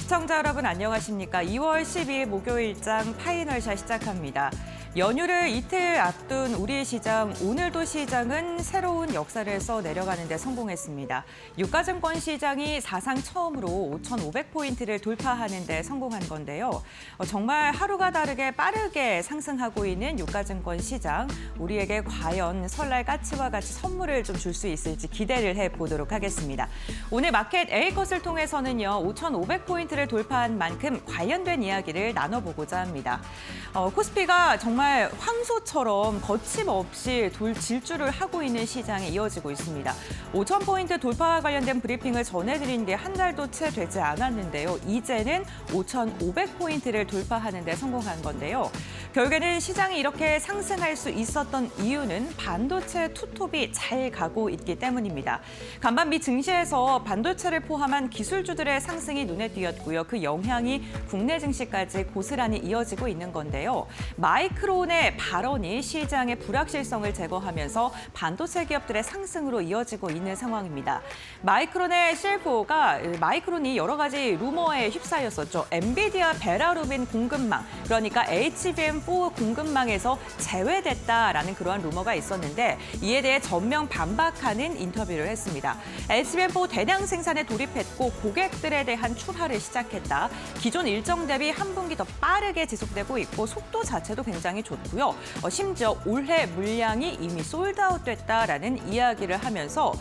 시청자 여러분 안녕하십니까? 2월 12일 목요일장 파이널샷 시작합니다. 연휴를 이틀 앞둔 우리 시장, 오늘도 시장은 새로운 역사를 써 내려가는 데 성공했습니다. 유가증권 시장이 사상 처음으로 5,500포인트를 돌파하는 데 성공한 건데요. 정말 하루가 다르게 빠르게 상승하고 있는 유가증권 시장, 우리에게 과연 설날 까치와 같이 선물을 좀 줄 수 있을지 기대를 해보도록 하겠습니다. 오늘 마켓 A컷을 통해서는요, 5,500포인트를 돌파한 만큼 관련된 이야기를 나눠보고자 합니다. 코스피가 정말 황소처럼 거침없이 질주를 하고 있는 시장이 이어지고 있습니다. 5,000포인트 돌파와 관련된 브리핑을 전해드린 게 한 달도 채 되지 않았는데요. 이제는 5,500포인트를 돌파하는 데 성공한 건데요. 결국에는 시장이 이렇게 상승할 수 있었던 이유는 반도체 투톱이 잘 가고 있기 때문입니다. 간밤 미 증시에서 반도체를 포함한 기술주들의 상승이 눈에 띄었고요. 그 영향이 국내 증시까지 고스란히 이어지고 있는 건데요. 마이크론의 발언이 시장의 불확실성을 제거하면서 반도체 기업들의 상승으로 이어지고 있는 상황입니다. 마이크론의 CFO가 마이크론이 여러 가지 루머에 휩싸였었죠. 엔비디아 베라루빈 공급망, 그러니까 HBM4 공급망에서 제외됐다라는 그러한 루머가 있었는데 이에 대해 전면 반박하는 인터뷰를 했습니다. HBM4 대량 생산에 돌입했고 고객들에 대한 출하를 시작했다. 기존 일정 대비 한 분기 더 빠르게 지속되고 있고 속도 자체도 굉장히 좋고요. 심지어 올해 물량이 이미 솔드아웃 됐다라는 이야기를 하면서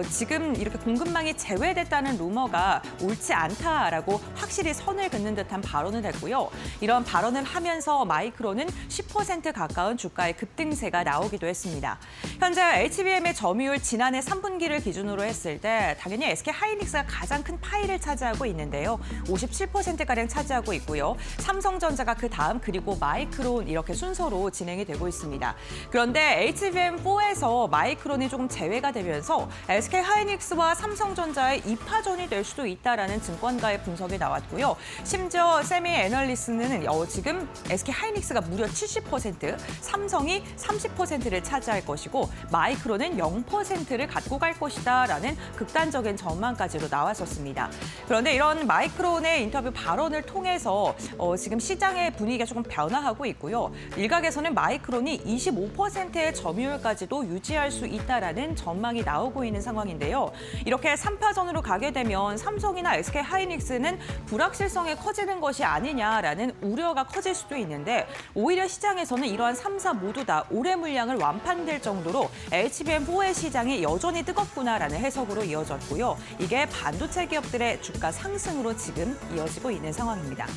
지금 이렇게 공급망이 제외됐다는 루머가 옳지 않다라고 확실히 선을 긋는 듯한 발언을 했고요. 이런 발언을 하면서 마이크론은 10% 가까운 주가의 급등세가 나오기도 했습니다. 현재 HBM의 점유율 지난해 3분기를 기준으로 했을 때 당연히 SK하이닉스가 가장 큰 파이를 차지하고 있는데요. 57%가량 차지하고 있고요. 삼성전자가 그 다음 그리고 마이크론 이렇게 순서로 진행이 되고 있습니다. 그런데 HBM4에서 마이크론이 조금 제외가 되면서 SK하이닉스와 삼성전자의 2파전이 될 수도 있다라는 증권가의 분석이 나왔고요. 심지어 세미 애널리스트는 지금 SK하이닉스가 무려 70%, 삼성이 30%를 차지할 것이고 마이크론은 0%를 갖고 갈 것이다라는 극단적인 전망까지도 나왔었습니다. 그런데 이런 마이크론의 인터뷰 발언을 통해서 지금 시장의 분위기가 조금 변화하고 있고요. 일각에서는 마이크론이 25%의 점유율까지도 유지할 수 있다라는 전망이 나오고 있는 상황인데요. 이렇게 3파전으로 가게 되면 삼성이나 SK하이닉스는 불확실성이 커지는 것이 아니냐라는 우려가 커질 수도 있는데 오히려 시장에서는 이러한 3사 모두 다 올해 물량을 완판될 정도로 HBM4의 시장이 여전히 뜨겁구나라는 해석으로 이어졌고요. 이게 반도체 기업들의 주가 상승으로 지금 이어지고 있는 상황입니다.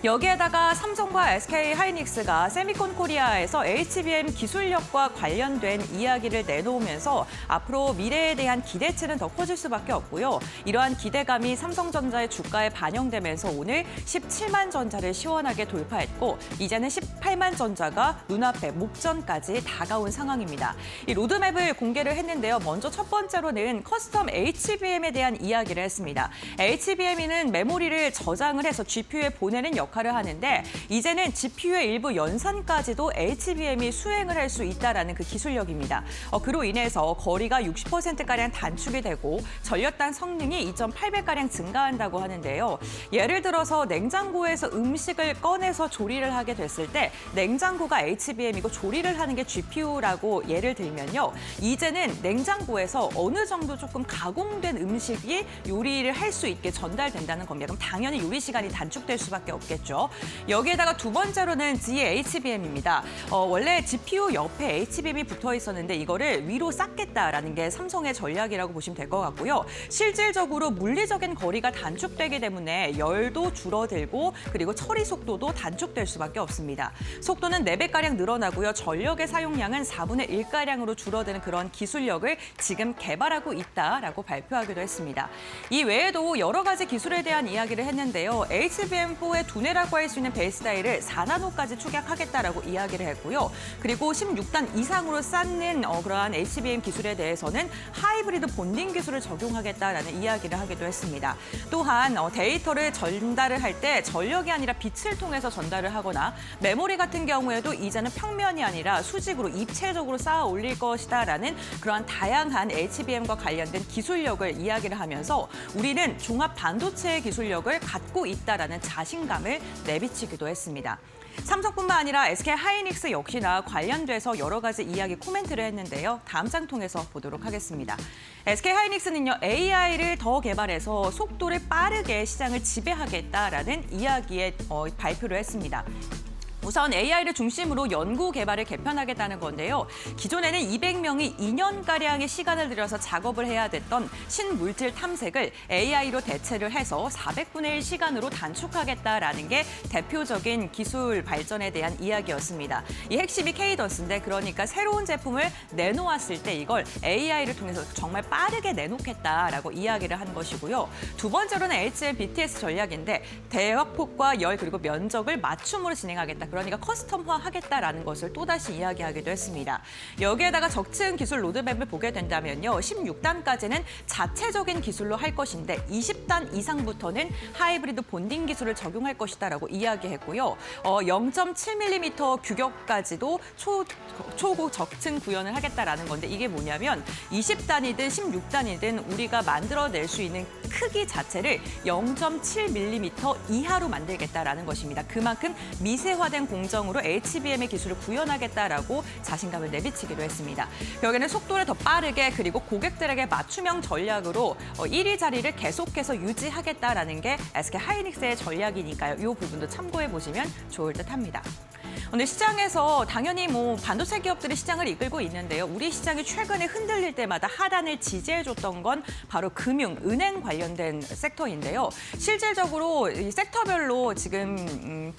여기에다가 삼성과 SK하이닉스가 세미콘 코리아에서 HBM 기술력과 관련된 이야기를 내놓으면서 앞으로 미래에 대한 기대치는 더 커질 수밖에 없고요. 이러한 기대감이 삼성전자의 주가에 반영되면서 오늘 17만 전자를 시원하게 돌파했고 이제는 18만 전자가 눈앞에 목전까지 다가온 상황입니다. 이 로드맵을 공개를 했는데요. 먼저 첫 번째로는 커스텀 HBM에 대한 이야기를 했습니다. HBM은 메모리를 저장을 해서 GPU에 보내는 역할을 하는데 이제는 GPU의 일부 연산까지도 HBM이 수행을 할 수 있다라는 그 기술력입니다. 그로 인해서 거리가 60%가량 단축이 되고 전력단 성능이 2.8배가량 증가한다고 하는데요. 예를 들어서 냉장고에서 음식을 꺼내서 조리를 하게 됐을 때 냉장고가 HBM이고 조리를 하는 게 GPU라고 예를 들면요. 이제는 냉장고에서 어느 정도 조금 가공된 음식이 요리를 할 수 있게 전달된다는 겁니다. 그럼 당연히 요리 시간이 단축될 수밖에 없겠죠. 여기에다가 두 번째로는 GHBM입니다. 원래 GPU 옆에 HBM이 붙어 있었는데 이거를 위로 쌓겠다라는 게 삼성의 전략이라고 보시면 될 것 같고요. 실질적으로 물리적인 거리가 단축되기 때문에 열도 줄어들고 그리고 처리 속도도 단축될 수밖에 없습니다. 속도는 4배가량 늘어나고요. 전력의 사용량은 4분의 1가량으로 줄어드는 그런 기술력을 지금 개발하고 있다라고 발표하기도 했습니다. 이 외에도 여러 가지 기술에 대한 이야기를 했는데요. HBM4의 두뇌 미래라고 할 수 있는 베이스 다이를 4나노까지 축약하겠다라고 이야기를 했고요. 그리고 16단 이상으로 쌓는 그러한 HBM 기술에 대해서는 하이브리드 본딩 기술을 적용하겠다라는 이야기를 하기도 했습니다. 또한 데이터를 전달을 할 때 전력이 아니라 빛을 통해서 전달을 하거나 메모리 같은 경우에도 이제는 평면이 아니라 수직으로 입체적으로 쌓아 올릴 것이다라는 그러한 다양한 HBM과 관련된 기술력을 이야기를 하면서 우리는 종합 반도체 기술력을 갖고 있다라는 자신감을 내비치기도 했습니다. 삼성뿐만 아니라 SK하이닉스 역시나 관련돼서 여러 가지 이야기 코멘트를 했는데요. 다음 장 통해서 보도록 하겠습니다. SK하이닉스는요, AI를 더 개발해서 속도를 빠르게 시장을 지배하겠다라는 이야기에 발표를 했습니다. 우선 AI를 중심으로 연구 개발을 개편하겠다는 건데요. 기존에는 200명이 2년가량의 시간을 들여서 작업을 해야 됐던 신물질 탐색을 AI로 대체를 해서 400분의 1 시간으로 단축하겠다라는 게 대표적인 기술 발전에 대한 이야기였습니다. 이 핵심이 케이던스인데 그러니까 새로운 제품을 내놓았을 때 이걸 AI를 통해서 정말 빠르게 내놓겠다라고 이야기를 한 것이고요. 두 번째로는 HMBTS 전략인데 대역폭과 열 그리고 면적을 맞춤으로 진행하겠다. 그러니까 커스텀화하겠다라는 것을 또다시 이야기하기도 했습니다. 여기에다가 적층 기술 로드맵을 보게 된다면요. 16단까지는 자체적인 기술로 할 것인데 20단 이상부터는 하이브리드 본딩 기술을 적용할 것이다라고 이야기했고요. 0.7mm 규격까지도 초고 적층 구현을 하겠다라는 건데 이게 뭐냐면 20단이든 16단이든 우리가 만들어낼 수 있는 크기 자체를 0.7mm 이하로 만들겠다라는 것입니다. 그만큼 미세화된 공정으로 HBM의 기술을 구현하겠다라고 자신감을 내비치기도 했습니다. 여기는 속도를 더 빠르게 그리고 고객들에게 맞춤형 전략으로 1위 자리를 계속해서 유지하겠다라는 게 SK하이닉스의 전략이니까요. 이 부분도 참고해 보시면 좋을 듯합니다. 오늘 시장에서 당연히 반도체 기업들이 시장을 이끌고 있는데요. 우리 시장이 최근에 흔들릴 때마다 하단을 지지해줬던 건 바로 금융, 은행 관련된 섹터인데요. 실질적으로 이 섹터별로 지금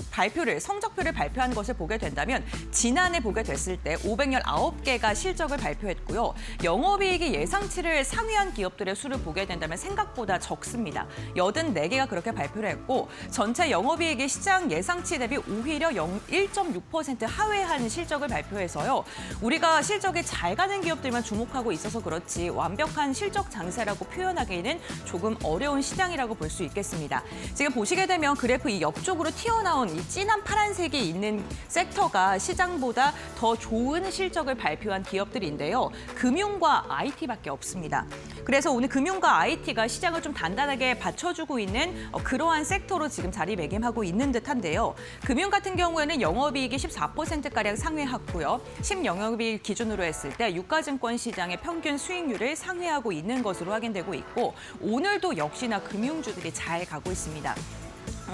성적표를 발표한 것을 보게 된다면 지난해 보게 됐을 때 519개가 실적을 발표했고요. 영업이익이 예상치를 상회한 기업들의 수를 보게 된다면 생각보다 적습니다. 84개가 그렇게 발표를 했고 전체 영업이익이 시장 예상치 대비 오히려 1.6% 하회한 실적을 발표해서요. 우리가 실적이 잘 가는 기업들만 주목하고 있어서 그렇지 완벽한 실적 장세라고 표현하기는 조금 어려운 시장이라고 볼 수 있겠습니다. 지금 보시게 되면 그래프 이 옆쪽으로 튀어나온 이 진한 파란색이 있는 섹터가 시장보다 더 좋은 실적을 발표한 기업들인데요. 금융과 IT밖에 없습니다. 그래서 오늘 금융과 IT가 시장을 좀 단단하게 받쳐주고 있는 그러한 섹터로 지금 자리매김하고 있는 듯한데요. 금융 같은 경우에는 영업이익이 14%가량 상회했고요. 10영업이익 기준으로 했을 때 유가증권 시장의 평균 수익률을 상회하고 있는 것으로 확인되고 있고 오늘도 역시나 금융주들이 잘 가고 있습니다.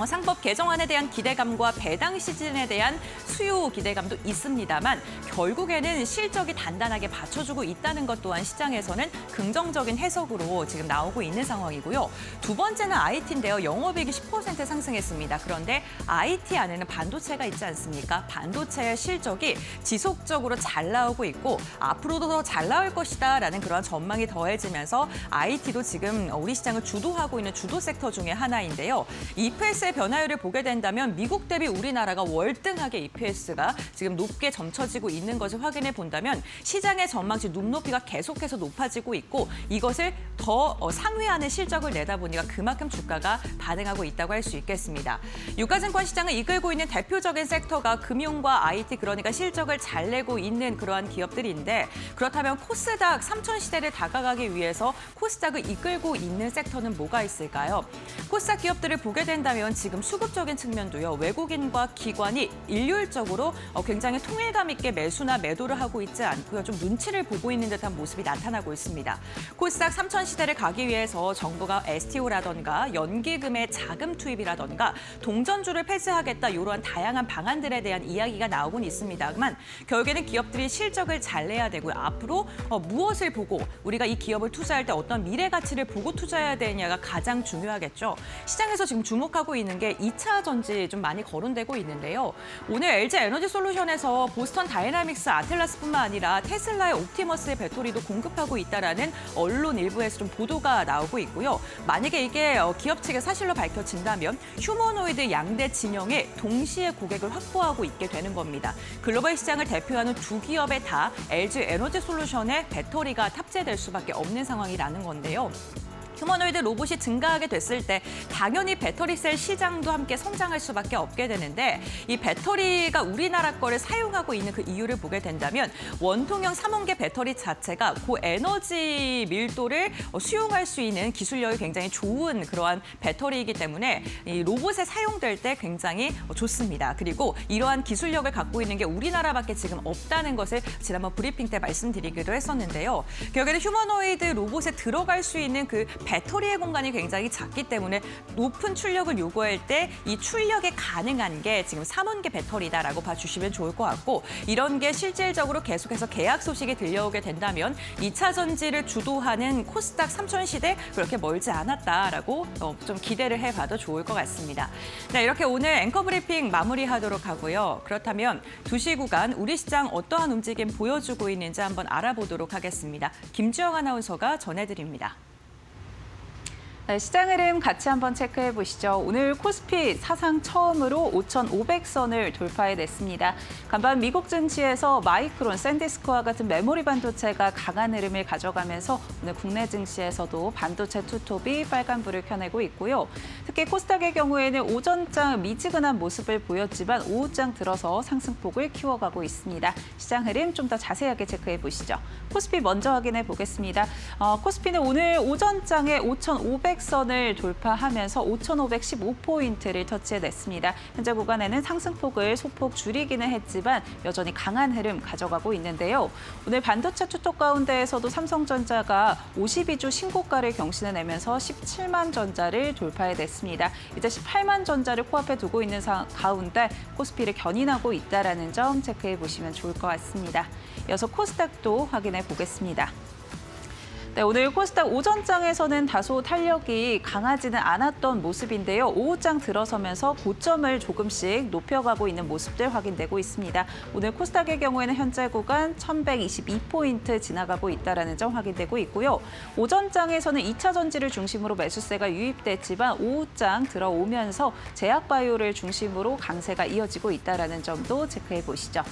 상법 개정안에 대한 기대감과 배당 시즌에 대한 수요 기대감도 있습니다만 결국에는 실적이 단단하게 받쳐주고 있다는 것 또한 시장에서는 긍정적인 해석으로 지금 나오고 있는 상황이고요. 두 번째는 IT인데요. 영업이익이 10% 상승했습니다. 그런데 IT 안에는 반도체가 있지 않습니까? 반도체의 실적이 지속적으로 잘 나오고 있고 앞으로도 더 잘 나올 것이다라는 그런 전망이 더해지면서 IT도 지금 우리 시장을 주도하고 있는 주도 섹터 중에 하나인데요. EPS의 변화율을 보게 된다면 미국 대비 우리나라가 월등하게 EPS가 지금 높게 점쳐지고 있는 것을 확인해 본다면 시장의 전망치 눈높이가 계속해서 높아지고 있고 이것을 더 상회하는 실적을 내다 보니까 그만큼 주가가 반응하고 있다고 할 수 있겠습니다. 유가증권 시장을 이끌고 있는 대표적인 섹터가 금융과 IT 그러니까 실적을 잘 내고 있는 그러한 기업들인데 그렇다면 코스닥 3,000시대를 다가가기 위해서 코스닥을 이끌고 있는 섹터는 뭐가 있을까요? 코스닥 기업들을 보게 된다면 지금 수급적인 측면도요. 외국인과 기관이 일률적으로 굉장히 통일감 있게 매수나 매도를 하고 있지 않고요. 좀 눈치를 보고 있는 듯한 모습이 나타나고 있습니다. 코스닥 3,000시대를 가기 위해서 정부가 STO라던가 연기금의 자금 투입이라던가 동전주를 폐쇄하겠다 이러한 다양한 방안들에 대한 이야기가 나오곤 있습니다만 결국에는 기업들이 실적을 잘 내야 되고요. 앞으로 무엇을 보고 우리가 이 기업을 투자할 때 어떤 미래 가치를 보고 투자해야 되느냐가 가장 중요하겠죠. 시장에서 지금 주목하고 있는 있는 게 2차 전지 좀 많이 거론되고 있는데요. 오늘 LG 에너지 솔루션에서 보스턴 다이나믹스 아틀라스뿐만 아니라 테슬라의 옵티머스의 배터리도 공급하고 있다라는 언론 일부에서 좀 보도가 나오고 있고요. 만약에 이게 기업 측의 사실로 밝혀진다면 휴머노이드 양대 진영에 동시에 고객을 확보하고 있게 되는 겁니다. 글로벌 시장을 대표하는 두 기업에 다 LG 에너지 솔루션에 배터리가 탑재될 수밖에 없는 상황이라는 건데요. 휴머노이드 로봇이 증가하게 됐을 때 당연히 배터리셀 시장도 함께 성장할 수밖에 없게 되는데 이 배터리가 우리나라 거를 사용하고 있는 그 이유를 보게 된다면 원통형 3원계 배터리 자체가 고에너지 밀도를 수용할 수 있는 기술력이 굉장히 좋은 그러한 배터리이기 때문에 이 로봇에 사용될 때 굉장히 좋습니다. 그리고 이러한 기술력을 갖고 있는 게 우리나라밖에 지금 없다는 것을 지난번 브리핑 때 말씀드리기도 했었는데요. 결국에는 휴머노이드 로봇에 들어갈 수 있는 그 배터리의 공간이 굉장히 작기 때문에 높은 출력을 요구할 때 이 출력이 가능한 게 지금 3원계 배터리다라고 봐주시면 좋을 것 같고 이런 게 실질적으로 계속해서 계약 소식이 들려오게 된다면 2차 전지를 주도하는 코스닥 3000시대 그렇게 멀지 않았다라고 좀 기대를 해봐도 좋을 것 같습니다. 네, 이렇게 오늘 앵커 브리핑 마무리하도록 하고요. 그렇다면 2시 구간 우리 시장 어떠한 움직임 보여주고 있는지 한번 알아보도록 하겠습니다. 김주영 아나운서가 전해드립니다. 네, 시장 흐름 같이 한번 체크해 보시죠. 오늘 코스피 사상 처음으로 5,500선을 돌파해냈습니다. 간밤 미국 증시에서 마이크론, 샌디스크와 같은 메모리 반도체가 강한 흐름을 가져가면서 오늘 국내 증시에서도 반도체 투톱이 빨간불을 켜내고 있고요. 특히 코스닥의 경우에는 오전장 미지근한 모습을 보였지만 오후장 들어서 상승폭을 키워가고 있습니다. 시장 흐름 좀 더 자세하게 체크해 보시죠. 코스피 먼저 확인해 보겠습니다. 코스피는 오늘 오전장에 5,500선을 돌파하면서 5,515포인트를 터치해냈습니다. 현재 구간에는 상승폭을 소폭 줄이기는 했지만 여전히 강한 흐름 가져가고 있는데요. 오늘 반도체 투톱 가운데에서도 삼성전자가 52주 신고가를 경신해내면서 17만 전자를 돌파해냈습니다. 이제 18만 전자를 코앞에 두고 있는 가운데 코스피를 견인하고 있다는 점 체크해 보시면 좋을 것 같습니다. 이어서 코스닥도 확인해 보겠습니다. 네, 오늘 코스닥 오전장에서는 다소 탄력이 강하지는 않았던 모습인데요. 오후장 들어서면서 고점을 조금씩 높여가고 있는 모습들 확인되고 있습니다. 오늘 코스닥의 경우에는 현재 구간 1,122포인트 지나가고 있다는 점 확인되고 있고요. 오전장에서는 2차 전지를 중심으로 매수세가 유입됐지만 오후장 들어오면서 제약바이오를 중심으로 강세가 이어지고 있다는 점도 체크해 보시죠.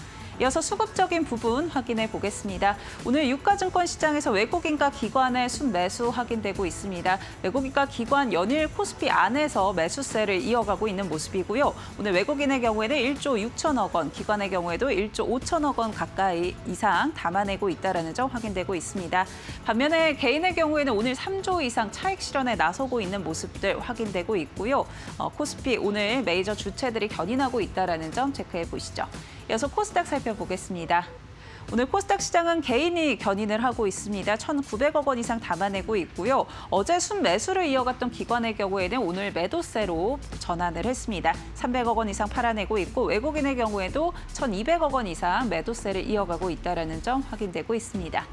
이어서 수급적인 부분 확인해 보겠습니다. 오늘 유가증권 시장에서 외국인과 기관의 순매수 확인되고 있습니다. 외국인과 기관 연일 코스피 안에서 매수세를 이어가고 있는 모습이고요. 오늘 외국인의 경우에는 1조 6천억 원, 기관의 경우에도 1조 5천억 원 가까이 이상 담아내고 있다는 점 확인되고 있습니다. 반면에 개인의 경우에는 오늘 3조 이상 차익 실현에 나서고 있는 모습들 확인되고 있고요. 코스피 오늘 메이저 주체들이 견인하고 있다는 점 체크해 보시죠. 이어서 코스닥 살펴보겠습니다. 오늘 코스닥 시장은 개인이 견인을 하고 있습니다. 1,900억 원 이상 담아내고 있고요. 어제 순매수를 이어갔던 기관의 경우에는 오늘 매도세로 전환을 했습니다. 300억 원 이상 팔아내고 있고 외국인의 경우에도 1,200억 원 이상 매도세를 이어가고 있다는 점 확인되고 있습니다.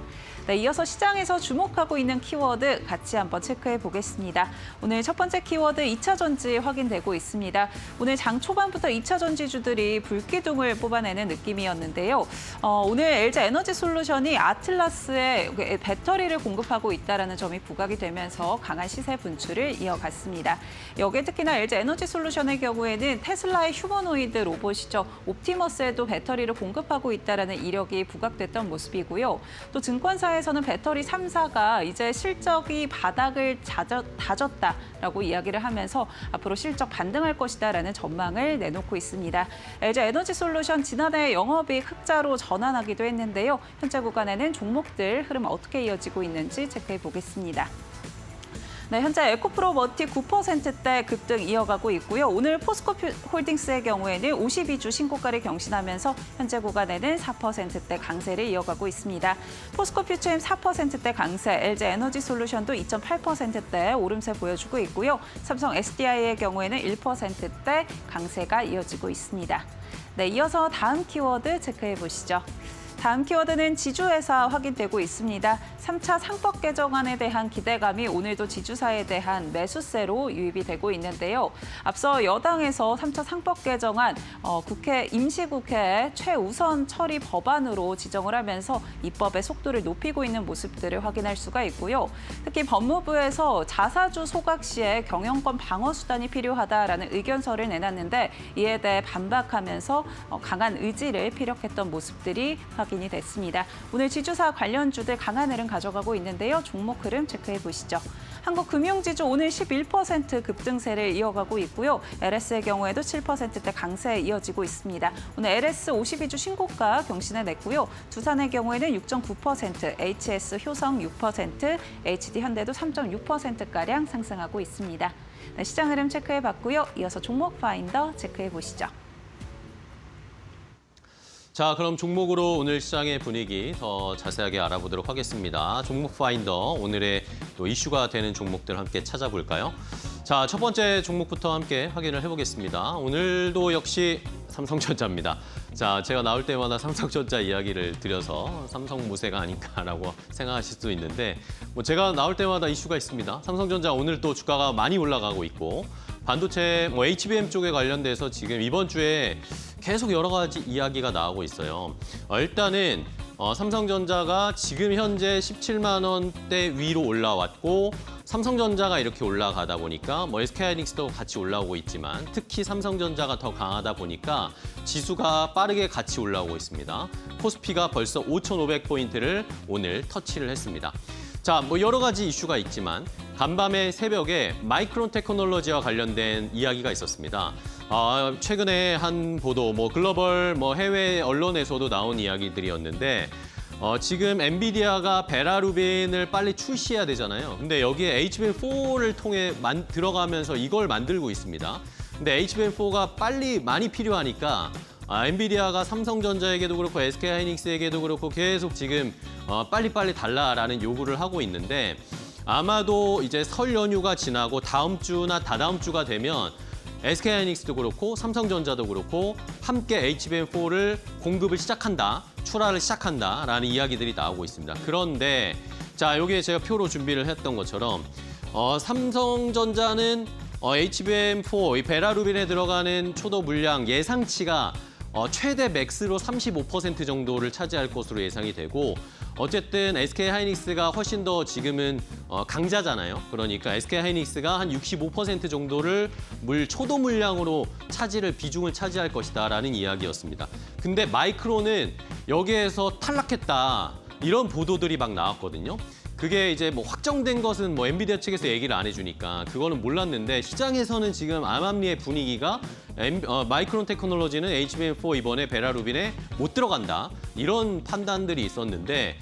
네, 이어서 시장에서 주목하고 있는 키워드 같이 한번 체크해 보겠습니다. 오늘 첫 번째 키워드 2차 전지 확인되고 있습니다. 오늘 장 초반부터 2차 전지주들이 불기둥을 뽑아내는 느낌이었는데요. 오늘 LG 에너지 솔루션이 아틀라스에 배터리를 공급하고 있다는 점이 부각이 되면서 강한 시세 분출을 이어갔습니다. 여기에 특히나 LG 에너지 솔루션의 경우에는 테슬라의 휴머노이드 로봇이죠. 옵티머스에도 배터리를 공급하고 있다는 이력이 부각됐던 모습이고요. 또 증권사에서는 배터리 3사가 이제 실적이 바닥을 다졌다라고 이야기를 하면서 앞으로 실적 반등할 것이다라는 전망을 내놓고 있습니다. LG 에너지 솔루션 지난해 영업이익 흑자로 전환하기도 했는데요. 현재 구간에는 종목들 흐름 어떻게 이어지고 있는지 체크해 보겠습니다. 네, 현재 에코프로 머티 9%대 급등 이어가고 있고요. 오늘 포스코 홀딩스의 경우에는 52주 신고가를 경신하면서 현재 구간에는 4%대 강세를 이어가고 있습니다. 포스코 퓨처엠 4%대 강세, LG 에너지 솔루션도 2.8%대 오름세 보여주고 있고요. 삼성 SDI의 경우에는 1%대 강세가 이어지고 있습니다. 네, 이어서 다음 키워드 체크해 보시죠. 다음 키워드는 지주회사 확인되고 있습니다. 3차 상법 개정안에 대한 기대감이 오늘도 지주사에 대한 매수세로 유입이 되고 있는데요. 앞서 여당에서 3차 상법 개정안 국회 임시국회의 최우선 처리 법안으로 지정을 하면서 입법의 속도를 높이고 있는 모습들을 확인할 수가 있고요. 특히 법무부에서 자사주 소각 시에 경영권 방어 수단이 필요하다라는 의견서를 내놨는데 이에 대해 반박하면서 강한 의지를 피력했던 모습들이 확인이 됐습니다. 오늘 지주사 관련주들 강한 흐름 가져가고 있는데요. 종목 흐름 체크해 보시죠. 한국금융지주 오늘 11% 급등세를 이어가고 있고요. LS의 경우에도 7%대 강세 이어지고 있습니다. 오늘 LS 52주 신고가 경신해냈고요. 두산의 경우에는 6.9%, HS 효성 6%, HD 현대도 3.6%가량 상승하고 있습니다. 네, 시장 흐름 체크해 봤고요. 이어서 종목 파인더 체크해 보시죠. 자, 그럼 종목으로 오늘 시장의 분위기 더 자세하게 알아보도록 하겠습니다. 종목 파인더 오늘의 또 이슈가 되는 종목들 함께 찾아볼까요? 자, 첫 번째 종목부터 함께 확인을 해보겠습니다. 오늘도 역시 삼성전자입니다. 자, 제가 나올 때마다 삼성전자 이야기를 드려서 삼성무쇠가 아닌가라고 생각하실 수도 있는데 뭐 제가 나올 때마다 이슈가 있습니다. 삼성전자 오늘 또 주가가 많이 올라가고 있고 반도체 뭐 HBM 쪽에 관련돼서 지금 이번 주에 계속 여러 가지 이야기가 나오고 있어요. 일단은 삼성전자가 지금 현재 17만 원대 위로 올라왔고 삼성전자가 이렇게 올라가다 보니까 뭐 SK하이닉스도 같이 올라오고 있지만 특히 삼성전자가 더 강하다 보니까 지수가 빠르게 같이 올라오고 있습니다. 코스피가 벌써 5,500포인트를 오늘 터치를 했습니다. 자, 뭐 여러 가지 이슈가 있지만 간밤에 새벽에 마이크론 테크놀로지와 관련된 이야기가 있었습니다. 최근에 한 보도, 뭐 글로벌, 뭐 해외 언론에서도 나온 이야기들이었는데 지금 엔비디아가 베라루빈을 빨리 출시해야 되잖아요. 근데 여기에 HBM4를 통해 들어가면서 이걸 만들고 있습니다. 근데 HBM4가 빨리 많이 필요하니까 엔비디아가 삼성전자에게도 그렇고 SK하이닉스에게도 그렇고 계속 지금 빨리빨리 달라라는 요구를 하고 있는데 아마도 이제 설 연휴가 지나고 다음 주나 다다음 주가 되면 SK하이닉스도 그렇고 삼성전자도 그렇고 함께 HBM4를 공급을 시작한다, 출하를 시작한다라는 이야기들이 나오고 있습니다. 그런데 자, 여기에 제가 표로 준비를 했던 것처럼 삼성전자는 HBM4, 이 베라루빈에 들어가는 초도 물량 예상치가 최대 맥스로 35% 정도를 차지할 것으로 예상이 되고 어쨌든 SK하이닉스가 훨씬 더 지금은 강자잖아요. 그러니까 SK하이닉스가 한 65% 정도를 초도 물량으로 비중을 차지할 것이다라는 이야기였습니다. 근데 마이크론은 여기에서 탈락했다. 이런 보도들이 막 나왔거든요. 그게 이제 뭐 확정된 것은 뭐 엔비디아 측에서 얘기를 안 해주니까 그거는 몰랐는데 시장에서는 지금 암암리의 분위기가 마이크론 테크놀로지는 HBM4 이번에 베라루빈에 못 들어간다. 이런 판단들이 있었는데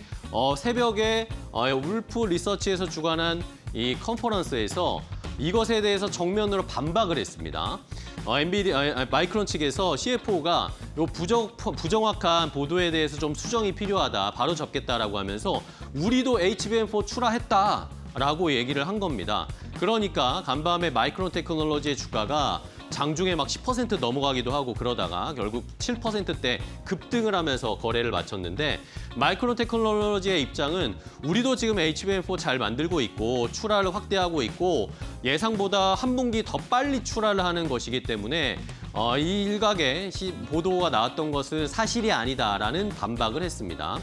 새벽에 울프 리서치에서 주관한 이 컨퍼런스에서 이것에 대해서 정면으로 반박을 했습니다. 마이크론 측에서 CFO가 요 부정확한 보도에 대해서 좀 수정이 필요하다, 바로 접겠다라고 하면서 우리도 HBM4 출하했다라고 얘기를 한 겁니다. 그러니까 간밤에 마이크론 테크놀로지의 주가가 장중에 막 10% 넘어가기도 하고 그러다가 결국 7%대 급등을 하면서 거래를 마쳤는데 마이크론 테크놀로지의 입장은 우리도 지금 HBM4 잘 만들고 있고 출하를 확대하고 있고 예상보다 한 분기 더 빨리 출하를 하는 것이기 때문에 이 일각의 보도가 나왔던 것은 사실이 아니다라는 반박을 했습니다.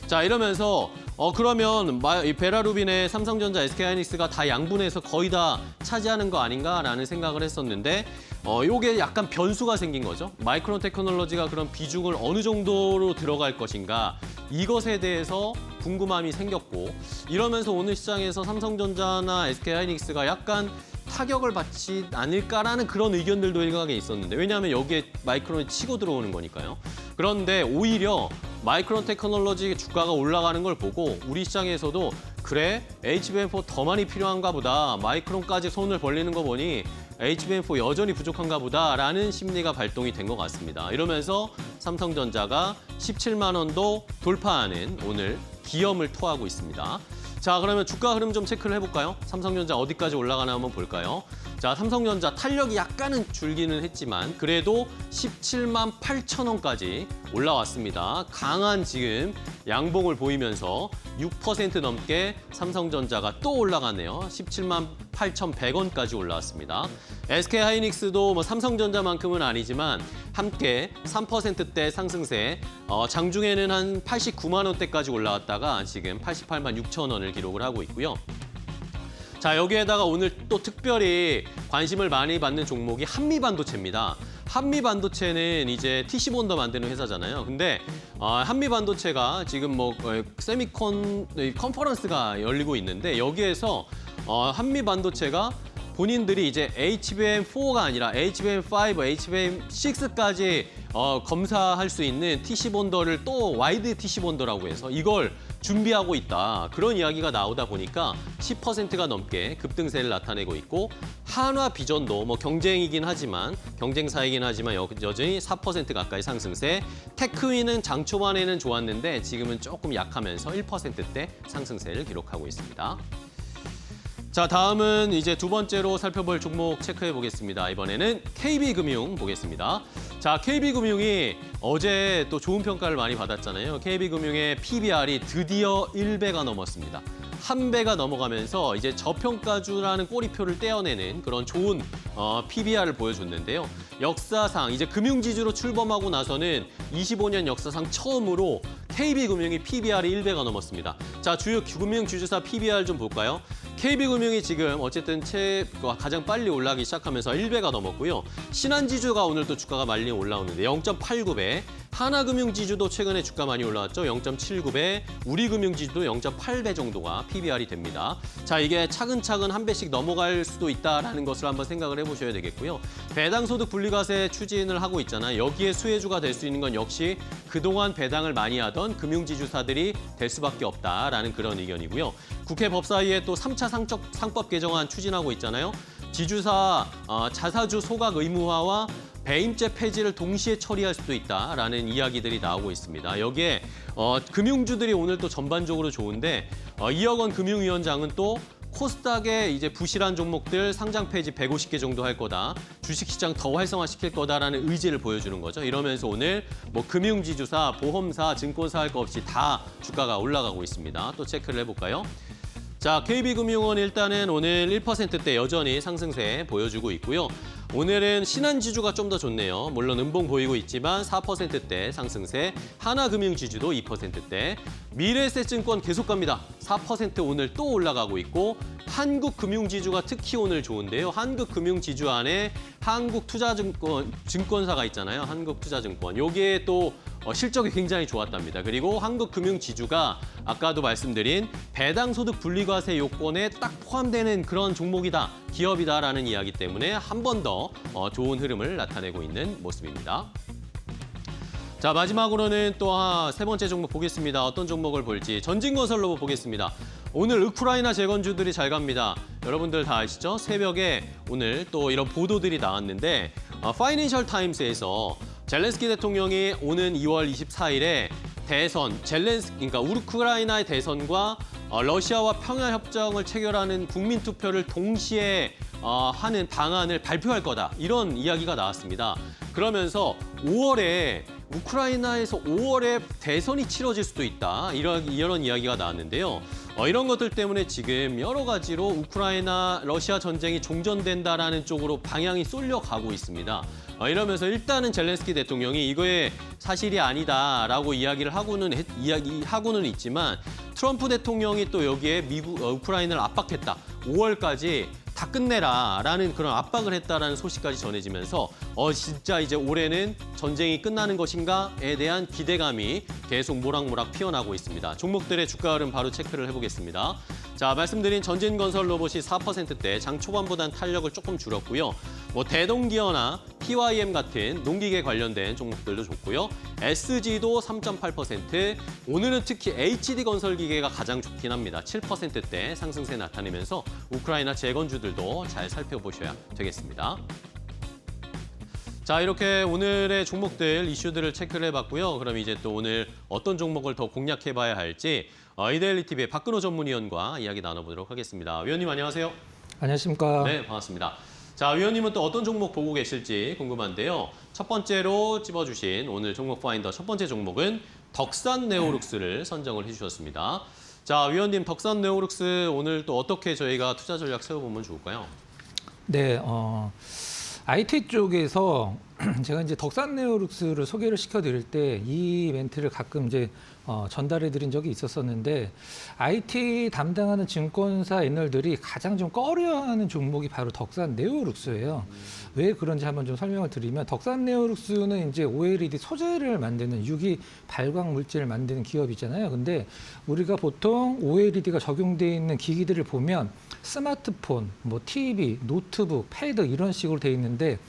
자, 이러면서 그러면 이 베라루빈의 삼성전자, SK하이닉스가 다 양분해서 거의 다 차지하는 거 아닌가라는 생각을 했었는데 요게 약간 변수가 생긴 거죠. 마이크론 테크놀로지가 그런 비중을 어느 정도로 들어갈 것인가 이것에 대해서 궁금함이 생겼고 이러면서 오늘 시장에서 삼성전자나 SK하이닉스가 약간 타격을 받지 않을까라는 그런 의견들도 일각에 있었는데 왜냐하면 여기에 마이크론이 치고 들어오는 거니까요. 그런데 오히려 마이크론 테크놀로지 주가가 올라가는 걸 보고 우리 시장에서도 그래 HBM4 더 많이 필요한가 보다 마이크론까지 손을 벌리는 거 보니 HBM4 여전히 부족한가 보다라는 심리가 발동이 된 것 같습니다. 이러면서 삼성전자가 17만 원도 돌파하는 오늘 기염을 토하고 있습니다. 자, 그러면 주가 흐름 좀 체크를 해볼까요? 삼성전자 어디까지 올라가나 한번 볼까요? 자, 삼성전자 탄력이 약간은 줄기는 했지만 그래도 17만 8천 원까지 올라왔습니다. 강한 지금 양봉을 보이면서 6% 넘게 삼성전자가 또 올라가네요. 17만 8,100원까지 올라왔습니다. SK하이닉스도 뭐 삼성전자만큼은 아니지만 함께 3%대 상승세, 장중에는 한 89만 원대까지 올라왔다가 지금 88만 6천 원을 기록을 하고 있고요. 자, 여기에다가 오늘 또 특별히 관심을 많이 받는 종목이 한미반도체입니다. 한미반도체는 이제 TC본더 만드는 회사잖아요. 근데 한미반도체가 지금 뭐 세미콘 컨퍼런스가 열리고 있는데 여기에서 한미반도체가 본인들이 이제 HBM4가 아니라 HBM5, HBM6까지 검사할 수 있는 TC본더를 또 와이드 TC본더라고 해서 이걸 준비하고 있다. 그런 이야기가 나오다 보니까 10%가 넘게 급등세를 나타내고 있고 한화 비전도 뭐 경쟁이긴 하지만 경쟁사이긴 하지만 여전히 4% 가까이 상승세. 테크윈은 장 초반에는 좋았는데 지금은 조금 약하면서 1%대 상승세를 기록하고 있습니다. 자, 다음은 이제 두 번째로 살펴볼 종목 체크해 보겠습니다. 이번에는 KB금융 보겠습니다. 자, KB금융이 어제 또 좋은 평가를 많이 받았잖아요. KB금융의 PBR이 드디어 1배가 넘었습니다. 1배가 넘어가면서 이제 저평가주라는 꼬리표를 떼어내는 그런 좋은 PBR을 보여줬는데요. 역사상 이제 금융지주로 출범하고 나서는 25년 역사상 처음으로 KB금융이 PBR이 1배가 넘었습니다. 자, 주요 금융주주사 PBR 좀 볼까요? KB금융이 지금 어쨌든 가장 빨리 올라가기 시작하면서 1배가 넘었고요. 신한지주가 오늘 또 주가가 많이 올라오는데 0.89배, 하나금융지주도 최근에 주가 많이 올라왔죠. 0.79배, 우리금융지주도 0.8배 정도가 PBR이 됩니다. 자, 이게 차근차근 한 배씩 넘어갈 수도 있다라는 것을 한번 생각을 해보셔야 되겠고요. 배당소득 분리과세 추진을 하고 있잖아요. 여기에 수혜주가 될 수 있는 건 역시 그동안 배당을 많이 하던 금융지주사들이 될 수밖에 없다라는 그런 의견이고요. 국회 법사위에 또 3차 상법 개정안 추진하고 있잖아요. 지주사 자사주 소각 의무화와 배임죄 폐지를 동시에 처리할 수도 있다라는 이야기들이 나오고 있습니다. 여기에 금융주들이 오늘 또 전반적으로 좋은데 이혁원 금융위원장은 또 코스닥의 이제 부실한 종목들 상장 폐지 150개 정도 할 거다. 주식시장 더 활성화시킬 거다라는 의지를 보여주는 거죠. 이러면서 오늘 뭐 금융지주사, 보험사, 증권사 할 거 없이 다 주가가 올라가고 있습니다. 또 체크를 해볼까요? 자, KB금융은 일단은 오늘 1%대 여전히 상승세 보여주고 있고요. 오늘은 신한지주가 좀 더 좋네요. 물론 음봉 보이고 있지만 4%대 상승세, 하나금융지주도 2%대, 미래에셋증권 계속 갑니다. 4% 오늘 또 올라가고 있고 한국금융지주가 특히 오늘 좋은데요. 한국금융지주 안에 한국투자증권사가 있잖아요. 한국투자증권. 여기에 또 실적이 굉장히 좋았답니다. 그리고 한국금융지주가 아까도 말씀드린 배당소득 분리과세 요건에 딱 포함되는 그런 종목이다, 기업이다라는 이야기 때문에 한 번 더 좋은 흐름을 나타내고 있는 모습입니다. 자, 마지막으로는 또 세 번째 종목 보겠습니다. 어떤 종목을 볼지 전진건설로 보겠습니다. 오늘 우크라이나 재건주들이 잘 갑니다. 여러분들 다 아시죠? 새벽에 오늘 또 이런 보도들이 나왔는데 파이낸셜 타임스에서 젤렌스키 대통령이 오는 2월 24일에 대선, 그러니까 우크라이나의 대선과 러시아와 평화협정을 체결하는 국민투표를 동시에 하는 방안을 발표할 거다. 이런 이야기가 나왔습니다. 그러면서 5월에 우크라이나에서 5월에 대선이 치러질 수도 있다. 이런 이야기가 나왔는데요. 이런 것들 때문에 지금 여러 가지로 우크라이나, 러시아 전쟁이 종전된다라는 쪽으로 방향이 쏠려가고 있습니다. 이러면서 일단은 젤렌스키 대통령이 이거에 사실이 아니다라고 이야기하고는 있지만 트럼프 대통령이 또 여기에 우크라이나를 압박했다. 5월까지 다 끝내라라는 그런 압박을 했다라는 소식까지 전해지면서 진짜 이제 올해는 전쟁이 끝나는 것인가에 대한 기대감이 계속 모락모락 피어나고 있습니다. 종목들의 주가 흐름 바로 체크를 해보겠습니다. 자, 말씀드린 전진건설 로봇이 4%대 장 초반보단 탄력을 조금 줄였고요. 뭐 대동기어나 PYM 같은 농기계 관련된 종목들도 좋고요. SG도 3.8%, 오늘은 특히 HD건설기계가 가장 좋긴 합니다. 7%대 상승세 나타내면서 우크라이나 재건주들도 잘 살펴보셔야 되겠습니다. 자, 이렇게 오늘의 종목들, 이슈들을 체크를 해봤고요. 그럼 이제 또 오늘 어떤 종목을 더 공략해봐야 할지 이데일리 TV의 박근호 전문위원과 이야기 나눠보도록 하겠습니다. 위원님 안녕하세요. 안녕하십니까. 네, 반갑습니다. 자, 위원님은 또 어떤 종목 보고 계실지 궁금한데요. 첫 번째로 찝어주신 오늘 종목 파인더 첫 번째 종목은 덕산 네오룩스를 선정을 해주셨습니다. 자, 위원님 덕산 네오룩스 오늘 또 어떻게 저희가 투자 전략 세워보면 좋을까요? 네, IT 쪽에서 제가 이제 덕산 네오룩스를 소개를 시켜드릴 때 이 멘트를 가끔 이제 전달해드린 적이 있었었는데 IT 담당하는 증권사 애널들이 가장 좀 꺼려하는 종목이 바로 덕산 네오룩스예요. 왜 그런지 한번 좀 설명을 드리면 덕산 네오룩스는 이제 OLED 소재를 만드는 유기 발광 물질을 만드는 기업이잖아요. 근데 우리가 보통 OLED가 적용되어 있는 기기들을 보면 스마트폰, 뭐 TV, 노트북, 패드 이런 식으로 돼 있는데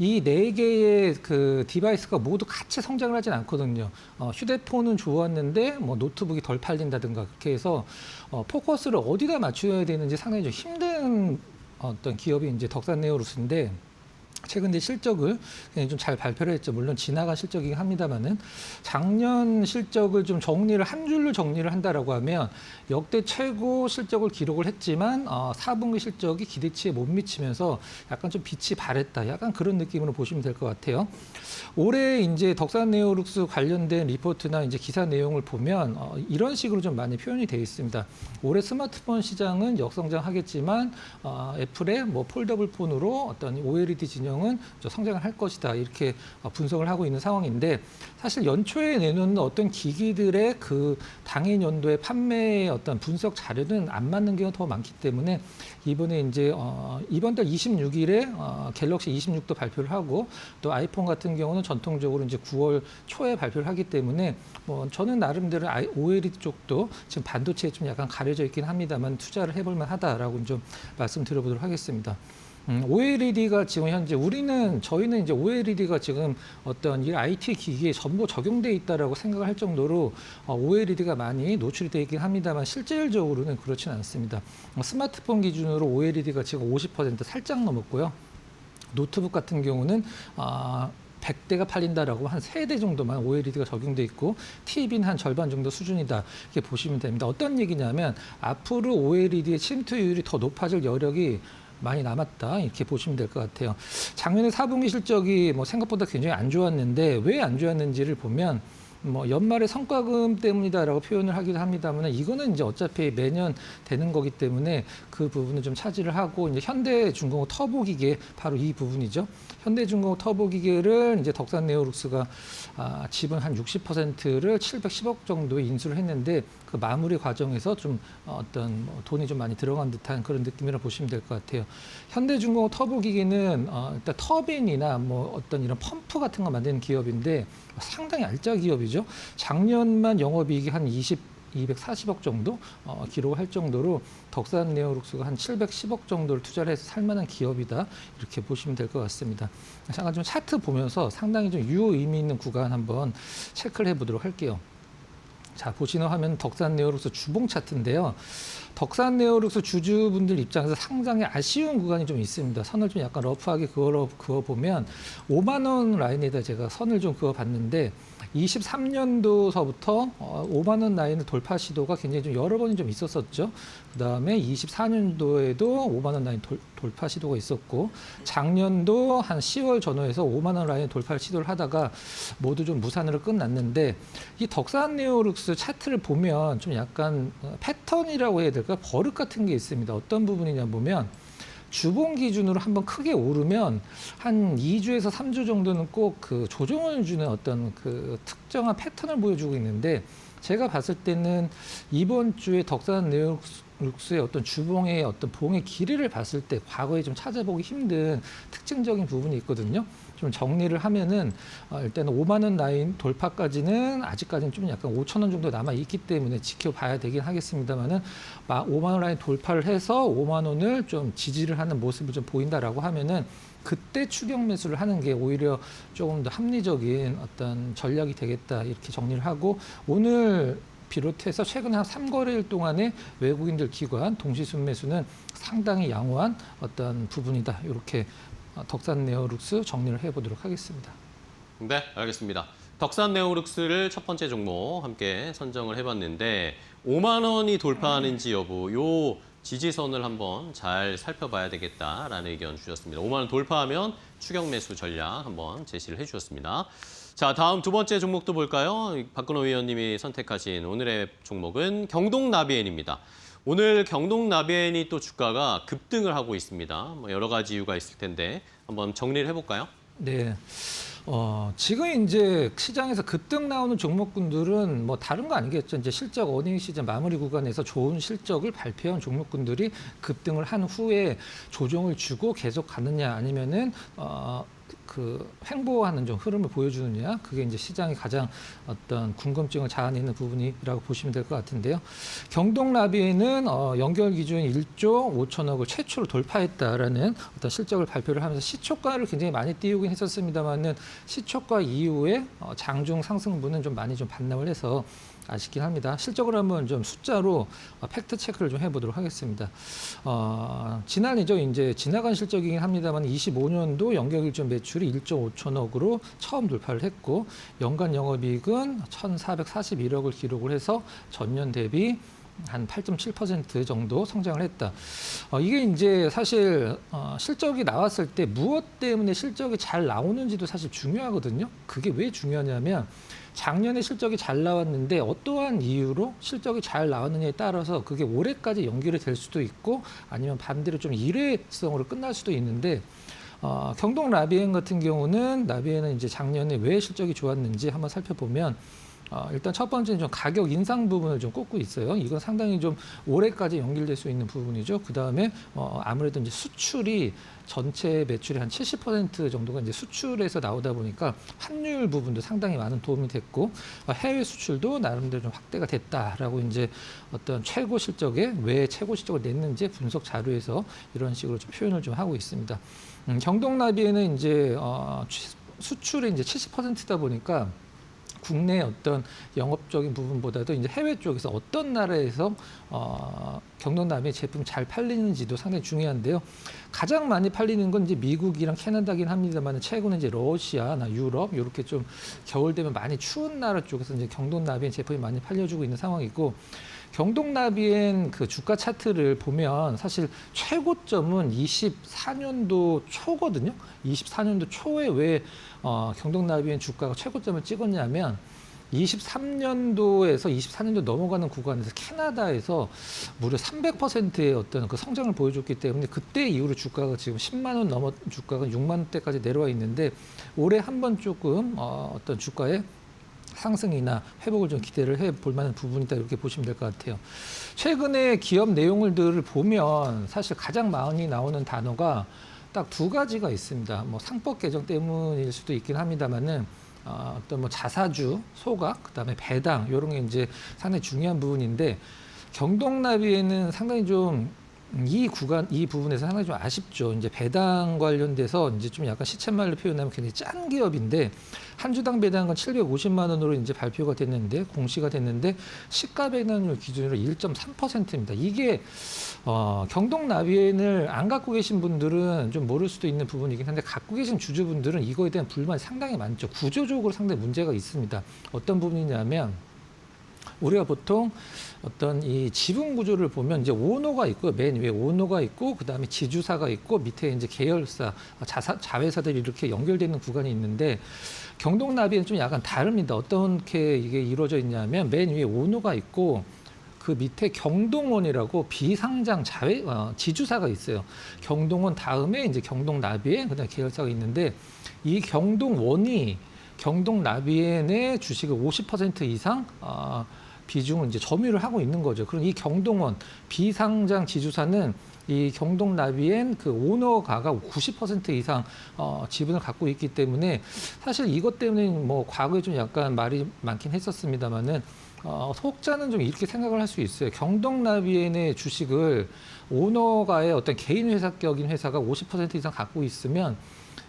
이 네 개의 그 디바이스가 모두 같이 성장을 하진 않거든요. 휴대폰은 좋았는데 뭐 노트북이 덜 팔린다든가 그렇게 해서 포커스를 어디다 맞춰야 되는지 상당히 좀 힘든 어떤 기업이 이제 덕산 네오룩스인데 최근에 실적을 좀 잘 발표를 했죠. 물론 지나간 실적이긴 합니다만은 작년 실적을 좀 정리를 한 줄로 정리를 한다라고 하면 역대 최고 실적을 기록을 했지만 4분기 실적이 기대치에 못 미치면서 약간 좀 빛이 바랬다. 약간 그런 느낌으로 보시면 될 것 같아요. 올해 이제 덕산 네오룩스 관련된 리포트나 이제 기사 내용을 보면 이런 식으로 좀 많이 표현이 되어 있습니다. 올해 스마트폰 시장은 역성장하겠지만 애플의 뭐 폴더블 폰으로 어떤 OLED 진영은 성장을 할 것이다 이렇게 분석을 하고 있는 상황인데 사실 연초에 내놓는 어떤 기기들의 그 당일 연도의 판매의 어떤 분석 자료는 안 맞는 경우가 더 많기 때문에 이번에 이제 이번 달 26일에 갤럭시 26도 발표를 하고 또 아이폰 같은 경우는 전통적으로 이제 9월 초에 발표를 하기 때문에 뭐 저는 나름대로 OLED 쪽도 지금 반도체에 좀 약간 가려져 있긴 합니다만 투자를 해볼 만하다라고 좀 말씀드려보도록 하겠습니다. OLED가 지금 현재 저희는 이제 OLED가 지금 어떤 이 IT 기기에 전부 적용돼 있다라고 생각을 할 정도로 OLED가 많이 노출이 되어 있긴 합니다만 실질적으로는 그렇지는 않습니다. 스마트폰 기준으로 OLED가 지금 50% 살짝 넘었고요. 노트북 같은 경우는 100대가 팔린다라고 한 3대 정도만 OLED가 적용돼 있고 TV는 한 절반 정도 수준이다 이렇게 보시면 됩니다. 어떤 얘기냐면 앞으로 OLED의 침투율이 더 높아질 여력이 많이 남았다 이렇게 보시면 될 것 같아요. 작년에 4분기 실적이 뭐 생각보다 굉장히 안 좋았는데 왜 안 좋았는지를 보면 뭐 연말에 성과금 때문이다라고 표현을 하기도 합니다만 이거는 이제 어차피 매년 되는 거기 때문에 그 부분을 좀 차지를 하고 이제 현대중공업 터보기계 바로 이 부분이죠. 현대중공업 터보기계를 이제 덕산 네오룩스가 지분 한 60%를 710억 정도에 인수를 했는데 그 마무리 과정에서 좀 어떤 돈이 좀 많이 들어간 듯한 그런 느낌이라 보시면 될 것 같아요. 현대중공업 터보기계는 일단 터빈이나 뭐 어떤 이런 펌프 같은 거 만드는 기업인데 상당히 알짜 기업이죠. 작년만 영업이익이 한 240억 정도 기록을 할 정도로 덕산 네오룩스가 한 710억 정도를 투자를 해서 살만한 기업이다 이렇게 보시면 될 것 같습니다. 잠깐 좀 차트 보면서 상당히 좀 유효 의미 있는 구간 한번 체크를 해보도록 할게요. 자, 보시는 화면 덕산 네오룩스 주봉 차트인데요. 덕산 네오룩스 주주분들 입장에서 상당히 아쉬운 구간이 좀 있습니다. 선을 좀 약간 러프하게 그어보면 5만 원 라인에다 제가 선을 좀 그어봤는데 23년도서부터 5만 원 라인을 돌파 시도가 굉장히 좀 여러 번이 좀 있었었죠. 그다음에 24년도에도 5만 원 라인 돌파 시도가 있었고 작년도 한 10월 전후에서 5만 원 라인 돌파 시도를 하다가 모두 좀 무산으로 끝났는데 이 덕산 네오룩스 차트를 보면 좀 약간 패턴이라고 해야 될까? 버릇 같은 게 있습니다. 어떤 부분이냐 보면 주봉 기준으로 한번 크게 오르면 한 2주에서 3주 정도는 꼭 그 조정을 주는 어떤 그 특정한 패턴을 보여주고 있는데 제가 봤을 때는 이번 주에 덕산 네오룩스의 어떤 주봉의 어떤 봉의 길이를 봤을 때 과거에 좀 찾아보기 힘든 특징적인 부분이 있거든요. 좀 정리를 하면은 일단 5만 원 라인 돌파까지는 아직까지는 좀 약간 5천 원 정도 남아 있기 때문에 지켜봐야 되긴 하겠습니다만은 5만 원 라인 돌파를 해서 5만 원을 좀 지지를 하는 모습을 좀 보인다라고 하면은 그때 추격 매수를 하는 게 오히려 조금 더 합리적인 어떤 전략이 되겠다 이렇게 정리를 하고 오늘 비롯해서 최근 한 3거래일 동안의 외국인들 기관 동시 순매수는 상당히 양호한 어떤 부분이다 이렇게 덕산 네오룩스 정리를 해보도록 하겠습니다. 네, 알겠습니다. 덕산 네오룩스를 첫 번째 종목 함께 선정을 해봤는데 5만 원이 돌파하는지 여부 요 지지선을 한번 잘 살펴봐야 되겠다라는 의견 주셨습니다. 5만 원 돌파하면 추격 매수 전략 한번 제시를 해주셨습니다. 자, 다음 두 번째 종목도 볼까요? 박근호 위원님이 선택하신 오늘의 종목은 경동나비엔입니다. 오늘 경동나비엔이 또 주가가 급등을 하고 있습니다. 뭐 여러 가지 이유가 있을 텐데 한번 정리를 해볼까요? 네. 지금 이제 시장에서 급등 나오는 종목군들은 뭐 다른 거 아니겠죠. 이제 실적 어닝 시즌 마무리 구간에서 좋은 실적을 발표한 종목군들이 급등을 한 후에 조정을 주고 계속 가느냐 아니면은 그 횡보하는 좀 흐름을 보여주느냐 그게 이제 시장이 가장 어떤 궁금증을 자아내는 부분이라고 보시면 될 것 같은데요. 경동라비에는 연결 기준 1조 5천억을 최초로 돌파했다라는 어떤 실적을 발표를 하면서 시초가를 굉장히 많이 띄우긴 했었습니다만은 시초가 이후에 장중 상승분은 좀 많이 좀 반납을 해서 아쉽긴 합니다. 실적을 한번 좀 숫자로 팩트 체크를 좀 해보도록 하겠습니다. 지난해죠. 이제 지나간 실적이긴 합니다만 25년도 연결일정 매출이 1조 5천억으로 처음 돌파를 했고 연간 영업이익은 1,441억을 기록을 해서 전년 대비 한 8.7% 정도 성장을 했다. 이게 이제 사실 실적이 나왔을 때 무엇 때문에 실적이 잘 나오는지도 사실 중요하거든요. 그게 왜 중요하냐면 작년에 실적이 잘 나왔는데 어떠한 이유로 실적이 잘 나왔느냐에 따라서 그게 올해까지 연결이 될 수도 있고 아니면 반대로 좀 일회성으로 끝날 수도 있는데 경동 라비엔 같은 경우는 라비엔은 이제 작년에 왜 실적이 좋았는지 한번 살펴보면 일단 첫 번째는 좀 가격 인상 부분을 좀 꼽고 있어요. 이건 상당히 좀 올해까지 연결될 수 있는 부분이죠. 그 다음에 아무래도 이제 수출이 전체 매출의 한 70% 정도가 이제 수출에서 나오다 보니까 환율 부분도 상당히 많은 도움이 됐고 해외 수출도 나름대로 좀 확대가 됐다라고 이제 어떤 최고 실적에 왜 최고 실적을 냈는지 분석 자료에서 이런 식으로 좀 표현을 좀 하고 있습니다. 경동라비에는 이제 수출이 이제 70%다 보니까 국내 어떤 영업적인 부분보다도 이제 해외 쪽에서 어떤 나라에서 경동라비엔 제품 잘 팔리는지도 상당히 중요한데요. 가장 많이 팔리는 건 이제 미국이랑 캐나다긴 합니다만 최근에 이제 러시아나 유럽 이렇게 좀 겨울 되면 많이 추운 나라 쪽에서 이제 경동라비엔 제품이 많이 팔려주고 있는 상황이고 경동라비엔 그 주가 차트를 보면 사실 최고점은 24년도 초거든요. 24년도 초에 왜 경동라비엔 주가가 최고점을 찍었냐면 23년도에서 24년도 넘어가는 구간에서 캐나다에서 무려 300%의 어떤 그 성장을 보여줬기 때문에 그때 이후로 주가가 지금 10만 원 넘어 주가가 6만 원대까지 내려와 있는데 올해 한번 조금 어떤 주가의 상승이나 회복을 좀 기대를 해볼 만한 부분이다 이렇게 보시면 될 것 같아요. 최근에 기업 내용들을 보면 사실 가장 많이 나오는 단어가 딱 두 가지가 있습니다. 뭐 상법 개정 때문일 수도 있긴 합니다만은 어떤 뭐 자사주, 소각, 그다음에 배당 이런 게 이제 상당히 중요한 부분인데 경동라비에는 상당히 좀 이 부분에서 상당히 좀 아쉽죠. 이제 배당 관련돼서 이제 좀 약간 시쳇말로 표현하면 굉장히 짠 기업인데 한 주당 배당은 750만 원으로 이제 발표가 됐는데 공시가 됐는데 시가 배당률 기준으로 1.3%입니다. 이게 경동라비엔을 안 갖고 계신 분들은 좀 모를 수도 있는 부분이긴 한데 갖고 계신 주주분들은 이거에 대한 불만이 상당히 많죠. 구조적으로 상당히 문제가 있습니다. 어떤 부분이냐면 우리가 보통 어떤 이 지분 구조를 보면 이제 오너가 있고 맨 위에 오너가 있고 그다음에 지주사가 있고 밑에 이제 계열사, 자회사들이 이렇게 연결되는 구간이 있는데 경동라비엔 좀 약간 다릅니다. 어떻게 이게 이루어져 있냐면 맨 위에 오너가 있고 그 밑에 경동원이라고 비상장 지주사가 있어요. 경동원 다음에 이제 경동라비엔 그다음에 계열사가 있는데 이 경동원이 경동라비엔의 주식을 50% 이상 비중을 이제 점유를 하고 있는 거죠. 그럼 이 경동원 비상장 지주사는 이 경동라비엔 그 오너가가 90% 이상 지분을 갖고 있기 때문에 사실 이것 때문에 뭐 과거에 좀 약간 말이 많긴 했었습니다만은 소극자는 좀 이렇게 생각을 할 수 있어요. 경동라비엔의 주식을 오너가의 어떤 개인 회사격인 회사가 50% 이상 갖고 있으면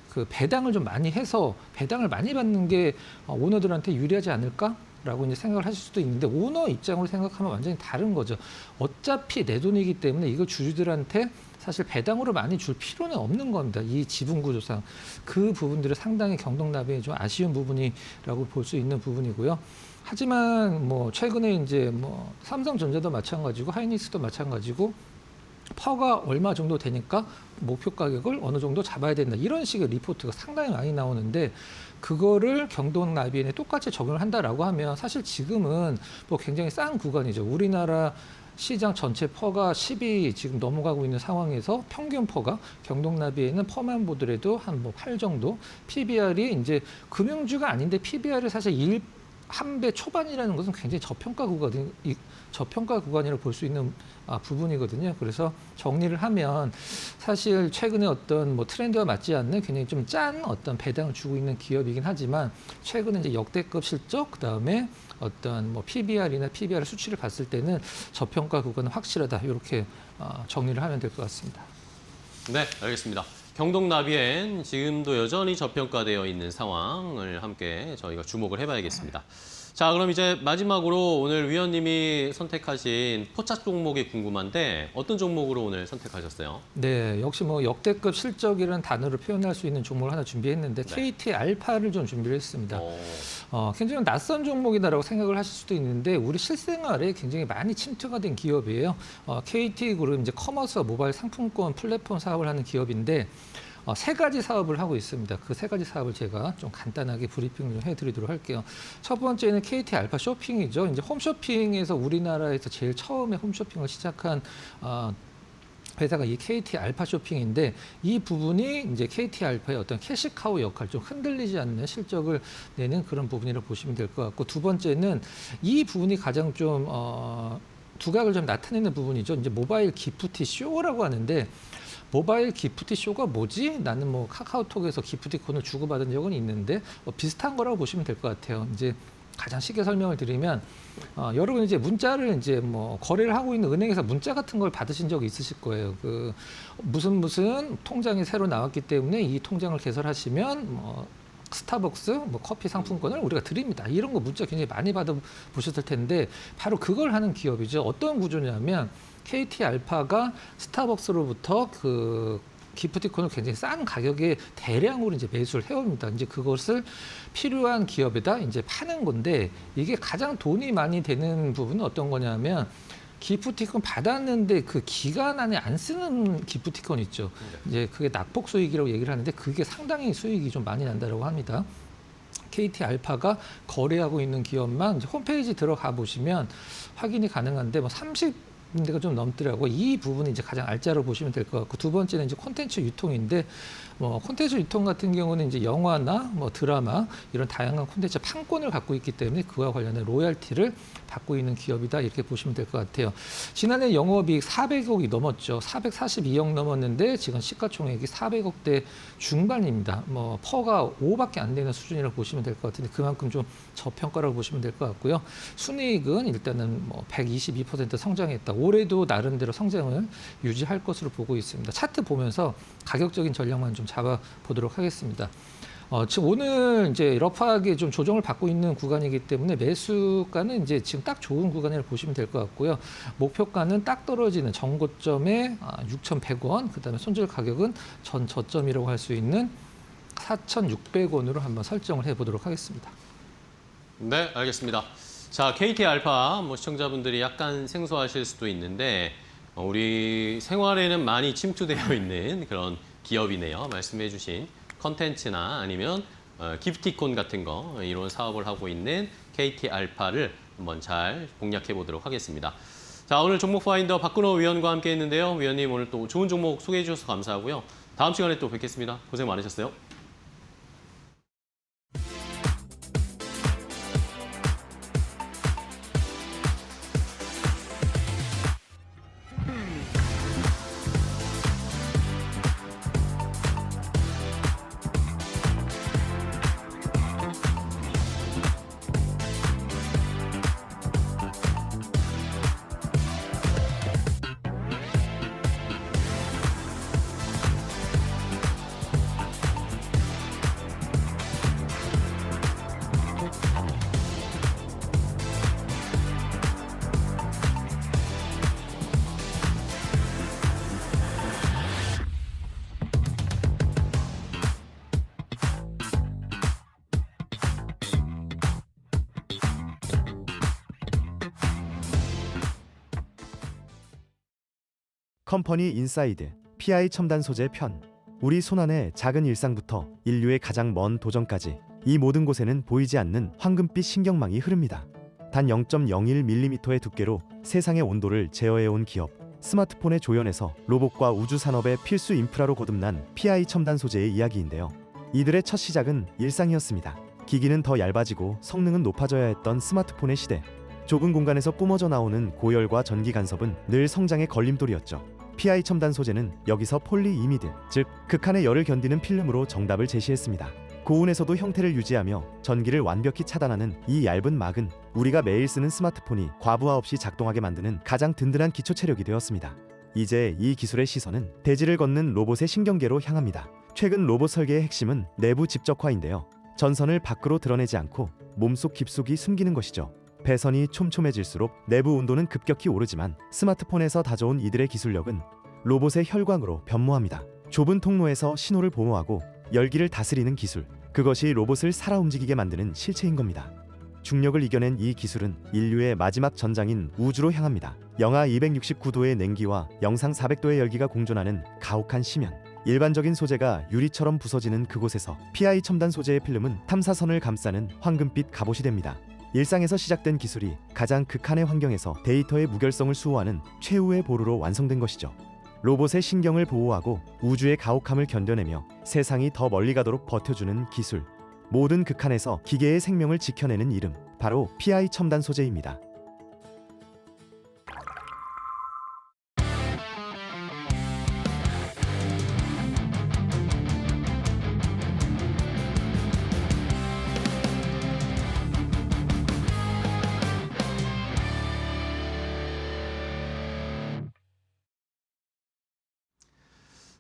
그 배당을 좀 많이 해서 배당을 많이 받는 게 오너들한테 유리하지 않을까? 라고 이제 생각을 하실 수도 있는데 오너 입장으로 생각하면 완전히 다른 거죠. 어차피 내 돈이기 때문에 이걸 주주들한테 사실 배당으로 많이 줄 필요는 없는 겁니다. 이 지분 구조상 그 부분들은 상당히 경동납의에 좀 아쉬운 부분이라고 볼 수 있는 부분이고요. 하지만 뭐 최근에 이제 뭐 삼성전자도 마찬가지고 하이닉스도 마찬가지고 퍼가 얼마 정도 되니까 목표 가격을 어느 정도 잡아야 된다. 이런 식의 리포트가 상당히 많이 나오는데 그거를 경동나비엔에 똑같이 적용을 한다라고 하면 사실 지금은 뭐 굉장히 싼 구간이죠. 우리나라 시장 전체 퍼가 10이 지금 넘어가고 있는 상황에서 평균 퍼가 경동나비에는 퍼만 보더라도 한 뭐 8 정도, PBR이 이제 금융주가 아닌데 PBR이 사실 한 배 초반이라는 것은 굉장히 저평가 구간이라고 볼 수 있는 부분이거든요. 그래서 정리를 하면 사실 최근에 어떤 뭐 트렌드와 맞지 않는 굉장히 좀 짠 어떤 배당을 주고 있는 기업이긴 하지만 최근에 이제 역대급 실적 그다음에 어떤 뭐 PBR이나 PBR 수치를 봤을 때는 저평가 구간은 확실하다. 이렇게 정리를 하면 될 것 같습니다. 네, 알겠습니다. 경동나비엔 지금도 여전히 저평가되어 있는 상황을 함께 저희가 주목을 해봐야겠습니다. 자, 그럼 이제 마지막으로 오늘 위원님이 선택하신 포착 종목이 궁금한데 어떤 종목으로 오늘 선택하셨어요? 네, 역시 뭐 역대급 실적이라는 단어를 표현할 수 있는 종목을 하나 준비했는데 네. KT 알파를 좀 준비를 했습니다. 굉장히 낯선 종목이다라고 생각을 하실 수도 있는데 우리 실생활에 굉장히 많이 침투가 된 기업이에요. KT 그룹 이제 커머스 모바일 상품권 플랫폼 사업을 하는 기업인데 세 가지 사업을 하고 있습니다. 그 세 가지 사업을 제가 좀 간단하게 브리핑을 좀 해드리도록 할게요. 첫 번째는 KT 알파 쇼핑이죠. 이제 홈쇼핑에서 우리나라에서 제일 처음에 홈쇼핑을 시작한 회사가 이 KT 알파 쇼핑인데 이 부분이 이제 KT 알파의 어떤 캐시카우 역할, 좀 흔들리지 않는 실적을 내는 그런 부분이라고 보시면 될 것 같고 두 번째는 이 부분이 가장 좀 두각을 좀 나타내는 부분이죠. 이제 모바일 기프티 쇼라고 하는데 모바일 기프티 쇼가 뭐지? 나는 뭐 카카오톡에서 기프티콘을 주고받은 적은 있는데 비슷한 거라고 보시면 될 것 같아요. 이제 가장 쉽게 설명을 드리면 여러분 이제 문자를 이제 뭐 거래를 하고 있는 은행에서 문자 같은 걸 받으신 적이 있으실 거예요. 그 무슨 통장이 새로 나왔기 때문에 이 통장을 개설하시면 뭐 스타벅스 뭐 커피 상품권을 우리가 드립니다. 이런 거 문자 굉장히 많이 받아보셨을 텐데 바로 그걸 하는 기업이죠. 어떤 구조냐면 KT 알파가 스타벅스로부터 그 기프티콘을 굉장히 싼 가격에 대량으로 이제 매수를 해옵니다. 이제 그것을 필요한 기업에다 이제 파는 건데 이게 가장 돈이 많이 되는 부분은 어떤 거냐면 기프티콘 받았는데 그 기간 안에 안 쓰는 기프티콘 있죠. 이제 그게 낙폭 수익이라고 얘기를 하는데 그게 상당히 수익이 좀 많이 난다고 합니다. KT 알파가 거래하고 있는 기업만 이제 홈페이지 들어가 보시면 확인이 가능한데 뭐 30군데가 좀 넘더라고. 이 부분이 이제 가장 알짜로 보시면 될 것 같고 두 번째는 이제 콘텐츠 유통인데 뭐 콘텐츠 유통 같은 경우는 이제 영화나 뭐 드라마 이런 다양한 콘텐츠 판권을 갖고 있기 때문에 그와 관련된 로열티를 받고 있는 기업이다 이렇게 보시면 될 것 같아요. 지난해 영업이익 400억이 넘었죠. 442억 넘었는데 지금 시가총액이 400억대 중반입니다. 뭐 퍼가 5밖에 안 되는 수준이라고 보시면 될 것 같은데 그만큼 좀 저평가라고 보시면 될 것 같고요. 순이익은 일단은 뭐 122% 성장했다. 올해도 나름대로 성장을 유지할 것으로 보고 있습니다. 차트 보면서 가격적인 전략만 좀 잡아보도록 하겠습니다. 지금 오늘 이제 러프하게 좀 조정을 받고 있는 구간이기 때문에 매수가는 이제 지금 딱 좋은 구간이라고 보시면 될 것 같고요. 목표가는 딱 떨어지는 전고점에 6,100원, 그다음에 손절 가격은 전 저점이라고 할 수 있는 4,600원으로 한번 설정을 해보도록 하겠습니다. 네, 알겠습니다. 자, KT 알파 뭐 시청자분들이 약간 생소하실 수도 있는데 우리 생활에는 많이 침투되어 있는 그런 기업이네요. 말씀해주신 컨텐츠나 아니면 기프티콘 같은 거 이런 사업을 하고 있는 KT 알파를 한번 잘 공략해 보도록 하겠습니다. 자, 오늘 종목 파인더 박근호 위원과 함께 했는데요. 위원님 오늘 또 좋은 종목 소개해 주셔서 감사하고요. 다음 시간에 또 뵙겠습니다. 고생 많으셨어요. 컴퍼니 인사이드, PI 첨단 소재 편. 우리 손안의 작은 일상부터 인류의 가장 먼 도전까지 이 모든 곳에는 보이지 않는 황금빛 신경망이 흐릅니다. 단 0.01mm의 두께로 세상의 온도를 제어해온 기업. 스마트폰의 조연에서 로봇과 우주 산업의 필수 인프라로 거듭난 PI 첨단 소재의 이야기인데요. 이들의 첫 시작은 일상이었습니다. 기기는 더 얇아지고 성능은 높아져야 했던 스마트폰의 시대. 좁은 공간에서 뿜어져 나오는 고열과 전기 간섭은 늘 성장의 걸림돌이었죠. PI 첨단 소재는 여기서 폴리이미드, 즉 극한의 열을 견디는 필름으로 정답을 제시했습니다. 고온에서도 형태를 유지하며 전기를 완벽히 차단하는 이 얇은 막은 우리가 매일 쓰는 스마트폰이 과부하 없이 작동하게 만드는 가장 든든한 기초 체력이 되었습니다. 이제 이 기술의 시선은 대지를 걷는 로봇의 신경계로 향합니다. 최근 로봇 설계의 핵심은 내부 집적화인데요. 전선을 밖으로 드러내지 않고 몸속 깊숙이 숨기는 것이죠. 배선이 촘촘해질수록 내부 온도는 급격히 오르지만 스마트폰에서 다져온 이들의 기술력은 로봇의 혈광으로 변모합니다. 좁은 통로에서 신호를 보호하고 열기를 다스리는 기술, 그것이 로봇을 살아 움직이게 만드는 실체인 겁니다. 중력을 이겨낸 이 기술은 인류의 마지막 전장인 우주로 향합니다. 영하 269도의 냉기와 영상 400도의 열기가 공존하는 가혹한 심연. 일반적인 소재가 유리처럼 부서지는 그곳에서 PI 첨단 소재의 필름은 탐사선을 감싸는 황금빛 갑옷이 됩니다. 일상에서 시작된 기술이 가장 극한의 환경에서 데이터의 무결성을 수호하는 최후의 보루로 완성된 것이죠. 로봇의 신경을 보호하고 우주의 가혹함을 견뎌내며 세상이 더 멀리 가도록 버텨주는 기술. 모든 극한에서 기계의 생명을 지켜내는 이름, 바로 PI 첨단 소재입니다.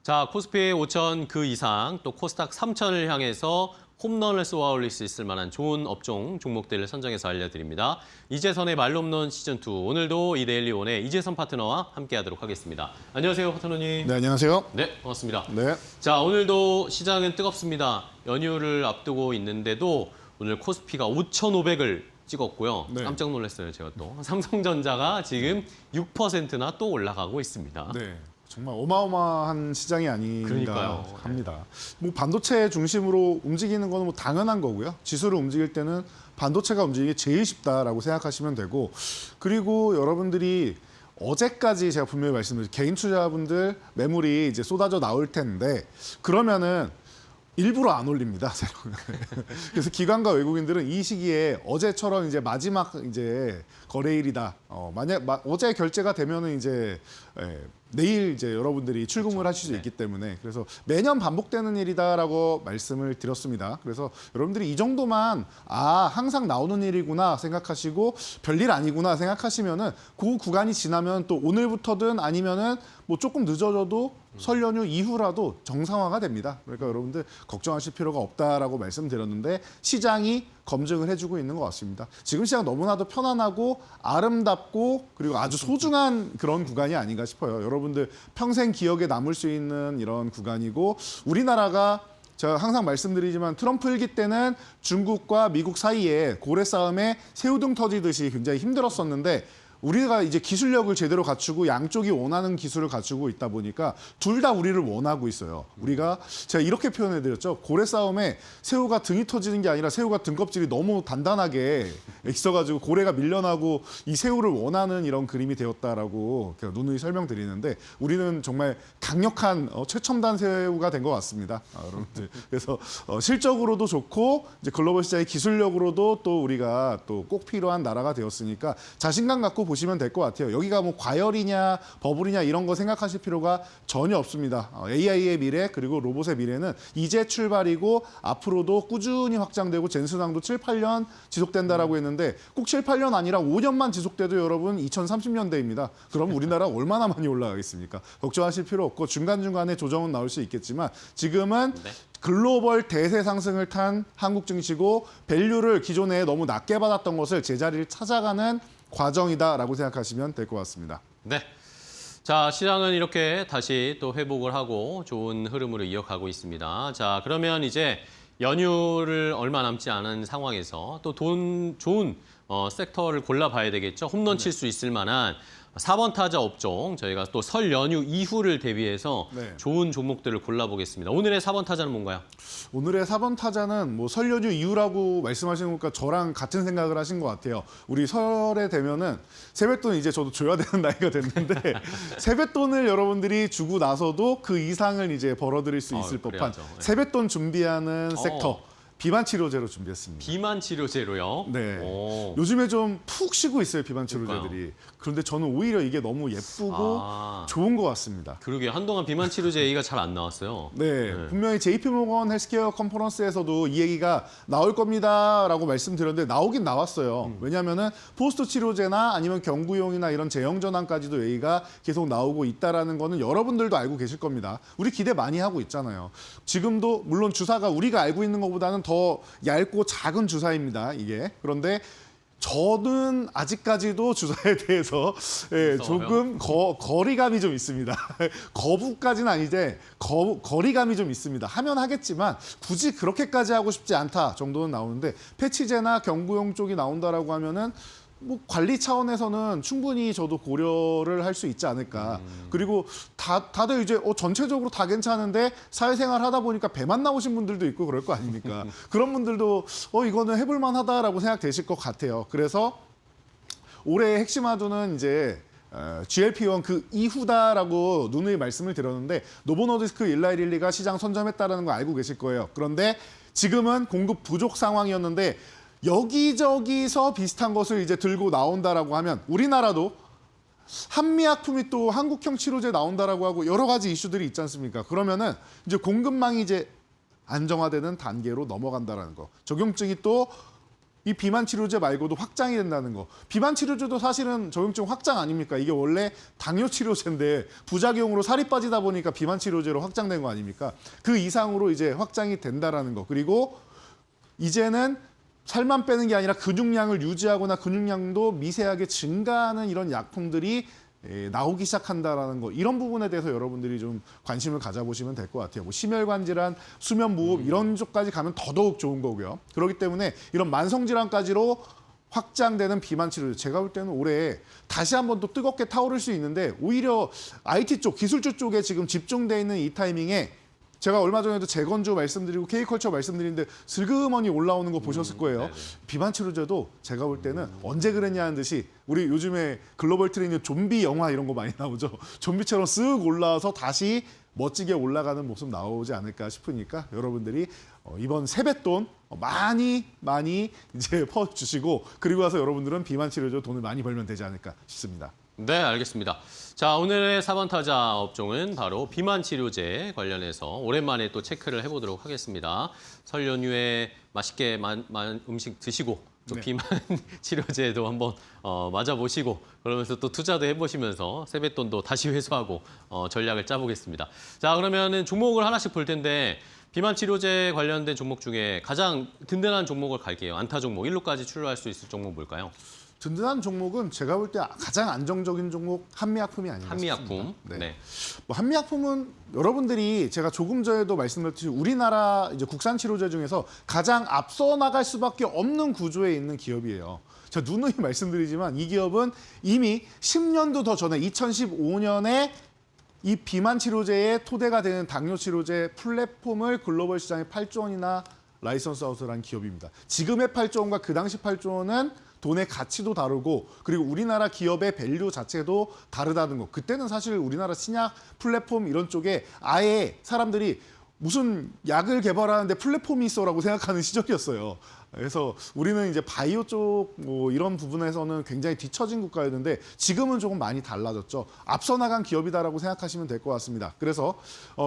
자, 코스피 5천 그 이상 또 코스닥 3천을 향해서 홈런을 쏘아 올릴 수 있을 만한 좋은 업종 종목들을 선정해서 알려드립니다. 이재선의 말홈런 시즌2 오늘도 이데일리온의 이재선 파트너와 함께하도록 하겠습니다. 안녕하세요, 파트너님. 네, 안녕하세요. 네, 반갑습니다. 네. 자, 오늘도 시장은 뜨겁습니다. 연휴를 앞두고 있는데도 오늘 코스피가 5,500을 찍었고요. 네. 깜짝 놀랐어요, 제가 또. 삼성전자가 지금 6%나 또 올라가고 있습니다. 네. 정말 어마어마한 시장이 아닌가 그러니까요. 합니다. 뭐 반도체 중심으로 움직이는 거는 뭐 당연한 거고요. 지수를 움직일 때는 반도체가 움직이기 제일 쉽다라고 생각하시면 되고, 그리고 여러분들이 어제까지 제가 분명히 말씀드린 개인 투자분들 매물이 이제 쏟아져 나올 텐데, 그러면은 일부러 안 올립니다, 새로. 그래서 기관과 외국인들은 이 시기에 어제처럼 이제 마지막 이제 거래일이다. 어제 결제가 되면은 이제 내일 이제 여러분들이 출금을 하실 수 있기 때문에, 그래서 매년 반복되는 일이다라고 말씀을 드렸습니다. 그래서 여러분들이 이 정도만 항상 나오는 일이구나 생각하시고 별일 아니구나 생각하시면은 그 구간이 지나면 또 오늘부터든 아니면은 뭐 조금 늦어져도 설 연휴 이후라도 정상화가 됩니다. 그러니까 여러분들 걱정하실 필요가 없다라고 말씀드렸는데 시장이 검증을 해주고 있는 것 같습니다. 지금 시장 너무나도 편안하고 아름답고 그리고 아주 소중한 그런 구간이 아닌가 싶어요. 여러분들 평생 기억에 남을 수 있는 이런 구간이고, 우리나라가 제가 항상 말씀드리지만 트럼프 일기 때는 중국과 미국 사이에 고래 싸움에 새우등 터지듯이 굉장히 힘들었었는데, 우리가 이제 기술력을 제대로 갖추고 양쪽이 원하는 기술을 갖추고 있다 보니까 둘 다 우리를 원하고 있어요. 우리가 제가 이렇게 표현해드렸죠. 고래 싸움에 새우가 등이 터지는 게 아니라 새우가 등껍질이 너무 단단하게 있어가지고 고래가 밀려나고 이 새우를 원하는 이런 그림이 되었다라고 누누이 설명드리는데, 우리는 정말 강력한 최첨단 새우가 된 것 같습니다, 여러분들. 그래서 실적으로도 좋고 이제 글로벌 시장의 기술력으로도 또 우리가 또 꼭 필요한 나라가 되었으니까 자신감 갖고 보시면 될 것 같아요. 여기가 뭐 과열이냐 버블이냐 이런 거 생각하실 필요가 전혀 없습니다. AI의 미래 그리고 로봇의 미래는 이제 출발이고 앞으로도 꾸준히 확장되고 젠슨왕도 7, 8년 지속된다라고 했는데 꼭 7, 8년 아니라 5년만 지속돼도 여러분 2030년대입니다. 그럼 우리나라 얼마나 많이 올라가겠습니까? 걱정하실 필요 없고 중간중간에 조정은 나올 수 있겠지만 지금은 글로벌 대세 상승을 탄 한국 증시고 밸류를 기존에 너무 낮게 받았던 것을 제자리를 찾아가는 과정이다라고 생각하시면 될 것 같습니다. 네. 자, 시장은 이렇게 다시 또 회복을 하고 좋은 흐름으로 이어가고 있습니다. 자, 그러면 이제 연휴를 얼마 남지 않은 상황에서 또 좋은 섹터를 골라봐야 되겠죠. 홈런 칠 수 있을 만한 4번 타자 업종 저희가 또 설 연휴 이후를 대비해서 네. 좋은 종목들을 골라보겠습니다. 오늘의 4번 타자는 뭔가요? 오늘의 4번 타자는 뭐 설 연휴 이후라고 말씀하시는 거니까 저랑 같은 생각을 하신 것 같아요. 우리 설에 되면은 세뱃돈 이제 저도 줘야 되는 나이가 됐는데 세뱃돈을 여러분들이 주고 나서도 그 이상을 이제 벌어들일 수 있을 법한 그래야죠. 네. 세뱃돈 준비하는 섹터 비만 치료제로 준비했습니다. 비만 치료제로요? 네. 오. 요즘에 좀 푹 쉬고 있어요, 비만 치료제들이. 그런데 저는 오히려 이게 너무 예쁘고 아. 좋은 것 같습니다. 그러게 한동안 비만 치료제 얘기가 잘 안 나왔어요. 네, 분명히 JP모건 헬스케어 컨퍼런스에서도 이 얘기가 나올 겁니다라고 말씀드렸는데 나오긴 나왔어요. 왜냐하면은 포스트 치료제나 아니면 경구용이나 이런 제형 전환까지도 얘기가 계속 나오고 있다라는 거는 여러분들도 알고 계실 겁니다. 우리 기대 많이 하고 있잖아요. 지금도 물론 주사가 우리가 알고 있는 것보다는 더 얇고 작은 주사입니다. 이게 그런데 저는 아직까지도 주사에 대해서 예, 조금 거리감이 좀 있습니다. 거부까지는 아니데 거리감이 좀 있습니다. 하면 하겠지만 굳이 그렇게까지 하고 싶지 않다 정도는 나오는데 패치제나 경구용 쪽이 나온다라고 하면은 뭐 관리 차원에서는 충분히 저도 고려를 할 수 있지 않을까. 그리고 다들 이제 전체적으로 다 괜찮은데 사회생활 하다 보니까 배만 나오신 분들도 있고 그럴 거 아닙니까? 그런 분들도 이거는 해볼 만하다라고 생각되실 것 같아요. 그래서 올해의 핵심 화두는 이제 GLP-1 그 이후다라고 누누이 말씀을 드렸는데 노보노디스크 일라이릴리가 시장 선점했다는 거 알고 계실 거예요. 그런데 지금은 공급 부족 상황이었는데 여기저기서 비슷한 것을 이제 들고 나온다라고 하면 우리나라도 한미약품이 또 한국형 치료제 나온다라고 하고 여러 가지 이슈들이 있지 않습니까? 그러면은 이제 공급망이 이제 안정화되는 단계로 넘어간다라는 거. 적용증이 또 이 비만 치료제 말고도 확장이 된다는 거. 비만 치료제도 사실은 적용증 확장 아닙니까? 이게 원래 당뇨 치료제인데 부작용으로 살이 빠지다 보니까 비만 치료제로 확장된 거 아닙니까? 그 이상으로 이제 확장이 된다라는 거. 그리고 이제는 살만 빼는 게 아니라 근육량을 유지하거나 근육량도 미세하게 증가하는 이런 약품들이 나오기 시작한다라는 거. 이런 부분에 대해서 여러분들이 좀 관심을 가져보시면 될 것 같아요. 뭐 심혈관 질환, 수면 무호흡 이런 쪽까지 가면 더더욱 좋은 거고요. 그렇기 때문에 이런 만성 질환까지로 확장되는 비만 치료제. 제가 볼 때는 올해 다시 한번 또 뜨겁게 타오를 수 있는데 오히려 IT 쪽, 기술주 쪽에 지금 집중돼 있는 이 타이밍에 제가 얼마 전에도 재건주 말씀드리고 K컬처 말씀드리는데 슬그머니 올라오는 거 보셨을 거예요. 비만 치료제도 제가 볼 때는 언제 그랬냐는 듯이 우리 요즘에 글로벌 트렌드 좀비 영화 이런 거 많이 나오죠. 좀비처럼 쓱 올라와서 다시 멋지게 올라가는 모습 나오지 않을까 싶으니까 여러분들이 이번 세뱃돈 많이 이제 퍼주시고 그리고 와서 여러분들은 비만 치료제 돈을 많이 벌면 되지 않을까 싶습니다. 네, 알겠습니다. 자, 오늘의 4번 타자 업종은 바로 비만 치료제 관련해서 오랜만에 또 체크를 해보도록 하겠습니다. 설 연휴에 맛있게 음식 드시고 또 네. 비만 치료제도 한번 맞아보시고 그러면서 또 투자도 해보시면서 세뱃돈도 다시 회수하고 전략을 짜보겠습니다. 자, 그러면은 종목을 하나씩 볼 텐데 비만 치료제 관련된 종목 중에 가장 든든한 종목을 갈게요. 안타 종목, 1루까지 출루할 수 있을 종목 뭘까요? 든든한 종목은 제가 볼 때 가장 안정적인 종목 한미약품이 아닌가 한미약품. 싶습니다. 네. 뭐 한미약품은 여러분들이 제가 조금 전에도 말씀드렸듯이 우리나라 이제 국산 치료제 중에서 가장 앞서 나갈 수밖에 없는 구조에 있는 기업이에요. 제가 누누이 말씀드리지만 이 기업은 이미 10년도 더 전에 2015년에 이 비만 치료제의 토대가 되는 당뇨 치료제 플랫폼을 글로벌 시장에 8조 원이나 라이선스 아웃을 한 기업입니다. 지금의 8조 원과 그 당시 8조 원은 돈의 가치도 다르고 그리고 우리나라 기업의 밸류 자체도 다르다는 거. 그때는 사실 우리나라 신약 플랫폼 이런 쪽에 아예 사람들이 무슨 약을 개발하는데 플랫폼이 있어라고 생각하는 시절이었어요. 그래서 우리는 이제 바이오 쪽 뭐 이런 부분에서는 굉장히 뒤처진 국가였는데 지금은 조금 많이 달라졌죠. 앞서 나간 기업이다라고 생각하시면 될 것 같습니다. 그래서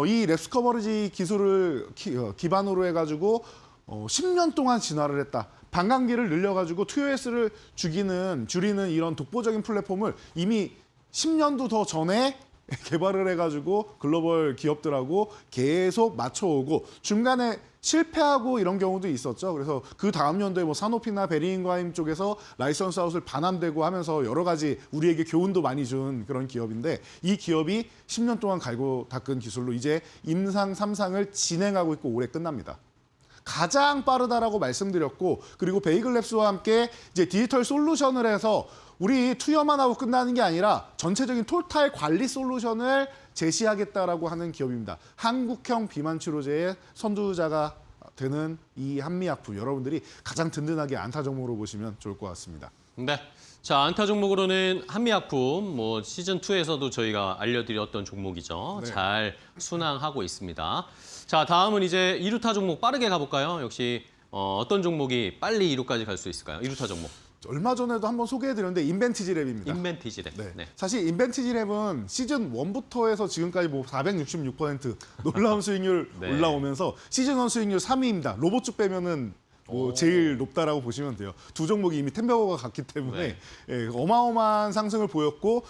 이 랩스 커버리지 기술을 기반으로 해가지고 10년 동안 진화를 했다. 반감기를 늘려가지고 QoS를 줄이는 이런 독보적인 플랫폼을 이미 10년도 더 전에 개발을 해가지고 글로벌 기업들하고 계속 맞춰오고 중간에 실패하고 이런 경우도 있었죠. 그래서 그 다음 연도에 뭐 사노피나 베리인과임 쪽에서 라이선스 아웃을 반환되고 하면서 여러 가지 우리에게 교훈도 많이 준 그런 기업인데 이 기업이 10년 동안 갈고 닦은 기술로 이제 임상 3상을 진행하고 있고 올해 끝납니다. 가장 빠르다라고 말씀드렸고 그리고 베이글랩스와 함께 이제 디지털 솔루션을 해서 우리 투여만 하고 끝나는 게 아니라 전체적인 토탈 관리 솔루션을 제시하겠다라고 하는 기업입니다. 한국형 비만 치료제의 선두자가 되는 이 한미약품, 여러분들이 가장 든든하게 안타 종목으로 보시면 좋을 것 같습니다. 네. 자, 안타 종목으로는 한미약품, 뭐 시즌2에서도 저희가 알려드렸던 종목이죠. 네. 잘 순항하고 있습니다. 자, 다음은 이제 2루타 종목 빠르게 가볼까요? 역시 어떤 종목이 빨리 2루까지 갈 수 있을까요? 2루타 종목. 얼마 전에도 한번 소개해드렸는데 인벤티지랩입니다. 인벤티지랩. 네. 네. 사실 인벤티지랩은 시즌 1부터 해서 지금까지 뭐 466% 놀라운 수익률 네. 올라오면서 시즌 1 수익률 3위입니다. 로봇주 빼면은 뭐 제일 높다라고 보시면 돼요. 두 종목이 이미 템버거가 갔기 때문에 예, 어마어마한 상승을 보였고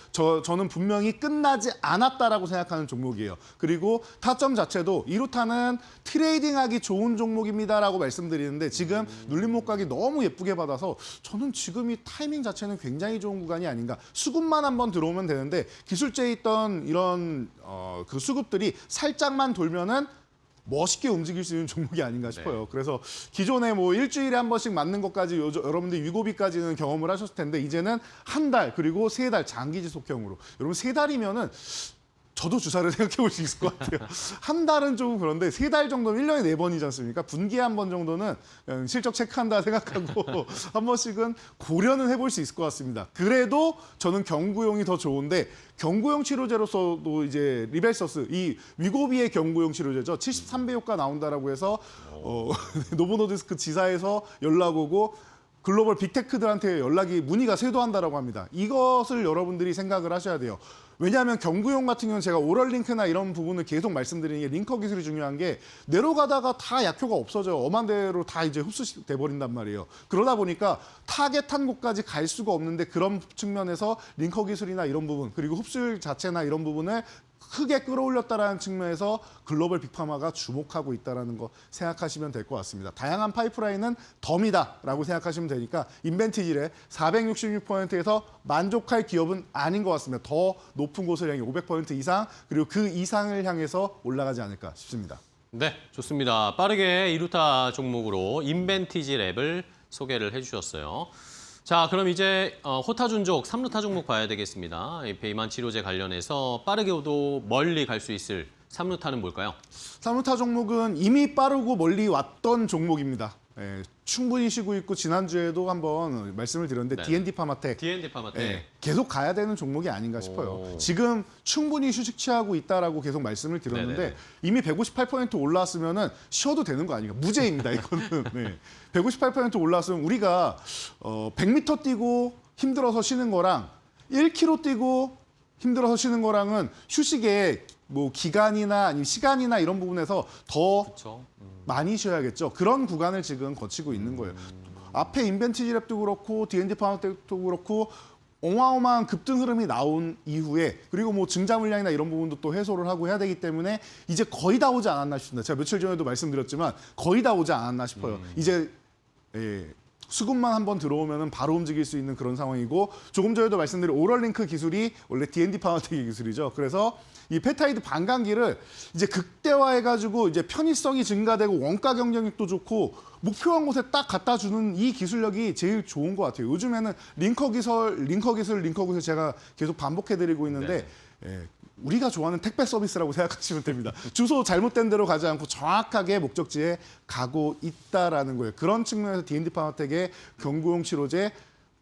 저는 분명히 끝나지 않았다라고 생각하는 종목이에요. 그리고 타점 자체도 2루타는 트레이딩하기 좋은 종목입니다라고 말씀드리는데 지금 눌림 목각이 너무 예쁘게 받아서 저는 지금 이 타이밍 자체는 굉장히 좋은 구간이 아닌가. 수급만 한번 들어오면 되는데 기술제에 있던 이런 그 수급들이 살짝만 돌면은 멋있게 움직일 수 있는 종목이 아닌가 싶어요. 그래서 기존에 뭐 일주일에 한 번씩 맞는 것까지 여러분들 위고비까지는 경험을 하셨을 텐데 이제는 한 달 그리고 3달 장기 지속형으로. 여러분 3달이면은 저도 주사를 생각해 볼 수 있을 것 같아요. 한 달은 조금 그런데 3달 정도면 1년에 4번이지 않습니까? 분기에 한 번 정도는 그냥 실적 체크한다 생각하고 한 번씩은 고려는 해볼 수 있을 것 같습니다. 그래도 저는 경구용이 더 좋은데 경구용 치료제로서도 이제 리벨서스, 이 위고비의 경구용 치료제죠. 73배 효과 나온다라고 해서 노보노디스크 지사에서 연락 오고 글로벌 빅테크들한테 문의가 쇄도한다라고 합니다. 이것을 여러분들이 생각을 하셔야 돼요. 왜냐하면 경구용 같은 경우는 제가 오럴 링크나 이런 부분을 계속 말씀드리는 게 링커 기술이 중요한 게 내려가다가 다 약효가 없어져요. 엄한 대로 다 이제 흡수돼 버린단 말이에요. 그러다 보니까 타겟한 곳까지 갈 수가 없는데 그런 측면에서 링커 기술이나 이런 부분 그리고 흡수율 자체나 이런 부분을 크게 끌어올렸다라는 측면에서 글로벌 빅파마가 주목하고 있다는 거 생각하시면 될 것 같습니다. 다양한 파이프라인은 덤이다라고 생각하시면 되니까 인벤티지의 466%에서 만족할 기업은 아닌 것 같습니다. 더 높은 곳을 향해 500% 이상 그리고 그 이상을 향해서 올라가지 않을까 싶습니다. 네, 좋습니다. 빠르게 2루타 종목으로 인벤티지랩을 소개를 해주셨어요. 자, 그럼 이제 호타준족 3루타 종목 봐야 되겠습니다. 이 비만 치료제 관련해서 빠르게도 멀리 갈 수 있을 3루타는 뭘까요? 3루타 종목은 이미 빠르고 멀리 왔던 종목입니다. 예, 충분히 쉬고 있고 지난주에도 한번 말씀을 드렸는데 네. D&D 파마텍 D&D 파마텍. 예, 계속 가야 되는 종목이 아닌가 싶어요. 오. 지금 충분히 휴식 취하고 있다라고 계속 말씀을 드렸는데 네네네. 이미 158% 올라왔으면은 쉬어도 되는 거 아닌가? 무죄입니다, 이거는. 네. 158% 올라왔으면 우리가 100m 뛰고 힘들어서 쉬는 거랑 1km 뛰고 힘들어서 쉬는 거랑은 휴식의 뭐 기간이나 아니면 시간이나 이런 부분에서 더 그렇죠. 많이 쉬어야겠죠. 그런 구간을 지금 거치고 있는 거예요. 앞에 인벤티지랩도 그렇고 D&D 파마텍도 그렇고 어마어마한 급등 흐름이 나온 이후에 그리고 뭐 증자 물량이나 이런 부분도 또 해소를 하고 해야 되기 때문에 이제 거의 다 오지 않았나 싶습니다. 제가 며칠 전에도 말씀드렸지만 거의 다 오지 않았나 싶어요. 이제 수급만 한번 들어오면 바로 움직일 수 있는 그런 상황이고 조금 전에도 말씀드린 오럴링크 기술이 원래 D&D 파마텍의 기술이죠. 그래서 이 펩타이드 반감기를 이제 극대화해가지고 이제 편의성이 증가되고 원가 경쟁력도 좋고 목표한 곳에 딱 갖다 주는 이 기술력이 제일 좋은 것 같아요. 요즘에는 링커 기술 제가 계속 반복해드리고 있는데 우리가 좋아하는 택배 서비스라고 생각하시면 됩니다. 주소 잘못된 데로 가지 않고 정확하게 목적지에 가고 있다라는 거예요. 그런 측면에서 D&D 파마텍의 경구용 치료제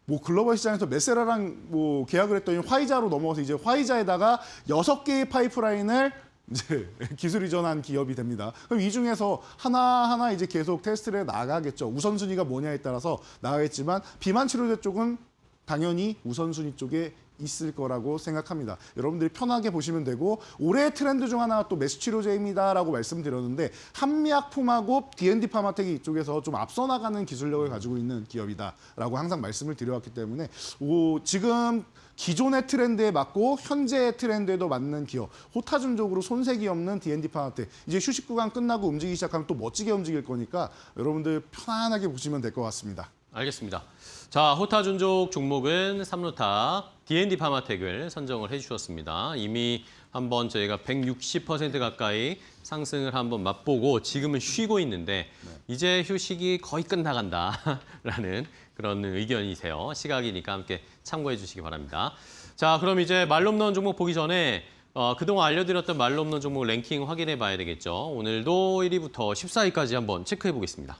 뭐 글로벌 시장에서 메세라랑 뭐 계약을 했더니 화이자로 넘어가서 이제 화이자에다가 6개의 파이프라인을 이제 기술 이전한 기업이 됩니다. 그럼 이 중에서 하나하나 이제 계속 테스트를 나가겠죠. 우선순위가 뭐냐에 따라서 나가겠지만 비만 치료제 쪽은 당연히 우선순위 쪽에 있을 거라고 생각합니다. 여러분들이 편하게 보시면 되고 올해의 트렌드 중 하나가 또 메스 치료제입니다라고 말씀드렸는데 한미약품하고 D&D 파마텍이 이쪽에서 좀 앞서 나가는 기술력을 가지고 있는 기업이다라고 항상 말씀을 드려왔기 때문에 지금 기존의 트렌드에 맞고 현재의 트렌드에도 맞는 기업, 호타준족으로 손색이 없는 D&D 파마텍. 이제 휴식 구간 끝나고 움직이기 시작하면 또 멋지게 움직일 거니까 여러분들 편안하게 보시면 될 것 같습니다. 알겠습니다. 자, 호타준족 종목은 3루타 D&D 파마텍을 선정을 해주셨습니다. 이미 한번 저희가 160% 가까이 상승을 한번 맛보고 지금은 쉬고 있는데 이제 휴식이 거의 끝나간다라는 그런 의견이세요. 시각이니까 함께 참고해 주시기 바랍니다. 자, 그럼 이제 말로 없는 종목 보기 전에 그동안 알려드렸던 말로 없는 종목 랭킹 확인해 봐야 되겠죠. 오늘도 1위부터 14위까지 한번 체크해 보겠습니다.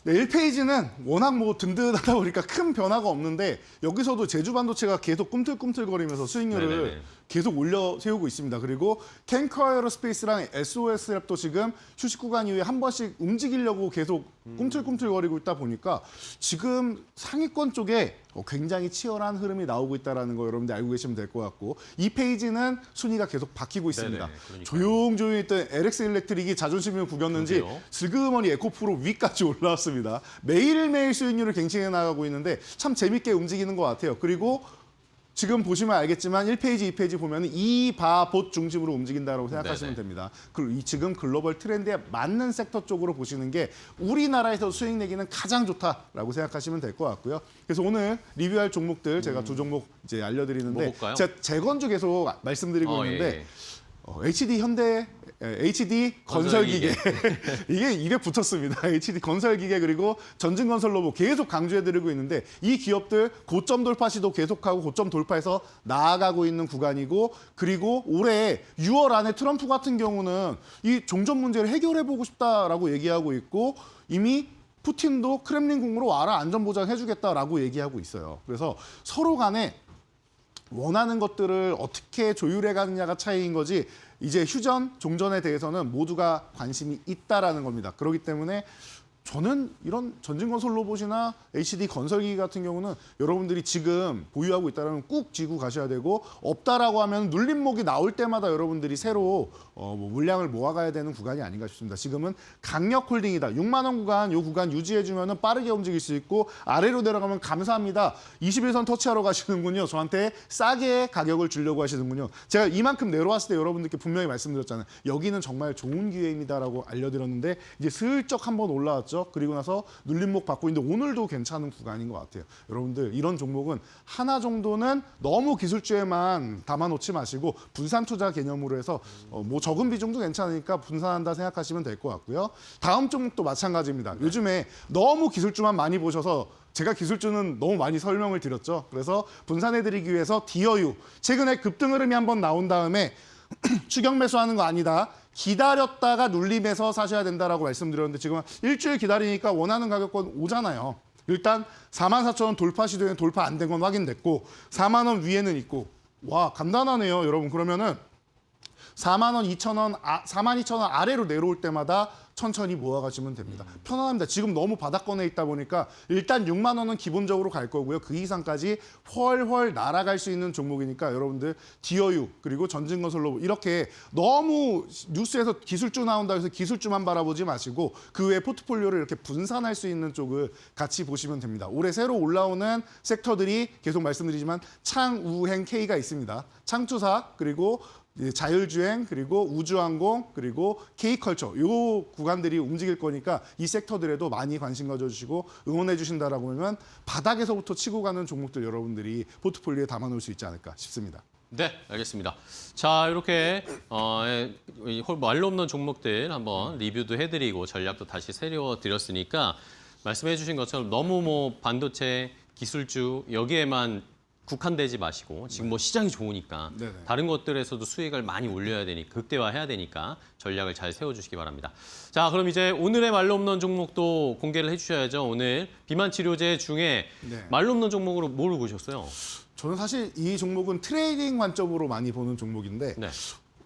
네, 1페이지는 워낙 뭐 든든하다 보니까 큰 변화가 없는데 여기서도 제주반도체가 계속 꿈틀꿈틀거리면서 수익률을 네네네. 계속 올려 세우고 있습니다. 그리고 탱커 에어로스페이스랑 SOS랩도 지금 휴식 구간 이후에 한 번씩 움직이려고 계속 꿈틀꿈틀거리고 있다 보니까 지금 상위권 쪽에 굉장히 치열한 흐름이 나오고 있다는 거 여러분들 알고 계시면 될 것 같고 이 페이지는 순위가 계속 바뀌고 있습니다. 네네, 그러니까요. 조용조용히 있던 LX 일렉트릭이 자존심을 구겼는지 그러게요. 슬그머니 에코프로 위까지 올라왔습니다. 매일매일 수익률을 갱신해 나가고 있는데 참 재밌게 움직이는 것 같아요. 그리고 지금 보시면 알겠지만 1페이지, 2페이지 보면 이바봇 중심으로 움직인다고 생각하시면 네네. 됩니다. 그리고 지금 글로벌 트렌드에 맞는 섹터 쪽으로 보시는 게 우리나라에서 수익 내기는 가장 좋다라고 생각하시면 될 것 같고요. 그래서 오늘 리뷰할 종목들 제가 두 종목 이제 알려드리는데 뭐 볼까요? 제가 재건주 계속 말씀드리고 있는데 예. HD 현대, HD 건설기계 이게 입에 붙었습니다. HD 건설기계 그리고 전진건설로봇 계속 강조해드리고 있는데 이 기업들 고점 돌파 시도 계속하고 고점 돌파해서 나아가고 있는 구간이고 그리고 올해 6월 안에 트럼프 같은 경우는 이 종전 문제를 해결해보고 싶다라고 얘기하고 있고 이미 푸틴도 크렘린궁으로 와라 안전보장 해주겠다라고 얘기하고 있어요. 그래서 서로 간에 원하는 것들을 어떻게 조율해 가느냐가 차이인 거지 이제 휴전, 종전에 대해서는 모두가 관심이 있다라는 겁니다. 그렇기 때문에 저는 이런 전진건설 로봇이나 HD 건설기 같은 경우는 여러분들이 지금 보유하고 있다면 꾹 쥐고 가셔야 되고 없다라고 하면 눌림목이 나올 때마다 여러분들이 새로 뭐 물량을 모아가야 되는 구간이 아닌가 싶습니다. 지금은 강력 홀딩이다. 6만 원 구간, 요 구간 유지해주면 빠르게 움직일 수 있고 아래로 내려가면 감사합니다. 21선 터치하러 가시는군요. 저한테 싸게 가격을 주려고 하시는군요. 제가 이만큼 내려왔을 때 여러분들께 분명히 말씀드렸잖아요. 여기는 정말 좋은 기회입니다라고 알려드렸는데 이제 슬쩍 한번 올라왔죠. 그리고 나서 눌림목 받고 있는데 오늘도 괜찮은 구간인 것 같아요. 여러분들 이런 종목은 하나 정도는 너무 기술주에만 담아놓지 마시고 분산 투자 개념으로 해서 뭐 적은 비중도 괜찮으니까 분산한다 생각하시면 될 것 같고요. 다음 종목도 마찬가지입니다. 요즘에 너무 기술주만 많이 보셔서 제가 기술주는 너무 많이 설명을 드렸죠. 그래서 분산해드리기 위해서 디어유 최근에 급등 흐름이 한번 나온 다음에 추격 매수하는 거 아니다. 기다렸다가 눌림에서 사셔야 된다라고 말씀드렸는데 지금 일주일 기다리니까 원하는 가격권 오잖아요. 일단 44,000원 돌파 시도에 돌파 안 된 건 확인됐고 4만 원 위에는 있고 와 간단하네요, 여러분. 그러면은 4만 원, 2,000원, 4만 2,000원 아래로 내려올 때마다 천천히 모아가시면 됩니다. 편안합니다. 지금 너무 바닥권에 있다 보니까 일단 6만 원은 기본적으로 갈 거고요. 그 이상까지 훨훨 날아갈 수 있는 종목이니까 여러분들 디어유 그리고 전진건설로 이렇게 너무 뉴스에서 기술주 나온다 해서 기술주만 바라보지 마시고 그 외에 포트폴리오를 이렇게 분산할 수 있는 쪽을 같이 보시면 됩니다. 올해 새로 올라오는 섹터들이 계속 말씀드리지만 창우행 K가 있습니다. 창투사 그리고 자율주행 그리고 우주항공 그리고 K컬처 요 구간들이 움직일 거니까 이 섹터들에도 많이 관심 가져주시고 응원해 주신다라고 하면 바닥에서부터 치고 가는 종목들 여러분들이 포트폴리오에 담아놓을 수 있지 않을까 싶습니다. 네, 알겠습니다. 자, 이렇게 말로 없는 종목들 한번 리뷰도 해드리고 전략도 다시 세워드렸으니까 말씀해주신 것처럼 너무 뭐 반도체, 기술주 여기에만 국한되지 마시고 지금 뭐 시장이 좋으니까 네네. 다른 것들에서도 수익을 많이 올려야 되니까 극대화해야 되니까 전략을 잘 세워주시기 바랍니다. 자, 그럼 이제 오늘의 말로 없는 종목도 공개를 해주셔야죠. 오늘 비만 치료제 중에 네. 말로 없는 종목으로 뭘 보셨어요? 저는 사실 이 종목은 트레이딩 관점으로 많이 보는 종목인데 네.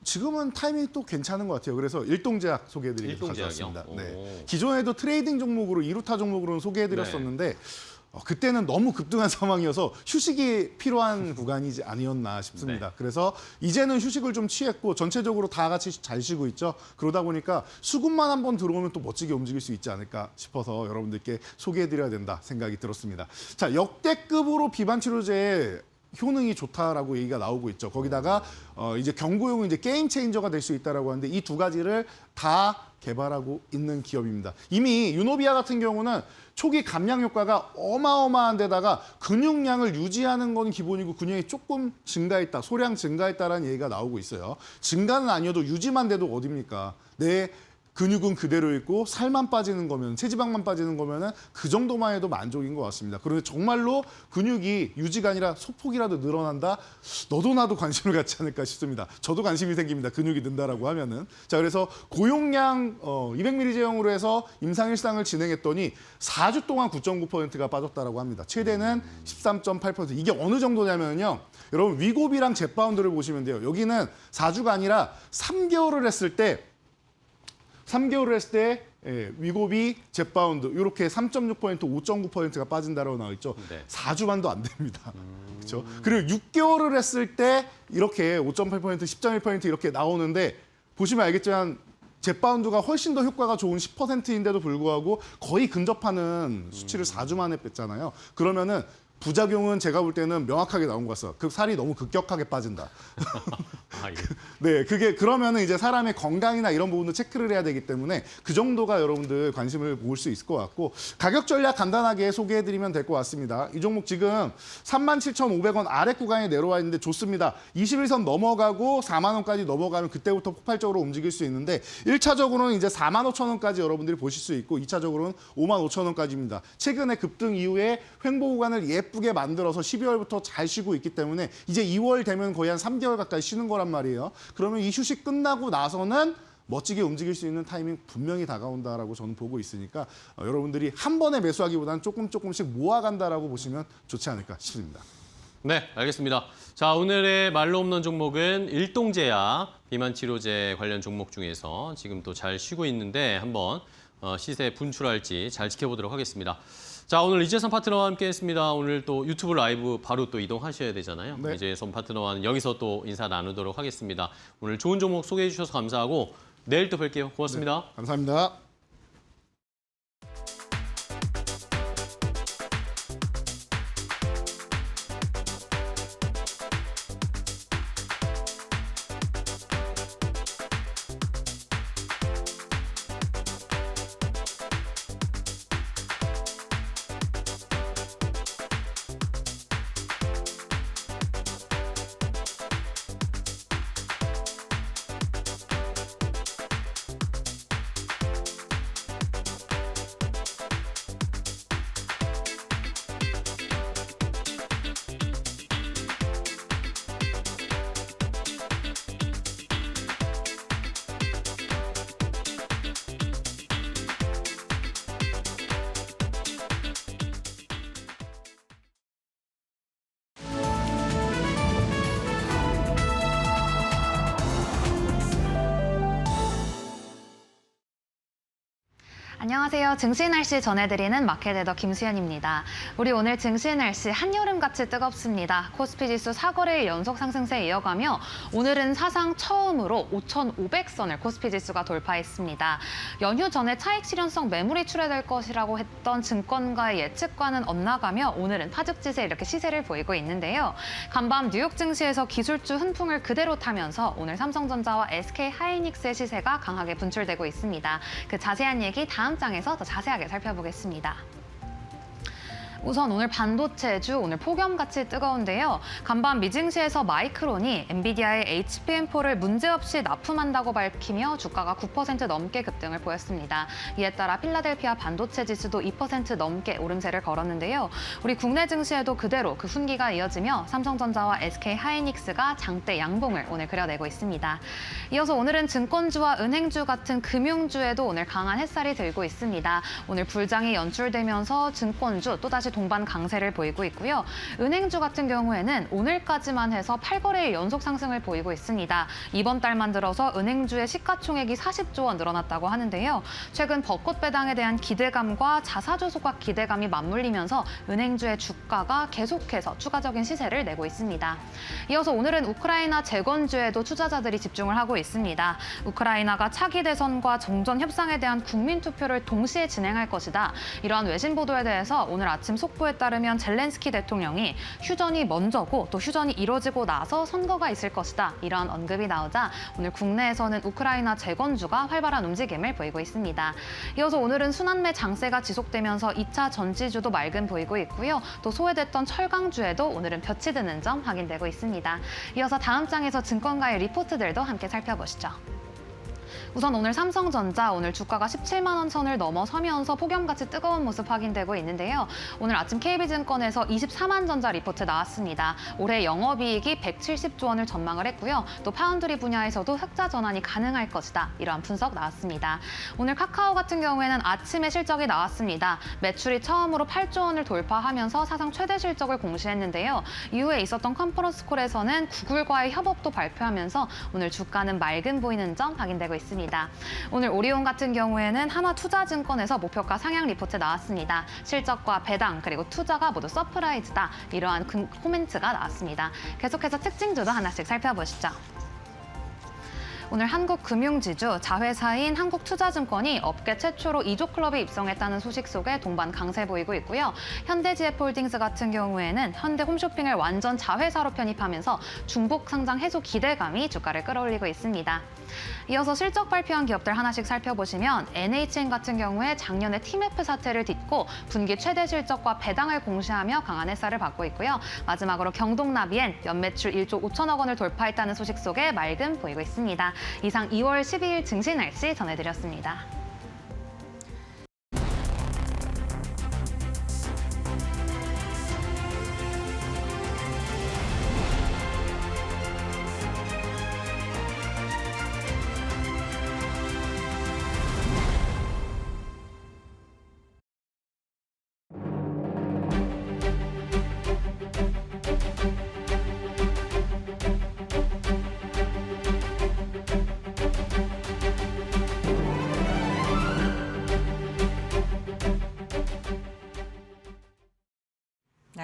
지금은 타이밍이 또 괜찮은 것 같아요. 그래서 일동제약 소개해드리고 일동제약이요? 가져왔습니다. 네. 오. 기존에도 트레이딩 종목으로 2루타 종목으로는 소개해드렸었는데 그때는 너무 급등한 상황이어서 휴식이 필요한 구간이지 아니었나 싶습니다. 네. 그래서 이제는 휴식을 좀 취했고 전체적으로 다 같이 잘 쉬고 있죠. 그러다 보니까 수급만 한번 들어오면 또 멋지게 움직일 수 있지 않을까 싶어서 여러분들께 소개해드려야 된다 생각이 들었습니다. 자, 역대급으로 비만 치료제에 효능이 좋다라고 얘기가 나오고 있죠. 거기다가 이제 경고용은 이제 게임 체인저가 될 수 있다라고 하는데 이 두 가지를 다 개발하고 있는 기업입니다. 이미 유노비아 같은 경우는 초기 감량 효과가 어마어마한 데다가 근육량을 유지하는 건 기본이고 근육이 조금 증가했다, 소량 증가했다라는 얘기가 나오고 있어요. 증가는 아니어도 유지만 돼도 어딥니까? 내 근육은 그대로 있고 살만 빠지는 거면, 체지방만 빠지는 거면은 그 정도만 해도 만족인 것 같습니다. 그런데 정말로 근육이 유지가 아니라 소폭이라도 늘어난다? 너도 나도 관심을 갖지 않을까 싶습니다. 저도 관심이 생깁니다. 근육이 는다라고 하면은. 자, 그래서 고용량 200ml 제형으로 해서 임상일상을 진행했더니 4주 동안 9.9%가 빠졌다라고 합니다. 최대는 13.8%. 이게 어느 정도냐면요. 여러분 위고비랑 젯바운드를 보시면 돼요. 여기는 4주가 아니라 3개월을 했을 때 위고비, 젯바운드 이렇게 3.6%, 5.9%가 빠진다라고 나와 있죠. 네. 4주만도 안 됩니다. 그렇죠? 그리고 6개월을 했을 때 이렇게 5.8%, 10.1% 이렇게 나오는데 보시면 알겠지만 젯바운드가 훨씬 더 효과가 좋은 10%인데도 불구하고 거의 근접하는 수치를 4주 만에 뺐잖아요. 그러면은 부작용은 제가 볼 때는 명확하게 나온 것 같아요. 그 살이 너무 급격하게 빠진다. 아, 예. 네, 그게 그러면은 이제 사람의 건강이나 이런 부분도 체크를 해야 되기 때문에 그 정도가 여러분들 관심을 모을 수 있을 것 같고 가격 전략 간단하게 소개해드리면 될 것 같습니다. 이 종목 지금 37,500원 아래 구간에 내려와 있는데 좋습니다. 21선 넘어가고 4만 원까지 넘어가면 그때부터 폭발적으로 움직일 수 있는데 1차적으로는 이제 4만 5천 원까지 여러분들이 보실 수 있고 2차적으로는 5만 5천 원까지입니다. 최근에 급등 이후에 횡보 구간을 예쁘게 만들어서 12월부터 잘 쉬고 있기 때문에 이제 2월 되면 거의 한 3개월 가까이 쉬는 거란 말이에요. 그러면 이 휴식 끝나고 나서는 멋지게 움직일 수 있는 타이밍 분명히 다가온다라고 저는 보고 있으니까 여러분들이 한 번에 매수하기보다는 조금씩 모아간다라고 보시면 좋지 않을까 싶습니다. 네, 알겠습니다. 자, 오늘의 말로 없는 종목은 일동제약 비만 치료제 관련 종목 중에서 지금 또 잘 쉬고 있는데 한번 시세 분출할지 잘 지켜보도록 하겠습니다. 자, 오늘 이재선 파트너와 함께했습니다. 오늘 또 유튜브 라이브 바로 또 이동하셔야 되잖아요. 네. 이재선 파트너와는 여기서 또 인사 나누도록 하겠습니다. 오늘 좋은 종목 소개해 주셔서 감사하고 내일 또 뵐게요. 고맙습니다. 네, 감사합니다. 안녕하세요. 증시 날씨 전해드리는 마켓에더 김수현입니다. 우리 오늘 증시 날씨 한여름같이 뜨겁습니다. 코스피 지수 4거래일 연속 상승세 이어가며 오늘은 사상 처음으로 5,500선을 코스피 지수가 돌파했습니다. 연휴 전에 차익 실현성 매물이 출회될 것이라고 했던 증권가의 예측과는 엇나가며 오늘은 파죽지세 이렇게 시세를 보이고 있는데요. 간밤 뉴욕 증시에서 기술주 훈풍을 그대로 타면서 오늘 삼성전자와 SK하이닉스의 시세가 강하게 분출되고 있습니다. 그 자세한 얘기 다음 장에서 더 자세하게 살펴보겠습니다. 우선 오늘 반도체주 오늘 폭염같이 뜨거운데요. 간밤 미증시에서 마이크론이 엔비디아의 HBM4를 문제없이 납품한다고 밝히며 주가가 9% 넘게 급등을 보였습니다. 이에 따라 필라델피아 반도체 지수도 2% 넘게 오름세를 걸었는데요. 우리 국내 증시에도 그대로 그 훈기가 이어지며 삼성전자와 SK하이닉스가 장대 양봉을 오늘 그려내고 있습니다. 이어서 오늘은 증권주와 은행주 같은 금융주에도 오늘 강한 햇살이 들고 있습니다. 오늘 불장이 연출되면서 증권주 또다시 동반 강세를 보이고 있고요. 은행주 같은 경우에는 오늘까지만 해서 8거래일 연속 상승을 보이고 있습니다. 이번 달만 들어서 은행주의 시가총액이 40조 원 늘어났다고 하는데요. 최근 벚꽃 배당에 대한 기대감과 자사주 소각 기대감이 맞물리면서 은행주의 주가가 계속해서 추가적인 시세를 내고 있습니다. 이어서 오늘은 우크라이나 재건주에도 투자자들이 집중을 하고 있습니다. 우크라이나가 차기 대선과 정전 협상에 대한 국민 투표를 동시에 진행할 것이다. 이러한 외신 보도에 대해서 오늘 아침 속보에 따르면 젤렌스키 대통령이 휴전이 먼저고 또 휴전이 이뤄지고 나서 선거가 있을 것이다. 이런 언급이 나오자 오늘 국내에서는 우크라이나 재건주가 활발한 움직임을 보이고 있습니다. 이어서 오늘은 순환매 장세가 지속되면서 2차 전지주도 맑음 보이고 있고요. 또 소외됐던 철강주에도 오늘은 볕이 드는 점 확인되고 있습니다. 이어서 다음 장에서 증권가의 리포트들도 함께 살펴보시죠. 우선 오늘 삼성전자 오늘 주가가 17만 원 선을 넘어서면서 폭염같이 뜨거운 모습 확인되고 있는데요. 오늘 아침 KB증권에서 24만 전자 리포트 나왔습니다. 올해 영업이익이 170조 원을 전망을 했고요. 또 파운드리 분야에서도 흑자 전환이 가능할 것이다. 이러한 분석 나왔습니다. 오늘 카카오 같은 경우에는 아침에 실적이 나왔습니다. 매출이 처음으로 8조 원을 돌파하면서 사상 최대 실적을 공시했는데요. 이후에 있었던 컨퍼런스 콜에서는 구글과의 협업도 발표하면서 오늘 주가는 맑은 보이는 점 확인되고 있습니다. 오늘 오리온 같은 경우에는 하나투자증권에서 목표가 상향 리포트 나왔습니다. 실적과 배당 그리고 투자가 모두 서프라이즈다. 이러한 코멘트가 나왔습니다. 계속해서 특징주도 하나씩 살펴보시죠. 오늘 한국금융지주 자회사인 한국투자증권이 업계 최초로 2조 클럽에 입성했다는 소식 속에 동반 강세 보이고 있고요. 현대지앱홀딩스 같은 경우에는 현대홈쇼핑을 완전 자회사로 편입하면서 중복 상장 해소 기대감이 주가를 끌어올리고 있습니다. 이어서 실적 발표한 기업들 하나씩 살펴보시면 NHN 같은 경우에 작년에 티맵프 사태를 딛고 분기 최대 실적과 배당을 공시하며 강한 햇살을 받고 있고요. 마지막으로 경동나비엔 연매출 1조 5천억 원을 돌파했다는 소식 속에 맑음 보이고 있습니다. 이상 2월 12일 증시 날씨 전해드렸습니다.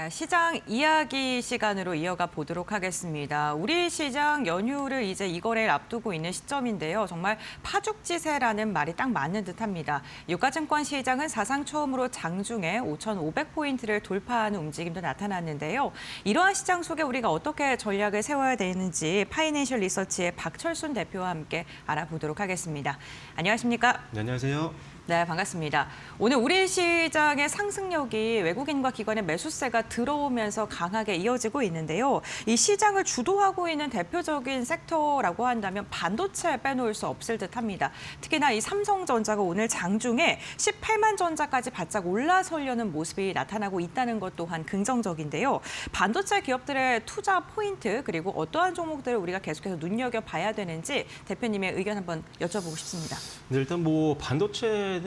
시장 이야기 시간으로 이어가 보도록 하겠습니다. 우리 시장 연휴를 이제 이거래를 앞두고 있는 시점인데요. 정말 파죽지세라는 말이 딱 맞는 듯합니다. 유가증권 시장은 사상 처음으로 장중에 5,500포인트를 돌파하는 움직임도 나타났는데요. 이러한 시장 속에 우리가 어떻게 전략을 세워야 되는지 파이낸셜 리서치의 박철순 대표와 함께 알아보도록 하겠습니다. 안녕하십니까? 네, 안녕하세요. 네, 반갑습니다. 오늘 우리 시장의 상승력이 외국인과 기관의 매수세가 들어오면서 강하게 이어지고 있는데요. 이 시장을 주도하고 있는 대표적인 섹터라고 한다면 반도체 빼놓을 수 없을 듯합니다. 특히나 이 삼성전자가 오늘 장중에 18만 전자까지 바짝 올라서려는 모습이 나타나고 있다는 것 또한 긍정적인데요. 반도체 기업들의 투자 포인트 그리고 어떠한 종목들을 우리가 계속해서 눈여겨봐야 되는지 대표님의 의견 한번 여쭤보고 싶습니다. 네, 일단 반도체는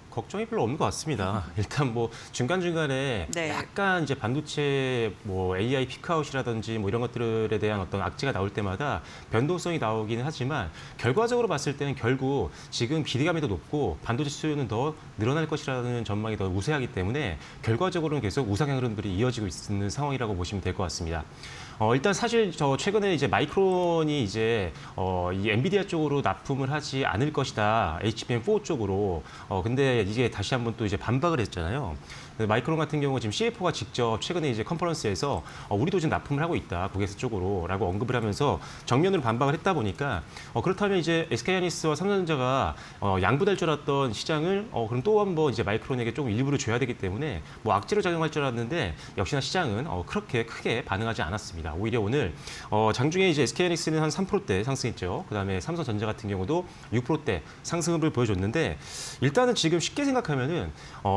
걱정이 별로 없는 것 같습니다. 일단 중간중간에 네. 약간 이제 반도체 AI 피크아웃이라든지 이런 것들에 대한 어떤 악재가 나올 때마다 변동성이 나오기는 하지만 결과적으로 봤을 때는 결국 지금 기대감이 더 높고 반도체 수요는 더 늘어날 것이라는 전망이 더 우세하기 때문에 결과적으로는 계속 우상향 흐름들이 이어지고 있는 상황이라고 보시면 될 것 같습니다. 일단 사실 최근에 이제 마이크론이 이제 이 엔비디아 쪽으로 납품을 하지 않을 것이다. HBM4 쪽으로. 근데 이게 다시 한번 또 이제 반박을 했잖아요. 마이크론 같은 경우 지금 CFO가 직접 최근에 이제 컨퍼런스에서 우리도 지금 납품을 하고 있다. 고객사 쪽으로라고 언급을 하면서 정면으로 반박을 했다 보니까 그렇다면 이제 SK하이닉스와 삼성전자가 양분할 줄 알았던 시장을 그럼 또 한번 이제 마이크론에게 조금 일부러 줘야 되기 때문에 악재로 작용할 줄 알았는데 역시나 시장은 그렇게 크게 반응하지 않았습니다. 오히려 오늘 장중에 이제 SK하이닉스는 한 3%대 상승했죠. 그다음에 삼성전자 같은 경우도 6%대 상승을 보여줬는데 일단은 지금 쉽게 생각하면은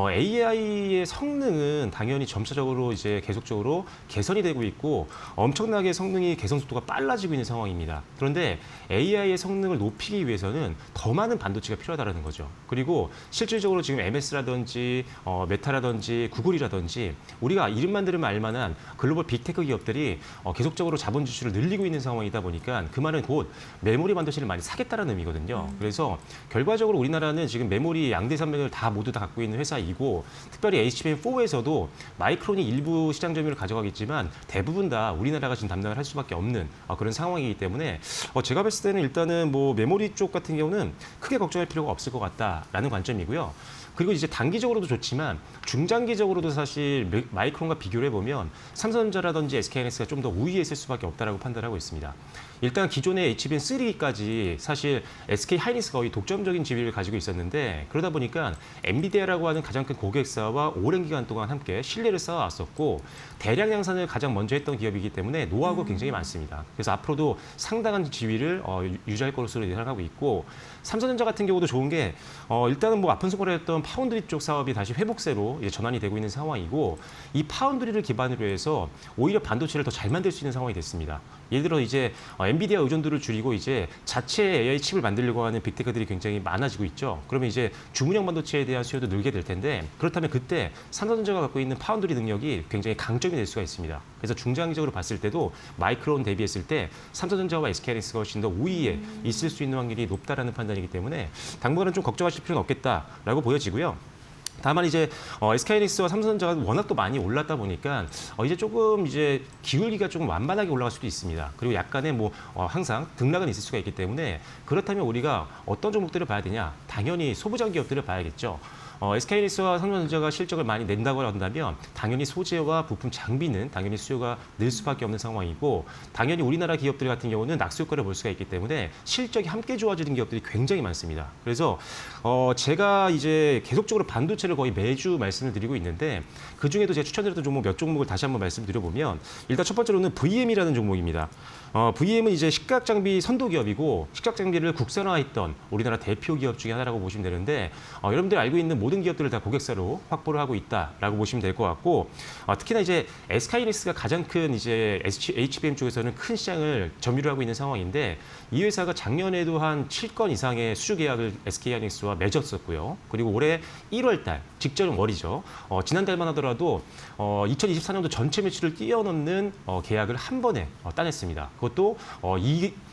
AI의 성능은 당연히 점차적으로 이제 계속적으로 개선이 되고 있고 엄청나게 성능이 개선 속도가 빨라지고 있는 상황입니다. 그런데 AI의 성능을 높이기 위해서는 더 많은 반도체가 필요하다는 거죠. 그리고 실질적으로 지금 MS라든지 메타라든지 구글이라든지 우리가 이름만 들으면 알만한 글로벌 빅테크 기업들이 계속적으로 자본 지출을 늘리고 있는 상황이다 보니까 그 말은 곧 메모리 반도체를 많이 사겠다는 의미거든요. 그래서 결과적으로 우리나라는 지금 메모리 양대 산맥을 모두 다 갖고 있는 회사이고 특별히 HBM4에서도 마이크론이 일부 시장 점유율을 가져가겠지만 대부분 다 우리나라가 지금 담당을 할 수밖에 없는 그런 상황이기 때문에 제가 봤을 때는 일단은 뭐 메모리 쪽 같은 경우는 크게 걱정할 필요가 없을 것 같다라는 관점이고요. 그리고 이제 단기적으로도 좋지만 중장기적으로도 사실 마이크론과 비교를 해보면 삼성전자라든지 SK하이닉스가 좀 더 우위에 있을 수밖에 없다라고 판단하고 있습니다. 일단 기존의 HBM3까지 사실 SK하이닉스가 거의 독점적인 지위를 가지고 있었는데 그러다 보니까 엔비디아라고 하는 가장 큰 고객사와 오랜 기간 동안 함께 신뢰를 쌓아왔었고 대량 양산을 가장 먼저 했던 기업이기 때문에 노하우가 굉장히 많습니다. 그래서 앞으로도 상당한 지위를 유지할 것으로 예상하고 있고 삼성전자 같은 경우도 좋은 게 일단은 뭐 아픈 손가락에 했던 파운드리 쪽 사업이 다시 회복세로 이제 전환이 되고 있는 상황이고 이 파운드리를 기반으로 해서 오히려 반도체를 더 잘 만들 수 있는 상황이 됐습니다. 예를 들어 이제 엔비디아 의존도를 줄이고 이제 자체 AI 칩을 만들려고 하는 빅테크들이 굉장히 많아지고 있죠. 그러면 이제 주문형 반도체에 대한 수요도 늘게 될 텐데 그렇다면 그때 삼성전자가 갖고 있는 파운드리 능력이 굉장히 강점이 될 수가 있습니다. 그래서 중장기적으로 봤을 때도 마이크론 대비했을 때 삼성전자와 SK하이닉스가 훨씬 더 우위에 있을 수 있는 확률이 높다라는 판단이기 때문에 당분간은 좀 걱정하실 필요는 없겠다라고 보여지고요. 다만 이제 SK하이닉스와 삼성전자가 워낙 또 많이 올랐다 보니까 이제 조금 이제 기울기가 조금 완만하게 올라갈 수도 있습니다. 그리고 약간의 뭐 항상 등락은 있을 수가 있기 때문에 그렇다면 우리가 어떤 종목들을 봐야 되냐? 당연히 소부장 기업들을 봐야겠죠. SK하이닉스와 삼성전자가 실적을 많이 낸다고 한다면 당연히 소재와 부품 장비는 당연히 수요가 늘 수밖에 없는 상황이고 당연히 우리나라 기업들 같은 경우는 낙수 효과를 볼 수가 있기 때문에 실적이 함께 좋아지는 기업들이 굉장히 많습니다. 그래서 제가 이제 계속적으로 반도체를 거의 매주 말씀을 드리고 있는데 그중에도 제가 추천드렸던 종목 몇 종목을 다시 한번 말씀드려보면 일단 첫 번째로는 VM이라는 종목입니다. VM은 이제 식각 장비 선도 기업이고 식각 장비를 국산화했던 우리나라 대표 기업 중에 하나라고 보시면 되는데 여러분들이 알고 있는 모든 기업들을 다 고객사로 확보를 하고 있다라고 보시면 될 것 같고 특히나 이제 SK하이닉스가 가장 큰 이제 HBM 쪽에서는 큰 시장을 점유를 하고 있는 상황인데 이 회사가 작년에도 한 7건 이상의 수주 계약을 SK하이닉스와 맺었었고요. 그리고 올해 1월달 직전 월이죠. 지난달만 하더라도 2024년도 전체 매출을 뛰어넘는 계약을 한 번에 따냈습니다. 그것도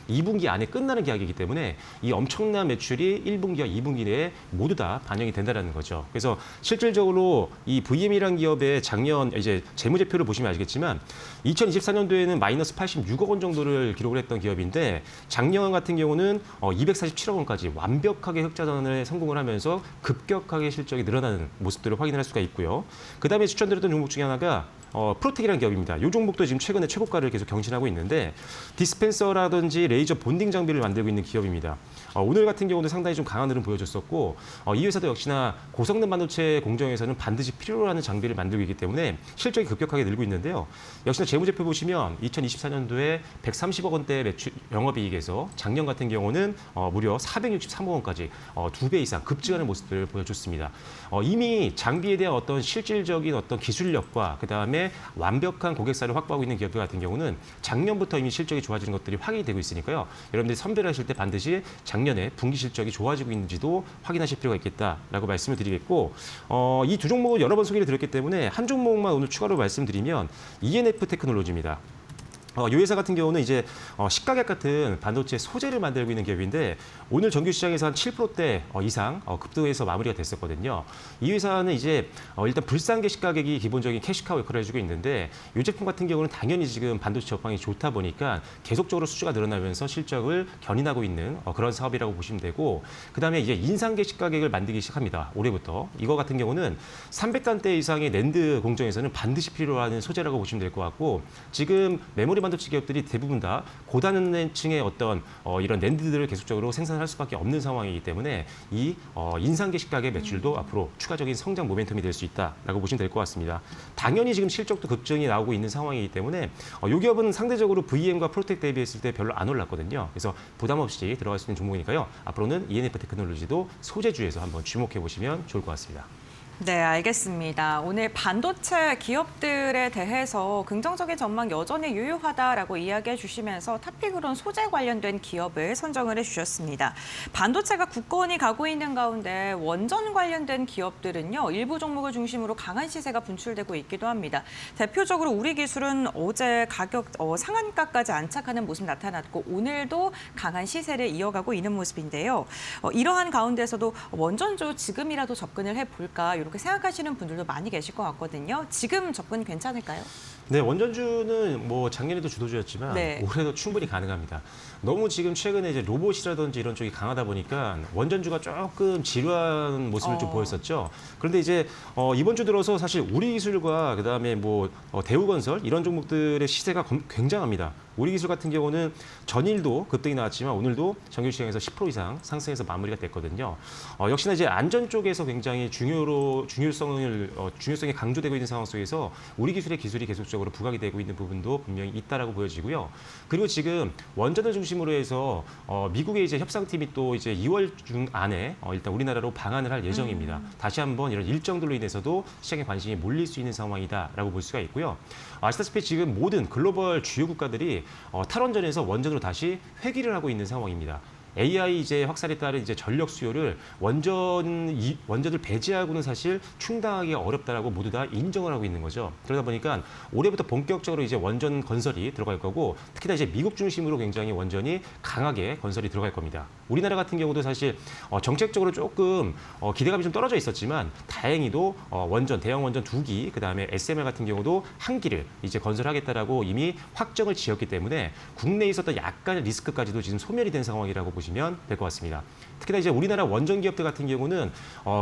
2분기 안에 끝나는 계약이기 때문에 이 엄청난 매출이 1분기와 2분기 내에 모두 다 반영이 된다는 거죠. 그래서 실질적으로 이 VM이라는 기업의 작년 이제 재무제표를 보시면 아시겠지만 2024년도에는 마이너스 86억 원 정도를 기록을 했던 기업인데 작년 같은 경우는 247억 원까지 완벽하게 흑자 전환에 성공을 하면서 급격하게 실적이 늘어나는 모습들을 확인할 수가 있고요. 그다음에 추천드렸던 종목 중에 하나가 프로텍이라는 기업입니다. 이 종목도 지금 최근에 최고가를 계속 경신하고 있는데 디스펜서라든지 레이저 본딩 장비를 만들고 있는 기업입니다. 오늘 같은 경우도 상당히 좀 강한 흐름 보여줬었고 이 회사도 역시나 고성능 반도체 공정에서는 반드시 필요로 하는 장비를 만들고 있기 때문에 실적이 급격하게 늘고 있는데요. 역시나 재무제표 보시면 2024년도에 130억 원대 매출 영업이익에서 작년 같은 경우는 무려 463억 원까지 2배 이상 급증하는 모습들을 보여줬습니다. 이미 장비에 대한 어떤 실질적인 어떤 기술력과 그다음에 완벽한 고객사를 확보하고 있는 기업들 같은 경우는 작년부터 이미 실적이 좋아지는 것들이 확인이 되고 있으니까요. 여러분들이 선별하실 때 반드시 작년에 분기 실적이 좋아지고 있는지도 확인하실 필요가 있겠다라고 말씀을 드리겠고 이 두 종목은 여러 번 소개를 드렸기 때문에 한 종목만 오늘 추가로 말씀드리면 ENF 테크놀로지입니다. 이 회사 같은 경우는 이제 식가격 같은 반도체 소재를 만들고 있는 기업인데 오늘 정규 시장에서 한 7%대 이상 급등해서 마무리가 됐었거든요. 이 회사는 이제 일단 불상계 식가격이 기본적인 캐시카우 역할을 해주고 있는데 이 제품 같은 경우는 당연히 지금 반도체 업황이 좋다 보니까 계속적으로 수주가 늘어나면서 실적을 견인하고 있는 그런 사업이라고 보시면 되고 그다음에 이제 인상계 식가격을 만들기 시작합니다. 올해부터. 이거 같은 경우는 300단대 이상의 낸드 공정에서는 반드시 필요한 소재라고 보시면 될 것 같고 지금 메모리 반도체 기업들이 대부분 다 고단층의 어떤 이런 낸드들을 계속적으로 생산할 수밖에 없는 상황이기 때문에 이 인상계 식가의 매출도 앞으로 추가적인 성장 모멘텀이 될 수 있다라고 보시면 될 것 같습니다. 당연히 지금 실적도 급증이 나오고 있는 상황이기 때문에 이 기업은 상대적으로 VM과 프로텍 대비했을 때 별로 안 올랐거든요. 그래서 부담 없이 들어갈 수 있는 종목이니까요. 앞으로는 ENF 테크놀로지도 소재주에서 한번 주목해 보시면 좋을 것 같습니다. 네, 알겠습니다. 오늘 반도체 기업들에 대해서 긍정적인 전망 여전히 유효하다라고 이야기해 주시면서 탑픽으로는 소재 관련된 기업을 선정을 해주셨습니다. 반도체가 굳건히 가고 있는 가운데 원전 관련된 기업들은요, 일부 종목을 중심으로 강한 시세가 분출되고 있기도 합니다. 대표적으로 우리 기술은 어제 가격 상한가까지 안착하는 모습 나타났고 오늘도 강한 시세를 이어가고 있는 모습인데요. 이러한 가운데서도 원전주 지금이라도 접근을 해볼까 이렇게 생각하시는 분들도 많이 계실 것 같거든요. 지금 접근 괜찮을까요? 네, 원전주는 뭐 작년에도 주도주였지만 네. 올해도 충분히 가능합니다. 너무 지금 최근에 이제 로봇이라든지 이런 쪽이 강하다 보니까 원전주가 조금 지루한 모습을 좀 보였었죠. 그런데 이제 이번 주 들어서 사실 우리 기술과 그다음에 뭐 대우건설 이런 종목들의 시세가 굉장합니다. 우리 기술 같은 경우는 전일도 급등이 나왔지만 오늘도 정규 시장에서 10% 이상 상승해서 마무리가 됐거든요. 역시나 이제 안전 쪽에서 굉장히 중요성이 강조되고 있는 상황 속에서 우리 기술의 기술이 계속적으로 부각이 되고 있는 부분도 분명히 있다라고 보여지고요. 그리고 지금 원전을 중심으로 해서 미국의 이제 협상팀이 또 이제 2월 중 안에 일단 우리나라로 방한을 할 예정입니다. 다시 한번 이런 일정들로 인해서도 시장에 관심이 몰릴 수 있는 상황이다라고 볼 수가 있고요. 아시다시피 지금 모든 글로벌 주요 국가들이 탈원전에서 원전으로 다시 회귀를 하고 있는 상황입니다. AI 이제 확산에 따른 이제 전력 수요를 원전을 배제하고는 사실 충당하기 어렵다라고 모두 다 인정을 하고 있는 거죠. 그러다 보니까 올해부터 본격적으로 이제 원전 건설이 들어갈 거고 특히나 이제 미국 중심으로 굉장히 원전이 강하게 건설이 들어갈 겁니다. 우리나라 같은 경우도 사실 정책적으로 조금 기대감이 좀 떨어져 있었지만 다행히도 대형 원전 2기, 그다음에 SMR 같은 경우도 1기를 이제 건설하겠다라고 이미 확정을 지었기 때문에 국내에 있었던 약간의 리스크까지도 지금 소멸이 된 상황이라고 보시면 될 것 같습니다. 특히나 이제 우리나라 원전 기업들 같은 경우는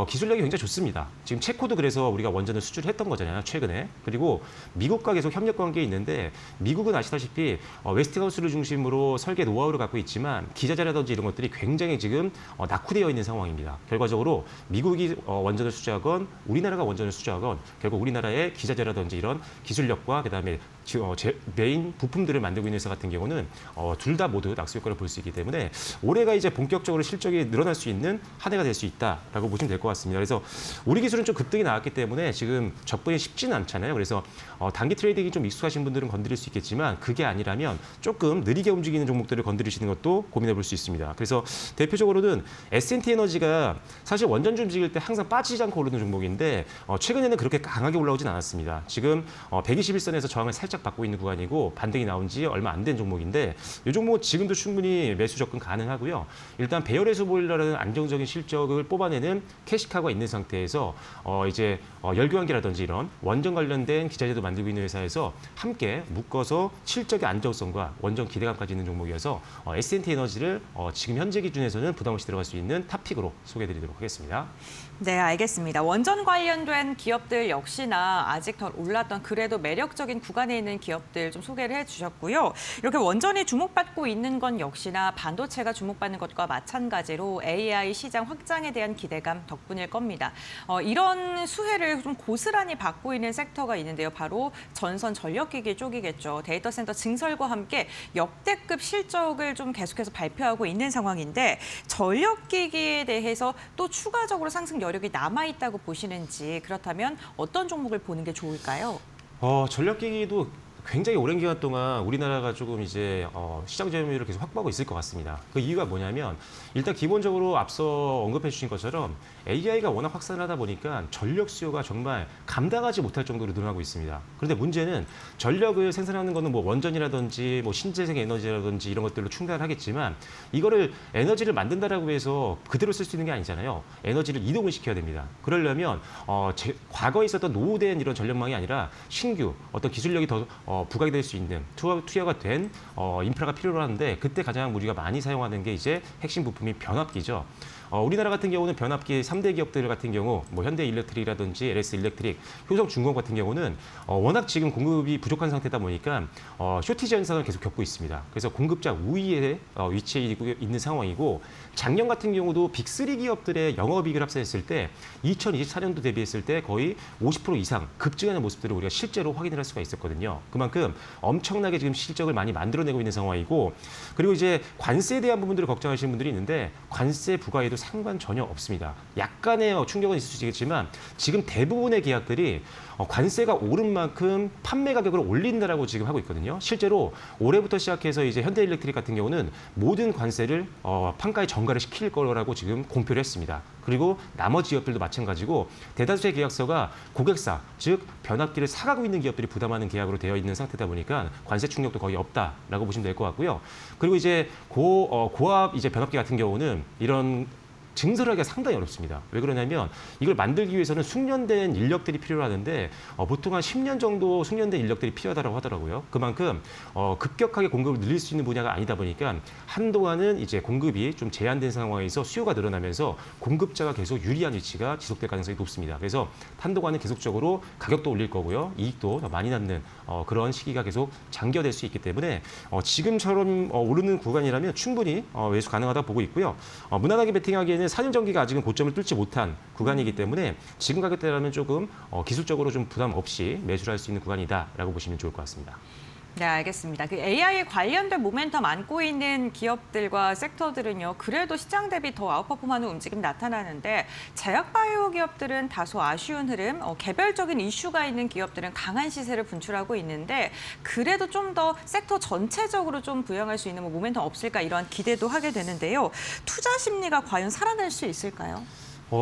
기술력이 굉장히 좋습니다. 지금 체코도 그래서 우리가 원전을 수출했던 거잖아요, 최근에. 그리고 미국과 계속 협력 관계에 있는데 미국은 아시다시피 웨스팅하우스를 중심으로 설계 노하우를 갖고 있지만 기자재라든지 이런 것들이 굉장히 지금 낙후되어 있는 상황입니다. 결과적으로 미국이 원전을 수주하건 우리나라가 원전을 수주하건 결국 우리나라의 기자재라든지 이런 기술력과 그다음에 메인 부품들을 만들고 있는 회사 같은 경우는 둘 다 모두 낙수 효과를 볼 수 있기 때문에 올해가 이제 본격적으로 실적이 늘어날 수 있는 한 해가 될 수 있다라고 보시면 될 것 같습니다. 그래서 우리 기술은 좀 급등이 나왔기 때문에 지금 접근이 쉽지는 않잖아요. 그래서 단기 트레이딩이 좀 익숙하신 분들은 건드릴 수 있겠지만 그게 아니라면 조금 느리게 움직이는 종목들을 건드리시는 것도 고민해 볼 수 있습니다. 그래서 대표적으로는 S&T 에너지가 사실 원전주 움직일 때 항상 빠지지 않고 오르는 종목인데 최근에는 그렇게 강하게 올라오진 않았습니다. 지금 121선에서 저항을 살짝 받고 있는 구간이고 반등이 나온 지 얼마 안 된 종목인데 이 종목은 지금도 충분히 매수 접근 가능하고요. 일단 배열해수 보일러라는 안정적인 실적을 뽑아내는 캐시카가 있는 상태에서 이제 열교환기라든지 이런 원전 관련된 기자재도 만들고 있는 회사에서 함께 묶어서 실적의 안정성과 원전 기대감까지 있는 종목이어서 S&T 에너지를 지금 현재 기준에서는 부담 없이 들어갈 수 있는 탑픽으로 소개해드리도록 하겠습니다. 네, 알겠습니다. 원전 관련된 기업들 역시나 아직 덜 올랐던 그래도 매력적인 구간에 있는 기업들 좀 소개를 해주셨고요. 이렇게 원전이 주목받고 있는 건 역시나 반도체가 주목받는 것과 마찬가지로 AI 시장 확장에 대한 기대감 덕분일 겁니다. 이런 수혜를 좀 고스란히 받고 있는 섹터가 있는데요. 바로 전선 전력기기 쪽이겠죠. 데이터 센터 증설과 함께 역대급 실적을 좀 계속해서 발표하고 있는 상황인데 전력기기에 대해서 또 추가적으로 상승 여력이 남아있다고 보시는지 그렇다면 어떤 종목을 보는 게 좋을까요? 전력기기도 굉장히 오랜 기간 동안 우리나라가 조금 이제 시장 점유율을 계속 확보하고 있을 것 같습니다. 그 이유가 뭐냐면 일단 기본적으로 앞서 언급해 주신 것처럼 AI가 워낙 확산을 하다 보니까 전력 수요가 정말 감당하지 못할 정도로 늘어나고 있습니다. 그런데 문제는 전력을 생산하는 거는 뭐 원전이라든지 뭐 신재생 에너지라든지 이런 것들로 충당하겠지만 이거를 에너지를 만든다라고 해서 그대로 쓸 수 있는 게 아니잖아요. 에너지를 이동을 시켜야 됩니다. 그러려면 과거에 있었던 노후된 이런 전력망이 아니라 신규 어떤 기술력이 더 부각이 될 수 있는 투여가 된 인프라가 필요로 하는데 그때 가장 우리가 많이 사용하는 게 이제 핵심 부품이 변압기죠. 우리나라 같은 경우는 변압기 3대 기업들 같은 경우 뭐 현대일렉트릭이라든지 LS일렉트릭, 효성중공업 같은 경우는 워낙 지금 공급이 부족한 상태다 보니까 쇼티지 현상을 계속 겪고 있습니다. 그래서 공급자 우위에 위치해 있는 상황이고 작년 같은 경우도 빅3 기업들의 영업이익을 합산했을 때 2024년도 대비했을 때 거의 50% 이상 급증하는 모습들을 우리가 실제로 확인을 할 수가 있었거든요. 그만큼 엄청나게 지금 실적을 많이 만들어내고 있는 상황이고 그리고 이제 관세에 대한 부분들을 걱정하시는 분들이 있는데 관세 부과에도 상관 전혀 없습니다. 약간의 충격은 있을 수 있겠지만 지금 대부분의 계약들이 관세가 오른 만큼 판매 가격을 올린다라고 지금 하고 있거든요. 실제로 올해부터 시작해서 이제 현대일렉트릭 같은 경우는 모든 관세를 판가에 전가를 시킬 거라고 지금 공표를 했습니다. 그리고 나머지 기업들도 마찬가지고 대다수의 계약서가 고객사, 즉 변압기를 사가고 있는 기업들이 부담하는 계약으로 되어 있는 상태다 보니까 관세 충격도 거의 없다라고 보시면 될 것 같고요. 그리고 이제 고압 이제 변압기 같은 경우는 이런 증설을 하기가 상당히 어렵습니다. 왜 그러냐면 이걸 만들기 위해서는 숙련된 인력들이 필요하는데 보통 한 10년 정도 숙련된 인력들이 필요하다고 하더라고요. 그만큼 급격하게 공급을 늘릴 수 있는 분야가 아니다 보니까 한동안은 이제 공급이 좀 제한된 상황에서 수요가 늘어나면서 공급자가 계속 유리한 위치가 지속될 가능성이 높습니다. 그래서 한동안은 계속적으로 가격도 올릴 거고요. 이익도 더 많이 낳는 그런 시기가 계속 장기화될 수 있기 때문에 지금처럼 오르는 구간이라면 충분히 매수 가능하다 보고 있고요. 무난하게 베팅하기에는 산일전기가 아직은 고점을 뚫지 못한 구간이기 때문에 지금 가격대라면 조금 기술적으로 좀 부담 없이 매수를 할 수 있는 구간이다라고 보시면 좋을 것 같습니다. 네, 알겠습니다. 그 AI 관련된 모멘텀 안고 있는 기업들과 섹터들은요, 그래도 시장 대비 더 아웃퍼폼하는 움직임 나타나는데 제약바이오 기업들은 다소 아쉬운 흐름, 개별적인 이슈가 있는 기업들은 강한 시세를 분출하고 있는데 그래도 좀 더 섹터 전체적으로 좀 부양할 수 있는 모멘텀 없을까 이러한 기대도 하게 되는데요. 투자 심리가 과연 살아날 수 있을까요?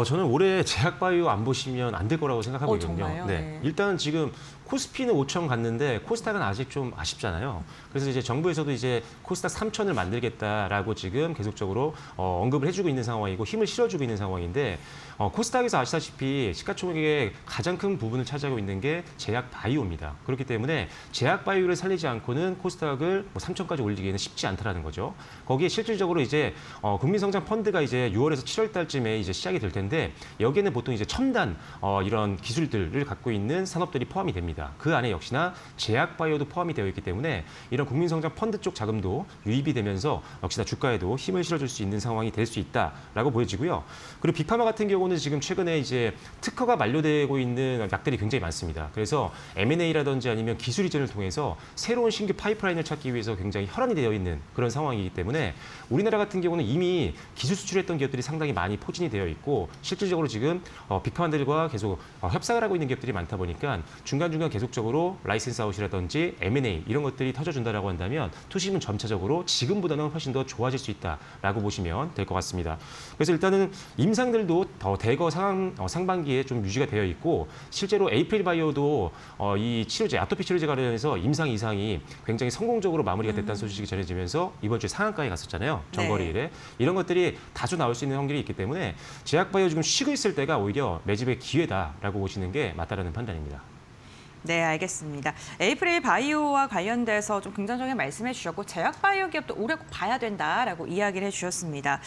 저는 올해 제약바이오 안 보시면 안 될 거라고 생각하고 있거든요. 정말요? 네. 일단 지금 코스피는 5천 갔는데 코스닥은 아직 좀 아쉽잖아요. 그래서 이제 정부에서도 이제 코스닥 3천을 만들겠다라고 지금 계속적으로 언급을 해주고 있는 상황이고 힘을 실어주고 있는 상황인데 코스닥에서 아시다시피 시가총액의 가장 큰 부분을 차지하고 있는 게 제약바이오입니다. 그렇기 때문에 제약바이오를 살리지 않고는 코스닥을 3천까지 올리기에는 쉽지 않다라는 거죠. 거기에 실질적으로 이제 국민성장 펀드가 이제 6월에서 7월 달쯤에 이제 시작이 될 텐데 여기에는 보통 이제 첨단 이런 기술들을 갖고 있는 산업들이 포함이 됩니다. 그 안에 역시나 제약바이오도 포함이 되어 있기 때문에 이런 국민성장 펀드 쪽 자금도 유입이 되면서 역시나 주가에도 힘을 실어줄 수 있는 상황이 될 수 있다라고 보여지고요. 그리고 빅파마 같은 경우는 지금 최근에 이제 특허가 만료되고 있는 약들이 굉장히 많습니다. 그래서 M&A라든지 아니면 기술 이전을 통해서 새로운 신규 파이프라인을 찾기 위해서 굉장히 혈안이 되어 있는 그런 상황이기 때문에 우리나라 같은 경우는 이미 기술 수출했던 기업들이 상당히 많이 포진이 되어 있고 실질적으로 지금 빅파마들과 계속 협상을 하고 있는 기업들이 많다 보니까 중간중간 계속적으로 라이센스 아웃이라든지 M&A 이런 것들이 터져준다라고 한다면 투심은 점차적으로 지금보다는 훨씬 더 좋아질 수 있다라고 보시면 될 것 같습니다. 그래서 일단은 임상들도 더 대거 상반기에 좀 유지가 되어 있고 실제로 에이프릴 바이오도 이 치료제 아토피 치료제 관련해서 임상 이상이 굉장히 성공적으로 마무리가 됐다는 소식이 전해지면서 이번 주에 상한가에 갔었잖아요. 정거리일에. 이런 것들이 다수 나올 수 있는 확률이 있기 때문에 제약바이오 지금 쉬고 있을 때가 오히려 매집의 기회다라고 보시는 게 맞다라는 판단입니다. 네, 알겠습니다. 에이프릴 바이오와 관련돼서 좀 긍정적인 말씀해 주셨고 제약바이오 기업도 올해 꼭 봐야 된다라고 이야기를 해주셨습니다.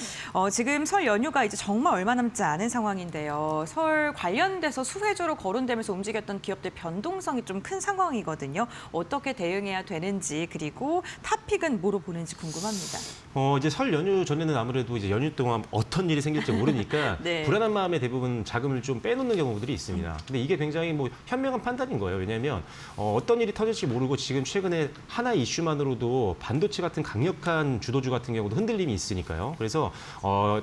지금 설 연휴가 이제 정말 얼마 남지 않은 상황인데요. 설 관련돼서 수혜주로 거론되면서 움직였던 기업들 변동성이 좀 큰 상황이거든요. 어떻게 대응해야 되는지 그리고 탑픽은 뭐로 보는지 궁금합니다. 이제 설 연휴 전에는 아무래도 이제 연휴 동안 어떤 일이 생길지 모르니까 네. 불안한 마음에 대부분 자금을 좀 빼놓는 경우들이 있습니다. 근데 이게 굉장히 현명한 판단인 거예요. 왜냐하면 어떤 일이 터질지 모르고 지금 최근에 하나의 이슈만으로도 반도체 같은 강력한 주도주 같은 경우도 흔들림이 있으니까요. 그래서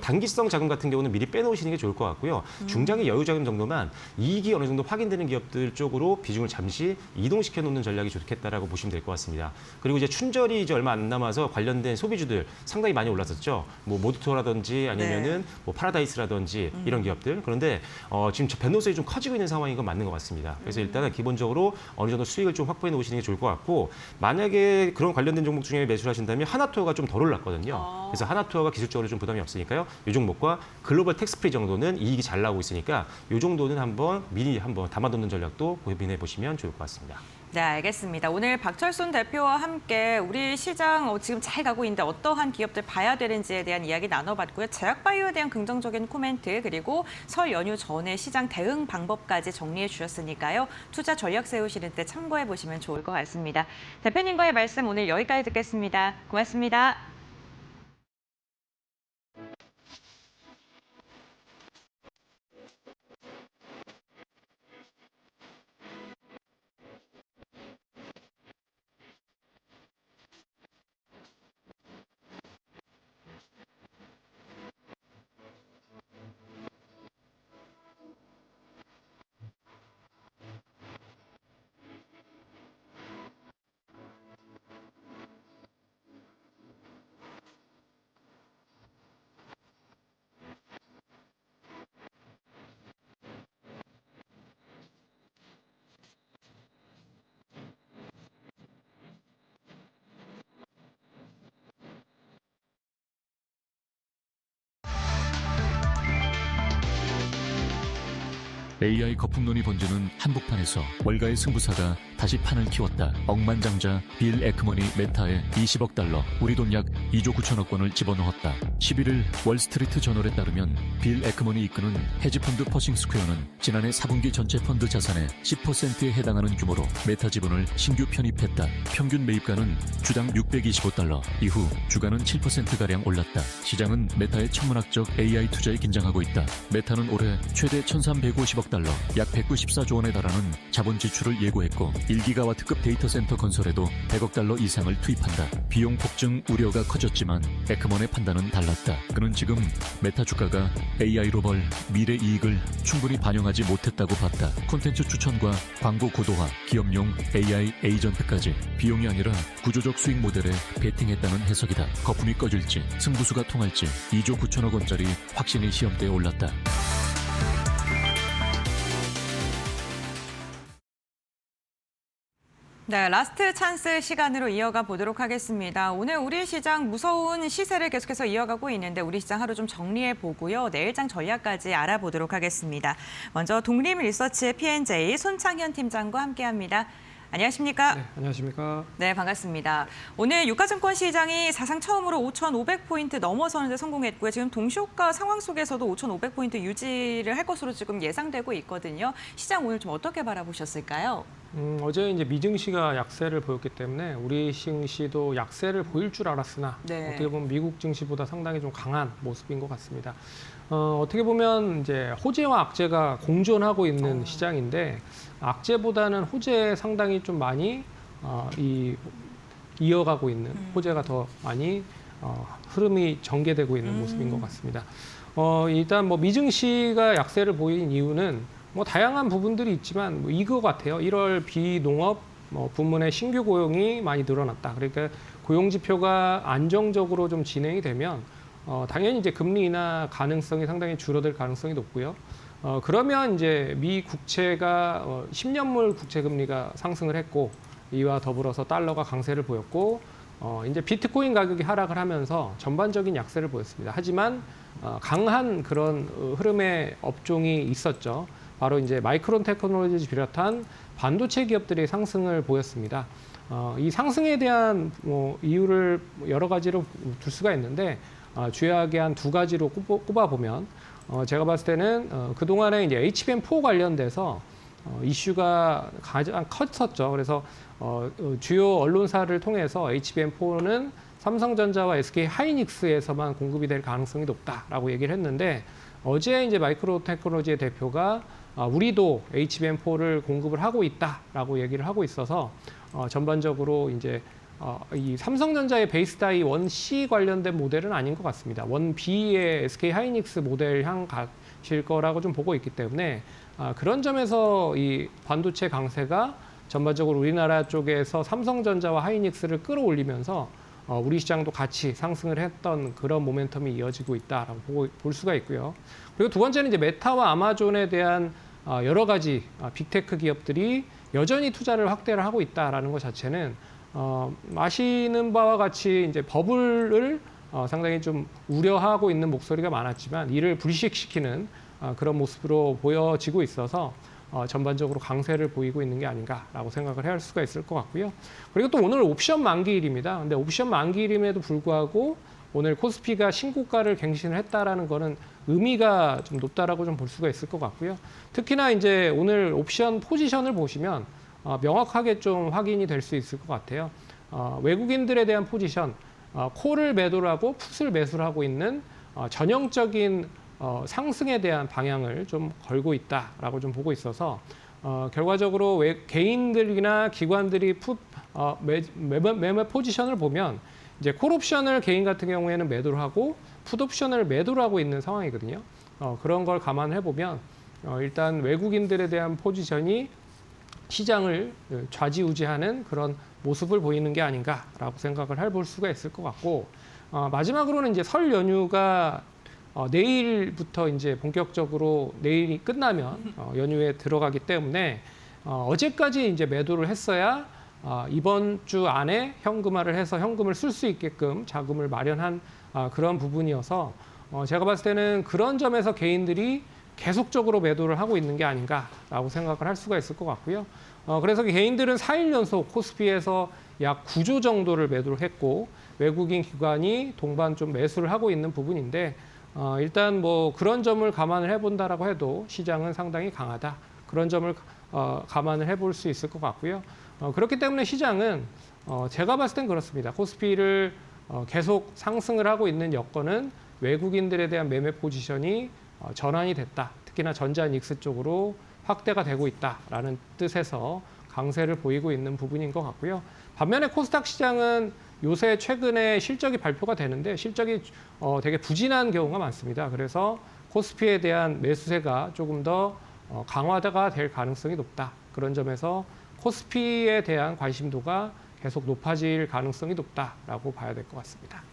단기성 자금 같은 경우는 미리 빼놓으시는 게 좋을 것 같고요. 중장기 여유 자금 정도만 이익이 어느 정도 확인되는 기업들 쪽으로 비중을 잠시 이동시켜 놓는 전략이 좋겠다라고 보시면 될 것 같습니다. 그리고 이제 춘절이 이제 얼마 안 남아서 관련된 소비주들 상당히 많이 올랐었죠. 모두토라든지 아니면은 파라다이스라든지 이런 기업들. 그런데 지금 변동성이 좀 커지고 있는 상황인 건 맞는 것 같습니다. 그래서 일단은 기본적으로 어느 정도 수익을 좀 확보해 놓으시는 게 좋을 것 같고 만약에 그런 관련된 종목 중에 매수를 하신다면 하나투어가 좀 덜 올랐거든요. 그래서 하나투어가 기술적으로 좀 부담이 없으니까요. 이 종목과 글로벌 텍스프리 정도는 이익이 잘 나오고 있으니까 이 정도는 미리 한번 담아두는 전략도 고민해 보시면 좋을 것 같습니다. 네, 알겠습니다. 오늘 박철순 대표와 함께 우리 시장 지금 잘 가고 있는데 어떠한 기업들 봐야 되는지에 대한 이야기 나눠봤고요. 제약바이오에 대한 긍정적인 코멘트 그리고 설 연휴 전에 시장 대응 방법까지 정리해 주셨으니까요. 투자 전략 세우시는 때 참고해 보시면 좋을 것 같습니다. 대표님과의 말씀 오늘 여기까지 듣겠습니다. 고맙습니다. AI 거품론이 번지는 한복판에서 월가의 승부사가 다시 판을 키웠다. 억만장자 빌 에크먼이 메타에 20억 달러, 우리 돈 약 2조 9천억 원을 집어넣었다. 11일 월스트리트 저널에 따르면 빌 에크먼이 이끄는 헤지펀드 퍼싱 스퀘어는 지난해 4분기 전체 펀드 자산의 10%에 해당하는 규모로 메타 지분을 신규 편입했다. 평균 매입가는 주당 625달러, 이후 주가는 7%가량 올랐다. 시장은 메타의 천문학적 AI 투자에 긴장하고 있다. 메타는 올해 최대 1,350억 달러, 약 194조 원에 달하는 자본 지출을 예고했고 1기가와트급 데이터 센터 건설에도 100억 달러 이상을 투입한다. 비용 폭증 우려가 커졌지만 에크먼의 판단은 달랐다. 그는 지금 메타 주가가 AI로 벌 미래 이익을 충분히 반영하지 못했다고 봤다. 콘텐츠 추천과 광고 고도화, 기업용 AI 에이전트까지 비용이 아니라 구조적 수익 모델에 베팅했다는 해석이다. 거품이 꺼질지 승부수가 통할지 2조 9천억 원짜리 확신의 시험대에 올랐다. 네, 라스트 찬스 시간으로 이어가 보도록 하겠습니다. 오늘 우리 시장 무서운 시세를 계속해서 이어가고 있는데 우리 시장 하루 좀 정리해 보고요. 내일장 전략까지 알아보도록 하겠습니다. 먼저 독립리서치의 P&J 손창현 팀장과 함께합니다. 안녕하십니까? 네, 안녕하십니까? 네, 반갑습니다. 오늘 유가증권 시장이 사상 처음으로 5,500포인트 넘어서는 데 성공했고요. 지금 동시효과 상황 속에서도 5,500포인트 유지를 할 것으로 지금 예상되고 있거든요. 시장 오늘 좀 어떻게 바라보셨을까요? 어제 이제 미증시가 약세를 보였기 때문에 우리 증시도 약세를 보일 줄 알았으나 네. 어떻게 보면 미국 증시보다 상당히 좀 강한 모습인 것 같습니다. 어떻게 보면 이제 호재와 악재가 공존하고 있는 시장인데 악재보다는 호재 상당히 좀 많이 이어가고 있는 호재가 더 많이 흐름이 전개되고 있는 모습인 것 같습니다. 일단 뭐 미증시가 약세를 보인 이유는 뭐 다양한 부분들이 있지만 뭐 이거 같아요. 1월 비농업 부문의 신규 고용이 많이 늘어났다. 그러니까 고용 지표가 안정적으로 좀 진행이 되면 당연히 이제 금리 인하 가능성이 상당히 줄어들 가능성이 높고요. 그러면 이제 미 국채가 10년물 국채 금리가 상승을 했고 이와 더불어서 달러가 강세를 보였고 이제 비트코인 가격이 하락을 하면서 전반적인 약세를 보였습니다. 하지만 강한 그런 흐름의 업종이 있었죠. 바로 이제 마이크론 테크놀로지 비롯한 반도체 기업들이 상승을 보였습니다. 이 상승에 대한 이유를 여러 가지로 둘 수가 있는데 주요하게 한 두 가지로 꼽아보면 제가 봤을 때는 그동안에 이제 HBM4 관련돼서 이슈가 가장 컸었죠. 그래서 주요 언론사를 통해서 HBM4는 삼성전자와 SK 하이닉스에서만 공급이 될 가능성이 높다라고 얘기를 했는데 어제 이제 마이크로 테크놀로지의 대표가 우리도 HBM4를 공급을 하고 있다라고 얘기를 하고 있어서 전반적으로 이제 이 삼성전자의 베이스다이 1C 관련된 모델은 아닌 것 같습니다. 1B의 SK 하이닉스 모델 향 가실 거라고 좀 보고 있기 때문에 그런 점에서 이 반도체 강세가 전반적으로 우리나라 쪽에서 삼성전자와 하이닉스를 끌어올리면서 우리 시장도 같이 상승을 했던 그런 모멘텀이 이어지고 있다라고 볼 수가 있고요. 그리고 두 번째는 이제 메타와 아마존에 대한 여러 가지 빅테크 기업들이 여전히 투자를 확대를 하고 있다라는 것 자체는 아시는 바와 같이 이제 버블을 상당히 좀 우려하고 있는 목소리가 많았지만 이를 불식시키는 그런 모습으로 보여지고 있어서 전반적으로 강세를 보이고 있는 게 아닌가라고 생각을 할 수가 있을 것 같고요. 그리고 또 오늘 옵션 만기일입니다. 근데 옵션 만기일임에도 불구하고 오늘 코스피가 신고가를 갱신을 했다라는 거는 의미가 좀 높다라고 좀 볼 수가 있을 것 같고요. 특히나 이제 오늘 옵션 포지션을 보시면 명확하게 좀 확인이 될 수 있을 것 같아요. 외국인들에 대한 포지션, 콜을 매도를 하고 풋을 매수를 하고 있는 전형적인 상승에 대한 방향을 좀 걸고 있다라고 좀 보고 있어서 결과적으로 개인들이나 기관들이 매매 포지션을 보면 이제 콜 옵션을 개인 같은 경우에는 매도를 하고 풋 옵션을 매도를 하고 있는 상황이거든요. 그런 걸 감안해 보면 일단 외국인들에 대한 포지션이 시장을 좌지우지하는 그런 모습을 보이는 게 아닌가라고 생각을 해볼 수가 있을 것 같고 마지막으로는 이제 설 연휴가 내일부터 이제 본격적으로 내일이 끝나면 연휴에 들어가기 때문에 어제까지 이제 매도를 했어야 이번 주 안에 현금화를 해서 현금을 쓸 수 있게끔 자금을 마련한 그런 부분이어서 제가 봤을 때는 그런 점에서 개인들이 계속적으로 매도를 하고 있는 게 아닌가라고 생각을 할 수가 있을 것 같고요. 그래서 개인들은 4일 연속 코스피에서 약 9조 정도를 매도를 했고 외국인 기관이 동반 좀 매수를 하고 있는 부분인데 일단 뭐 그런 점을 감안을 해본다라고 해도 시장은 상당히 강하다. 그런 점을 감안을 해볼 수 있을 것 같고요. 그렇기 때문에 시장은 제가 봤을 땐 그렇습니다. 코스피를 계속 상승을 하고 있는 여건은 외국인들에 대한 매매 포지션이 전환이 됐다. 특히나 전자닉스 쪽으로 확대가 되고 있다라는 뜻에서 강세를 보이고 있는 부분인 것 같고요. 반면에 코스닥 시장은 요새 최근에 실적이 발표가 되는데 실적이 되게 부진한 경우가 많습니다. 그래서 코스피에 대한 매수세가 조금 더 강화가 될 가능성이 높다. 그런 점에서 코스피에 대한 관심도가 계속 높아질 가능성이 높다라고 봐야 될 것 같습니다.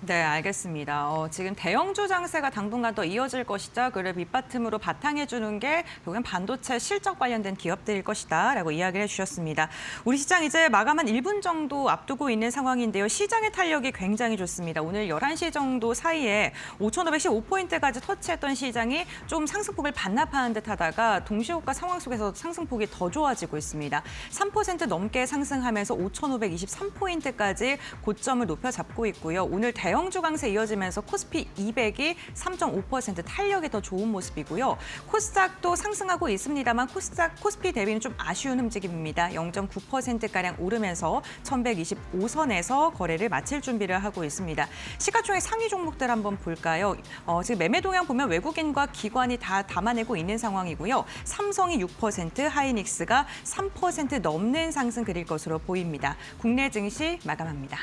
네, 알겠습니다. 지금 대형주 장세가 당분간 더 이어질 것이다. 그를 밑바탕으로 바탕해주는 게 결국엔 반도체 실적 관련된 기업들일 것이다. 라고 이야기를 해주셨습니다. 우리 시장 이제 마감 한 1분 정도 앞두고 있는 상황인데요. 시장의 탄력이 굉장히 좋습니다. 오늘 11시 정도 사이에 5,515포인트까지 터치했던 시장이 좀 상승폭을 반납하는 듯 하다가 동시호가 상황 속에서 상승폭이 더 좋아지고 있습니다. 3% 넘게 상승하면서 5,523포인트까지 고점을 높여 잡고 있고요. 오늘 대형주 강세 이어지면서 코스피 200이 3.5% 탄력이 더 좋은 모습이고요. 코스닥도 상승하고 있습니다만 코스피 대비는 좀 아쉬운 움직임입니다. 0.9%가량 오르면서 1,125선에서 거래를 마칠 준비를 하고 있습니다. 시가총액 상위 종목들 한번 볼까요? 지금 매매 동향 보면 외국인과 기관이 다 담아내고 있는 상황이고요. 삼성이 6%, 하이닉스가 3% 넘는 상승 그릴 것으로 보입니다. 국내 증시 마감합니다.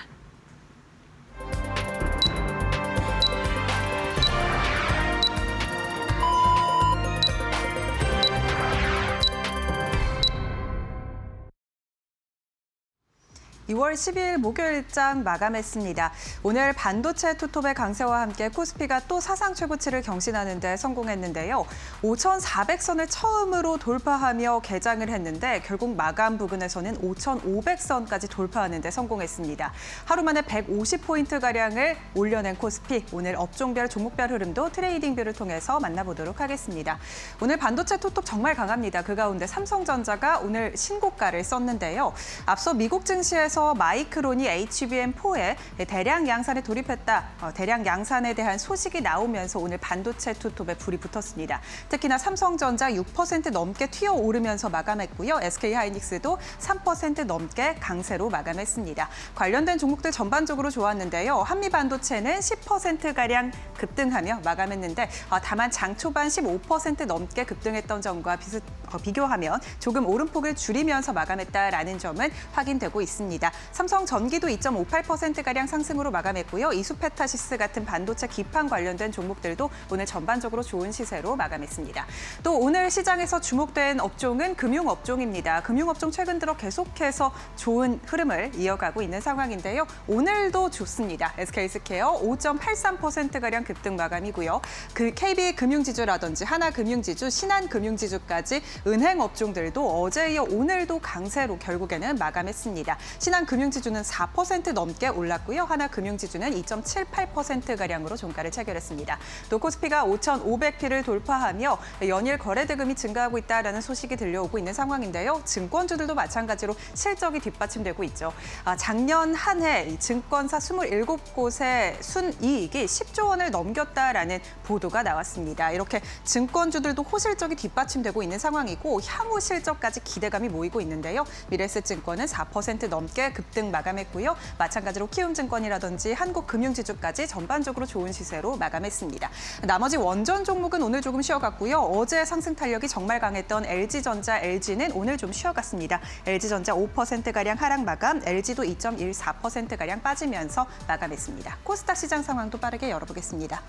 (2월 10일) 목요일장 마감했습니다. 오늘 반도체 투톱의 강세와 함께 코스피가 또 사상 최고치를 경신하는 데 성공했는데요. 5,400선을 처음으로 돌파하며 개장을 했는데 결국 마감 부근에서는 5,500선까지 돌파하는 데 성공했습니다. 하루 만에 150포인트가량을 올려낸 코스피, 오늘 업종별 종목별 흐름도 트레이딩뷰를 통해서 만나보도록 하겠습니다. 오늘 반도체 투톱 정말 강합니다. 그 가운데 삼성전자가 오늘 신고가를 썼는데요. 앞서 미국 증시에서 마이크론이 HBM4에 대량 양산에 돌입했다. 대량 양산에 대한 소식이 나오면서 오늘 반도체 투톱에 불이 붙었습니다. 특히나 삼성전자 6% 넘게 튀어오르면서 마감했고요. SK하이닉스도 3% 넘게 강세로 마감했습니다. 관련된 종목들 전반적으로 좋았는데요. 한미반도체는 10%가량 급등하며 마감했는데 다만 장 초반 15% 넘게 급등했던 점과 비교하면 조금 오름폭을 줄이면서 마감했다라는 점은 확인되고 있습니다. 삼성전기도 2.58%가량 상승으로 마감했고요. 이수페타시스 같은 반도체 기판 관련된 종목들도 오늘 전반적으로 좋은 시세로 마감했습니다. 또 오늘 시장에서 주목된 업종은 금융업종입니다. 금융업종 최근 들어 계속해서 좋은 흐름을 이어가고 있는 상황인데요. 오늘도 좋습니다. SK스퀘어 5.83%가량 급등 마감이고요. KB금융지주라든지 하나금융지주, 신한금융지주까지 은행업종들도 어제 이어 오늘도 강세로 결국에는 마감했습니다. 신한금융지주는 4% 넘게 올랐고요. 하나금융지주는 2.78%가량으로 종가를 체결했습니다. 또 코스피가 5,500피를 돌파하며 연일 거래대금이 증가하고 있다는 소식이 들려오고 있는 상황인데요. 증권주들도 마찬가지로 실적이 뒷받침되고 있죠. 작년 한 해 증권사 27곳의 순이익이 10조 원을 넘겼다라는 보도가 나왔습니다. 이렇게 증권주들도 호실적이 뒷받침되고 있는 상황이고 향후 실적까지 기대감이 모이고 있는데요. 미래에셋증권은 4% 넘게 급등 마감했고요. 마찬가지로 키움증권이라든지 한국금융지주까지 전반적으로 좋은 시세로 마감했습니다. 나머지 원전 종목은 오늘 조금 쉬어갔고요. 어제 상승 탄력이 정말 강했던 LG전자, LG는 오늘 좀 쉬어갔습니다. LG전자 5%가량 하락 마감, LG도 2.14%가량 빠지면서 마감했습니다. 코스닥 시장 상황도 빠르게 열어보겠습니다.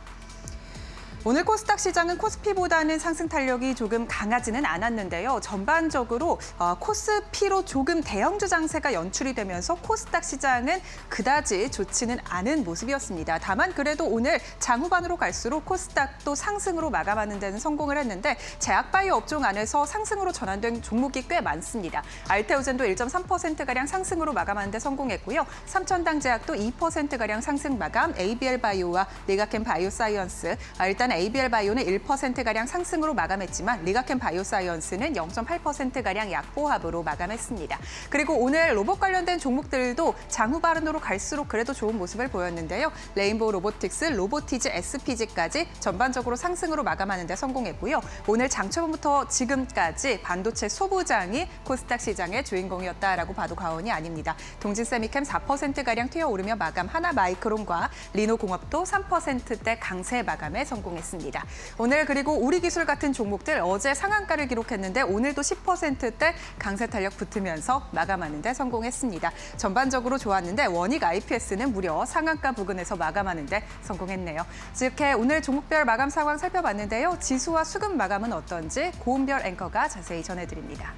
오늘 코스닥 시장은 코스피보다는 상승 탄력이 조금 강하지는 않았는데요. 전반적으로 코스피로 조금 대형주 장세가 연출이 되면서 코스닥 시장은 그다지 좋지는 않은 모습이었습니다. 다만 그래도 오늘 장 후반으로 갈수록 코스닥도 상승으로 마감하는 데는 성공을 했는데 제약바이오 업종 안에서 상승으로 전환된 종목이 꽤 많습니다. 알테오젠도 1.3%가량 상승으로 마감하는 데 성공했고요. 삼천당제약도 2%가량 상승 마감, ABL바이오와 네가캠 바이오사이언스, 일단 ABL 바이오는 1%가량 상승으로 마감했지만 리가켄 바이오사이언스는 0.8%가량 약보합으로 마감했습니다. 그리고 오늘 로봇 관련된 종목들도 장후 발언으로 갈수록 그래도 좋은 모습을 보였는데요. 레인보우 로보틱스, 로보티즈, SPG까지 전반적으로 상승으로 마감하는 데 성공했고요. 오늘 장 초반부터 지금까지 반도체 소부장이 코스닥 시장의 주인공이었다라고 봐도 과언이 아닙니다. 동진세미캠 4%가량 튀어오르며 마감, 하나마이크론과 리노공업도 3%대 강세 마감에 성공했습니다. 오늘 그리고 우리기술 같은 종목들 어제 상한가를 기록했는데 오늘도 10%대 강세 탄력 붙으면서 마감하는 데 성공했습니다. 전반적으로 좋았는데 원익 IPS는 무려 상한가 부근에서 마감하는 데 성공했네요. 이렇게 오늘 종목별 마감 상황 살펴봤는데요. 지수와 수급 마감은 어떤지 고은별 앵커가 자세히 전해드립니다.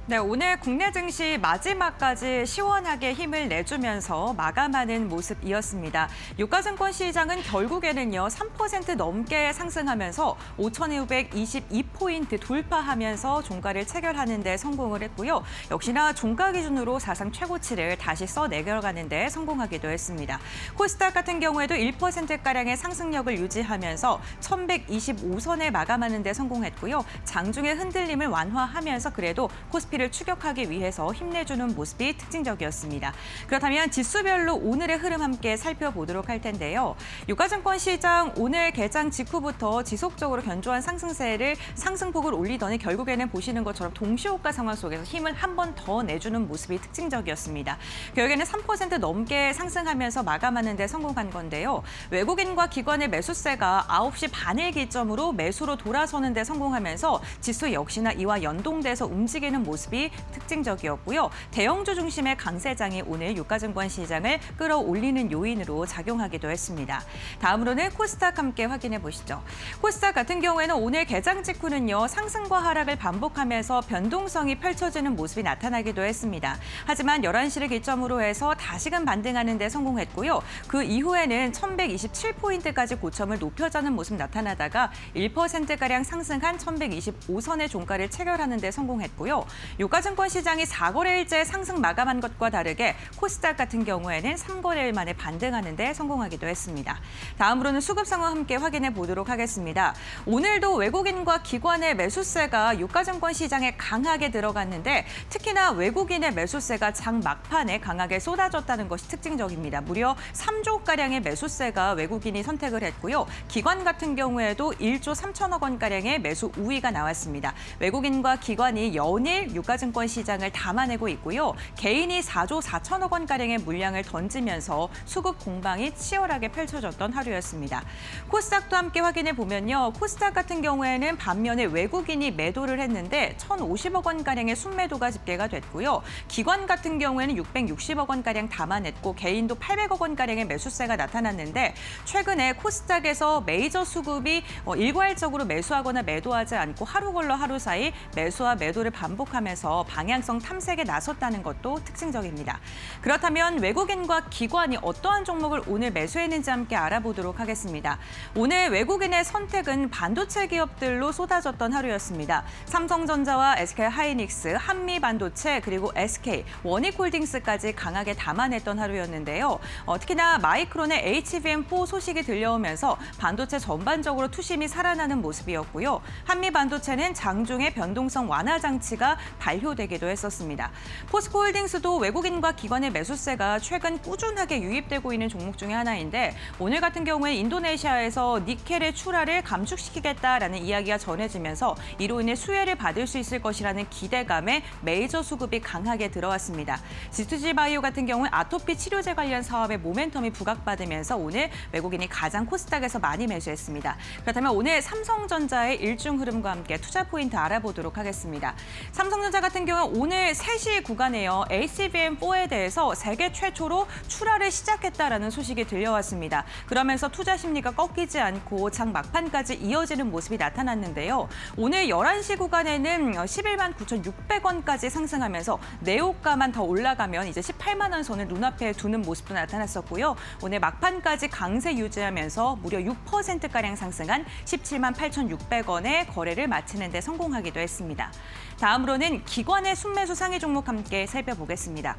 네, 오늘 국내 증시 마지막까지 시원하게 힘을 내주면서 마감하는 모습이었습니다. 유가증권 시장은 결국에는요 3% 넘게 상승하면서 5,522포인트 돌파하면서 종가를 체결하는 데 성공을 했고요. 역시나 종가 기준으로 사상 최고치를 다시 써내려가는 데 성공하기도 했습니다. 코스닥 같은 경우에도 1%가량의 상승력을 유지하면서 1,125선에 마감하는 데 성공했고요. 장중의 흔들림을 완화하면서 그래도 코스피 를 추격하기 위해서 힘내주는 모습이 특징적이었습니다. 그렇다면 지수별로 오늘의 흐름 함께 살펴보도록 할 텐데요. 유가증권 시장 오늘 개장 직후부터 지속적으로 견조한 상승폭을 올리더니 결국에는 보시는 것처럼 동시호가 상황 속에서 힘을 한 번 더 내주는 모습이 특징적이었습니다. 결국에는 3% 넘게 상승하면서 마감하는 데 성공한 건데요. 외국인과 기관의 매수세가 9시 반을 기점으로 매수로 돌아서는 데 성공하면서 지수 역시나 이와 연동돼서 움직이는 모습이 특징적이었고요. 대형주 중심의 강세장이 오늘 유가증권 시장을 끌어올리는 요인으로 작용하기도 했습니다. 다음으로는 코스닥 함께 확인해 보시죠. 코스닥 같은 경우에는 오늘 개장 직후는요 상승과 하락을 반복하면서 변동성이 펼쳐지는 모습이 나타나기도 했습니다. 하지만 11시를 기점으로 해서 다시금 반등하는 데 성공했고요. 그 이후에는 1,127포인트까지 고점을 높여자는 모습 나타나다가 1%가량 상승한 1,125선의 종가를 체결하는 데 성공했고요. 유가증권 시장이 4거래일째 상승 마감한 것과 다르게 코스닥 같은 경우에는 3거래일 만에 반등하는 데 성공하기도 했습니다. 다음으로는 수급 상황 함께 확인해 보도록 하겠습니다. 오늘도 외국인과 기관의 매수세가 유가증권 시장에 강하게 들어갔는데 특히나 외국인의 매수세가 장 막판에 강하게 쏟아졌다는 것이 특징적입니다. 무려 3조가량의 매수세가 외국인이 선택을 했고요. 기관 같은 경우에도 1조 3천억 원가량의 매수 우위가 나왔습니다. 외국인과 기관이 연일 유가증권 시장을 담아내고 있고요. 개인이 4조 4천억 원가량의 물량을 던지면서 수급 공방이 치열하게 펼쳐졌던 하루였습니다. 코스닥도 함께 확인해 보면요. 코스닥 같은 경우에는 반면에 외국인이 매도를 했는데 1,050억 원가량의 순매도가 집계가 됐고요. 기관 같은 경우에는 660억 원가량 담아냈고 개인도 800억 원가량의 매수세가 나타났는데 최근에 코스닥에서 메이저 수급이 일괄적으로 매수하거나 매도하지 않고 하루 걸러 하루 사이 매수와 매도를 반복하면서 방향성 탐색에 나섰다는 것도 특징적입니다. 그렇다면 외국인과 기관이 어떠한 종목을 오늘 매수했는지 함께 알아보도록 하겠습니다. 오늘 외국인의 선택은 반도체 기업들로 쏟아졌던 하루였습니다. 삼성전자와 SK하이닉스, 한미반도체 그리고 SK, 원익홀딩스까지 강하게 담아냈던 하루였는데요. 특히나 마이크론의 HBM4 소식이 들려오면서 반도체 전반적으로 투심이 살아나는 모습이었고요. 한미반도체는 장중에 변동성 완화 장치가 발효되기도 했었습니다. 포스코홀딩스도 외국인과 기관의 매수세가 최근 꾸준하게 유입되고 있는 종목 중에 하나인데 오늘 같은 경우에 인도네시아에서 니켈의 출하를 감축시키겠다라는 이야기가 전해지면서 이로 인해 수혜를 받을 수 있을 것이라는 기대감에 메이저 수급이 강하게 들어왔습니다. G2G 바이오 같은 경우는 아토피 치료제 관련 사업의 모멘텀이 부각받으면서 오늘 외국인이 가장 코스닥에서 많이 매수했습니다. 그렇다면 오늘 삼성전자의 일중 흐름과 함께 투자 포인트 알아보도록 하겠습니다. 삼성전자 같은 경우는 오늘 3시 구간에요. HBM4에 대해서 세계 최초로 출하를 시작했다라는 소식이 들려왔습니다. 그러면서 투자 심리가 꺾이지 않고 장 막판까지 이어지는 모습이 나타났는데요. 오늘 11시 구간에는 11만 9,600원까지 상승하면서 내호가만 더 올라가면 이제 18만 원 선을 눈앞에 두는 모습도 나타났었고요. 오늘 막판까지 강세 유지하면서 무려 6%가량 상승한 17만 8,600원의 거래를 마치는 데 성공하기도 했습니다. 다음으로는 기관의 순매수 상위 종목 함께 살펴보겠습니다.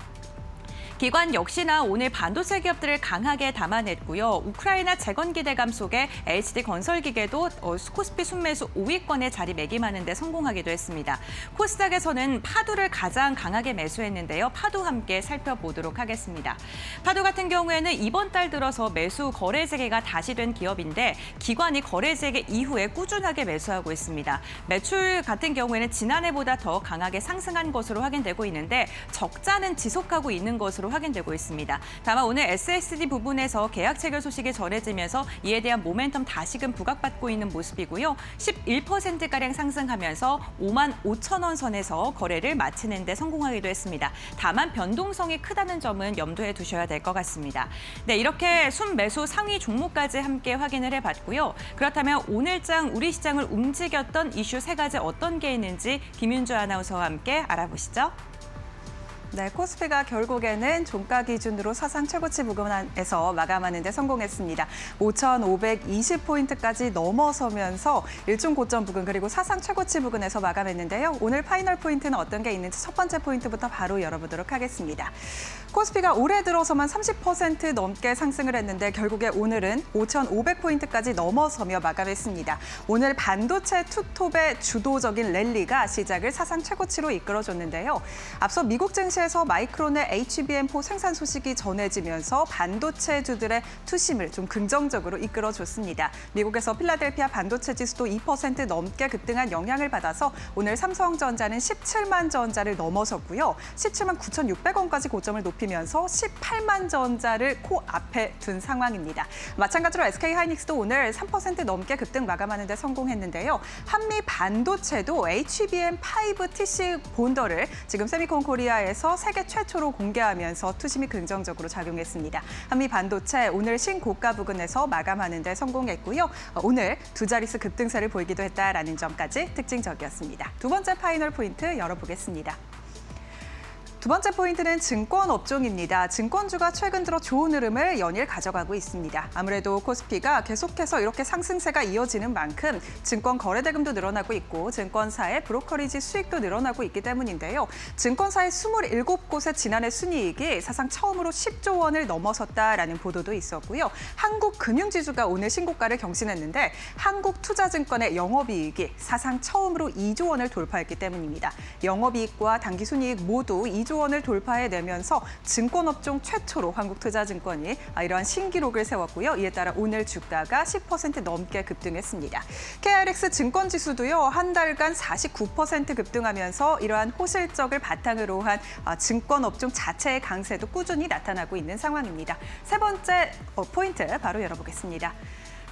기관 역시나 오늘 반도체 기업들을 강하게 담아냈고요. 우크라이나 재건 기대감 속에 HD 건설기계도 코스피 순매수 5위권에 자리매김하는 데 성공하기도 했습니다. 코스닥에서는 파도를 가장 강하게 매수했는데요. 파도 함께 살펴보도록 하겠습니다. 파도 같은 경우에는 이번 달 들어서 매수 거래 재개가 다시 된 기업인데 기관이 거래 재개 이후에 꾸준하게 매수하고 있습니다. 매출 같은 경우에는 지난해보다 더 강하게 상승한 것으로 확인되고 있는데 적자는 지속하고 있는 것으로 확인되고 있습니다. 다만 오늘 SSD 부분에서 계약 체결 소식이 전해지면서 이에 대한 모멘텀 다시금 부각받고 있는 모습이고요. 11%가량 상승하면서 55,000원 선에서 거래를 마치는 데 성공하기도 했습니다. 다만 변동성이 크다는 점은 염두에 두셔야 될 것 같습니다. 네, 이렇게 순매수 상위 종목까지 함께 확인을 해봤고요. 그렇다면 오늘장 우리 시장을 움직였던 이슈 3가지 어떤 게 있는지 김윤주 아나운서와 함께 알아보시죠. 네, 코스피가 결국에는 종가 기준으로 사상 최고치 부근에서 마감하는 데 성공했습니다. 5,520포인트까지 넘어서면서 일종 고점 부근 그리고 사상 최고치 부근에서 마감했는데요. 오늘 파이널 포인트는 어떤 게 있는지 첫 번째 포인트부터 바로 열어보도록 하겠습니다. 코스피가 올해 들어서만 30% 넘게 상승을 했는데 결국에 오늘은 5,500포인트까지 넘어서며 마감했습니다. 오늘 반도체 투톱의 주도적인 랠리가 시작을 사상 최고치로 이끌어줬는데요. 앞서 미국 증시에서 마이크론의 HBM4 생산 소식이 전해지면서 반도체주들의 투심을 좀 긍정적으로 이끌어줬습니다. 미국에서 필라델피아 반도체 지수도 2% 넘게 급등한 영향을 받아서 오늘 삼성전자는 17만 전자를 넘어섰고요. 17만 9,600원까지 고점을 높이면서 18만 전자를 코앞에 둔 상황입니다. 마찬가지로 SK하이닉스도 오늘 3% 넘게 급등 마감하는 데 성공했는데요. 한미 반도체도 HBM5 TC 본더를 지금 세미콘 코리아에서 세계 최초로 공개하면서 투심이 긍정적으로 작용했습니다. 한미 반도체 오늘 신고가 부근에서 마감하는 데 성공했고요. 오늘 두 자릿수 급등세를 보이기도 했다라는 점까지 특징적이었습니다. 두 번째 파이널 포인트 열어보겠습니다. 두 번째 포인트는 증권 업종입니다. 증권주가 최근 들어 좋은 흐름을 연일 가져가고 있습니다. 아무래도 코스피가 계속해서 이렇게 상승세가 이어지는 만큼 증권 거래 대금도 늘어나고 있고 증권사의 브로커리지 수익도 늘어나고 있기 때문인데요. 증권사의 27곳의 지난해 순이익이 사상 처음으로 10조 원을 넘어섰다라는 보도도 있었고요. 한국금융지주가 오늘 신고가를 경신했는데 한국투자증권의 영업이익이 사상 처음으로 2조 원을 돌파했기 때문입니다. 영업이익과 당기순이익 모두 2조 원을 돌파해내면서 증권업종 최초로 한국투자증권이 이러한 신기록을 세웠고요. 이에 따라 오늘 주가가 10% 넘게 급등했습니다. KRX 증권지수도요. 한 달간 49% 급등하면서 이러한 호실적을 바탕으로 한 증권업종 자체의 강세도 꾸준히 나타나고 있는 상황입니다. 세 번째 포인트 바로 열어보겠습니다.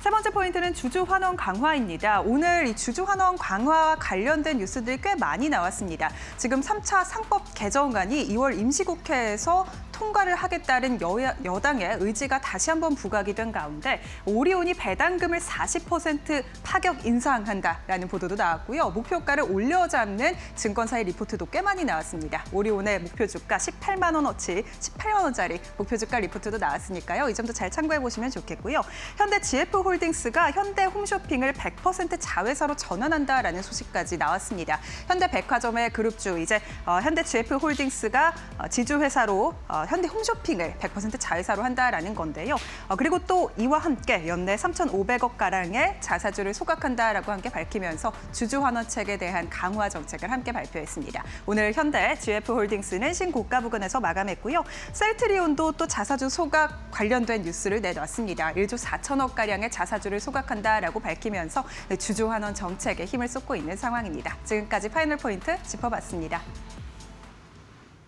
세 번째 포인트는 주주 환원 강화입니다. 오늘 이 주주 환원 강화와 관련된 뉴스들이 꽤 많이 나왔습니다. 지금 3차 상법 개정안이 2월 임시국회에서 통과를 하겠다는 여당의 의지가 다시 한번 부각이 된 가운데 오리온이 배당금을 40% 파격 인상한다라는 보도도 나왔고요. 목표가를 올려잡는 증권사의 리포트도 꽤 많이 나왔습니다. 오리온의 목표 주가 18만 원어치 18만 원짜리 목표 주가 리포트도 나왔으니까요. 이 점도 잘 참고해 보시면 좋겠고요. 현대 GF홀딩스가 현대 홈쇼핑을 100% 자회사로 전환한다라는 소식까지 나왔습니다. 현대 백화점의 그룹주 이제 현대 GF홀딩스가 지주회사로 현대 홈쇼핑을 100% 자회사로 한다라는 건데요. 그리고 또 이와 함께 연내 3,500억 가량의 자사주를 소각한다라고 함께 밝히면서 주주 환원책에 대한 강화 정책을 함께 발표했습니다. 오늘 현대 GF홀딩스는 신고가 부근에서 마감했고요. 셀트리온도 또 자사주 소각 관련된 뉴스를 내놨습니다. 1조 4천억 가량의 자사주를 소각한다라고 밝히면서 주주 환원 정책에 힘을 쏟고 있는 상황입니다. 지금까지 파이널 포인트 짚어봤습니다.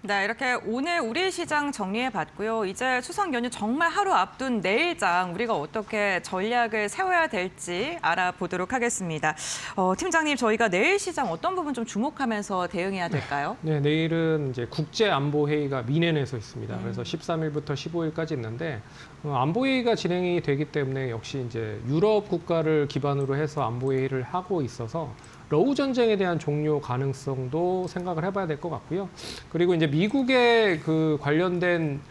네, 이렇게 오늘 우리 시장 정리해봤고요. 이제 추석 연휴 정말 하루 앞둔 내일장 우리가 어떻게 전략을 세워야 될지 알아보도록 하겠습니다. 팀장님, 저희가 내일 시장 어떤 부분 좀 주목하면서 대응해야 될까요? 네, 내일은 이제 국제안보회의가 미넨에서 있습니다. 그래서 13일부터 15일까지 있는데 안보회의가 진행이 되기 때문에 역시 이제 유럽 국가를 기반으로 해서 안보회의를 하고 있어서 러우 전쟁에 대한 종료 가능성도 생각을 해봐야 될 것 같고요. 그리고 이제 미국의 그 관련된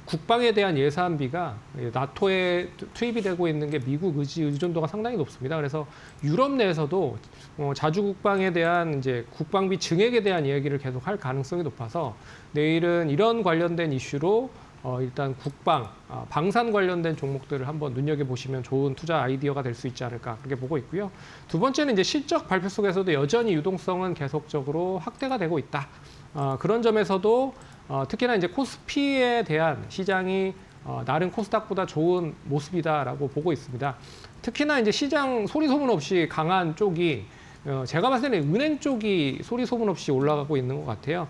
국방에 대한 예산비가 나토에 투입이 되고 있는 게 미국 의존도가 상당히 높습니다. 그래서 유럽 내에서도 자주 국방에 대한 이제 국방비 증액에 대한 이야기를 계속 할 가능성이 높아서 내일은 이런 관련된 이슈로 일단 국방, 방산 관련된 종목들을 한번 눈여겨보시면 좋은 투자 아이디어가 될 수 있지 않을까 그렇게 보고 있고요. 두 번째는 이제 실적 발표 속에서도 여전히 유동성은 계속적으로 확대가 되고 있다. 그런 점에서도 특히나 이제 코스피에 대한 시장이 나름 코스닥보다 좋은 모습이다라고 보고 있습니다. 특히나 이제 시장 소리 소문 없이 강한 쪽이 제가 봤을 때는 은행 쪽이 소리 소문 없이 올라가고 있는 것 같아요.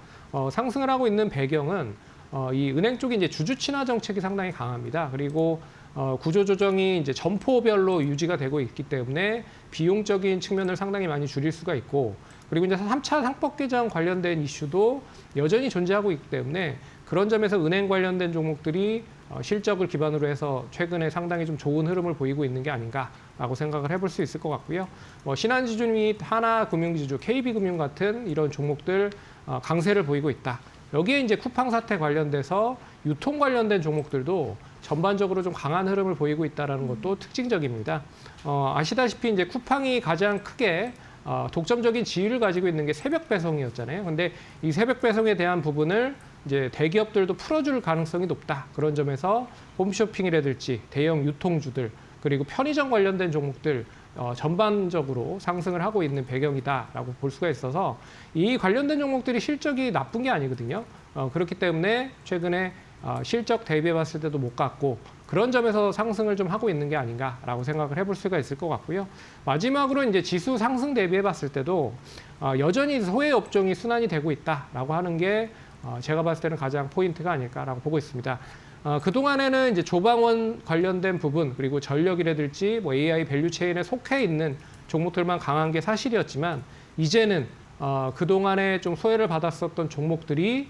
상승을 하고 있는 배경은 이 은행 쪽이 이제 주주 친화 정책이 상당히 강합니다. 그리고 구조 조정이 이제 점포별로 유지가 되고 있기 때문에 비용적인 측면을 상당히 많이 줄일 수가 있고, 그리고 이제 3차 상법 개정 관련된 이슈도 여전히 존재하고 있기 때문에 그런 점에서 은행 관련된 종목들이 실적을 기반으로 해서 최근에 상당히 좀 좋은 흐름을 보이고 있는 게 아닌가라고 생각을 해볼 수 있을 것 같고요. 신한지주 및 하나금융지주, KB금융 같은 이런 종목들 강세를 보이고 있다. 여기에 이제 쿠팡 사태 관련돼서 유통 관련된 종목들도 전반적으로 좀 강한 흐름을 보이고 있다는 것도 특징적입니다. 아시다시피 이제 쿠팡이 가장 크게 독점적인 지위를 가지고 있는 게 새벽 배송이었잖아요. 근데 이 새벽 배송에 대한 부분을 이제 대기업들도 풀어줄 가능성이 높다. 그런 점에서 홈쇼핑이라든지 대형 유통주들 그리고 편의점 관련된 종목들 전반적으로 상승을 하고 있는 배경이다라고 볼 수가 있어서 이 관련된 종목들이 실적이 나쁜 게 아니거든요. 그렇기 때문에 최근에 실적 대비해 봤을 때도 못 갔고 그런 점에서 상승을 좀 하고 있는 게 아닌가라고 생각을 해볼 수가 있을 것 같고요. 마지막으로 이제 지수 상승 대비해 봤을 때도 여전히 소외 업종이 순환이 되고 있다라고 하는 게 제가 봤을 때는 가장 포인트가 아닐까라고 보고 있습니다. 그동안에는 이제 조방원 관련된 부분 그리고 전력이라든지 뭐 AI 밸류 체인에 속해 있는 종목들만 강한 게 사실이었지만 이제는 그동안에 좀 소외를 받았었던 종목들이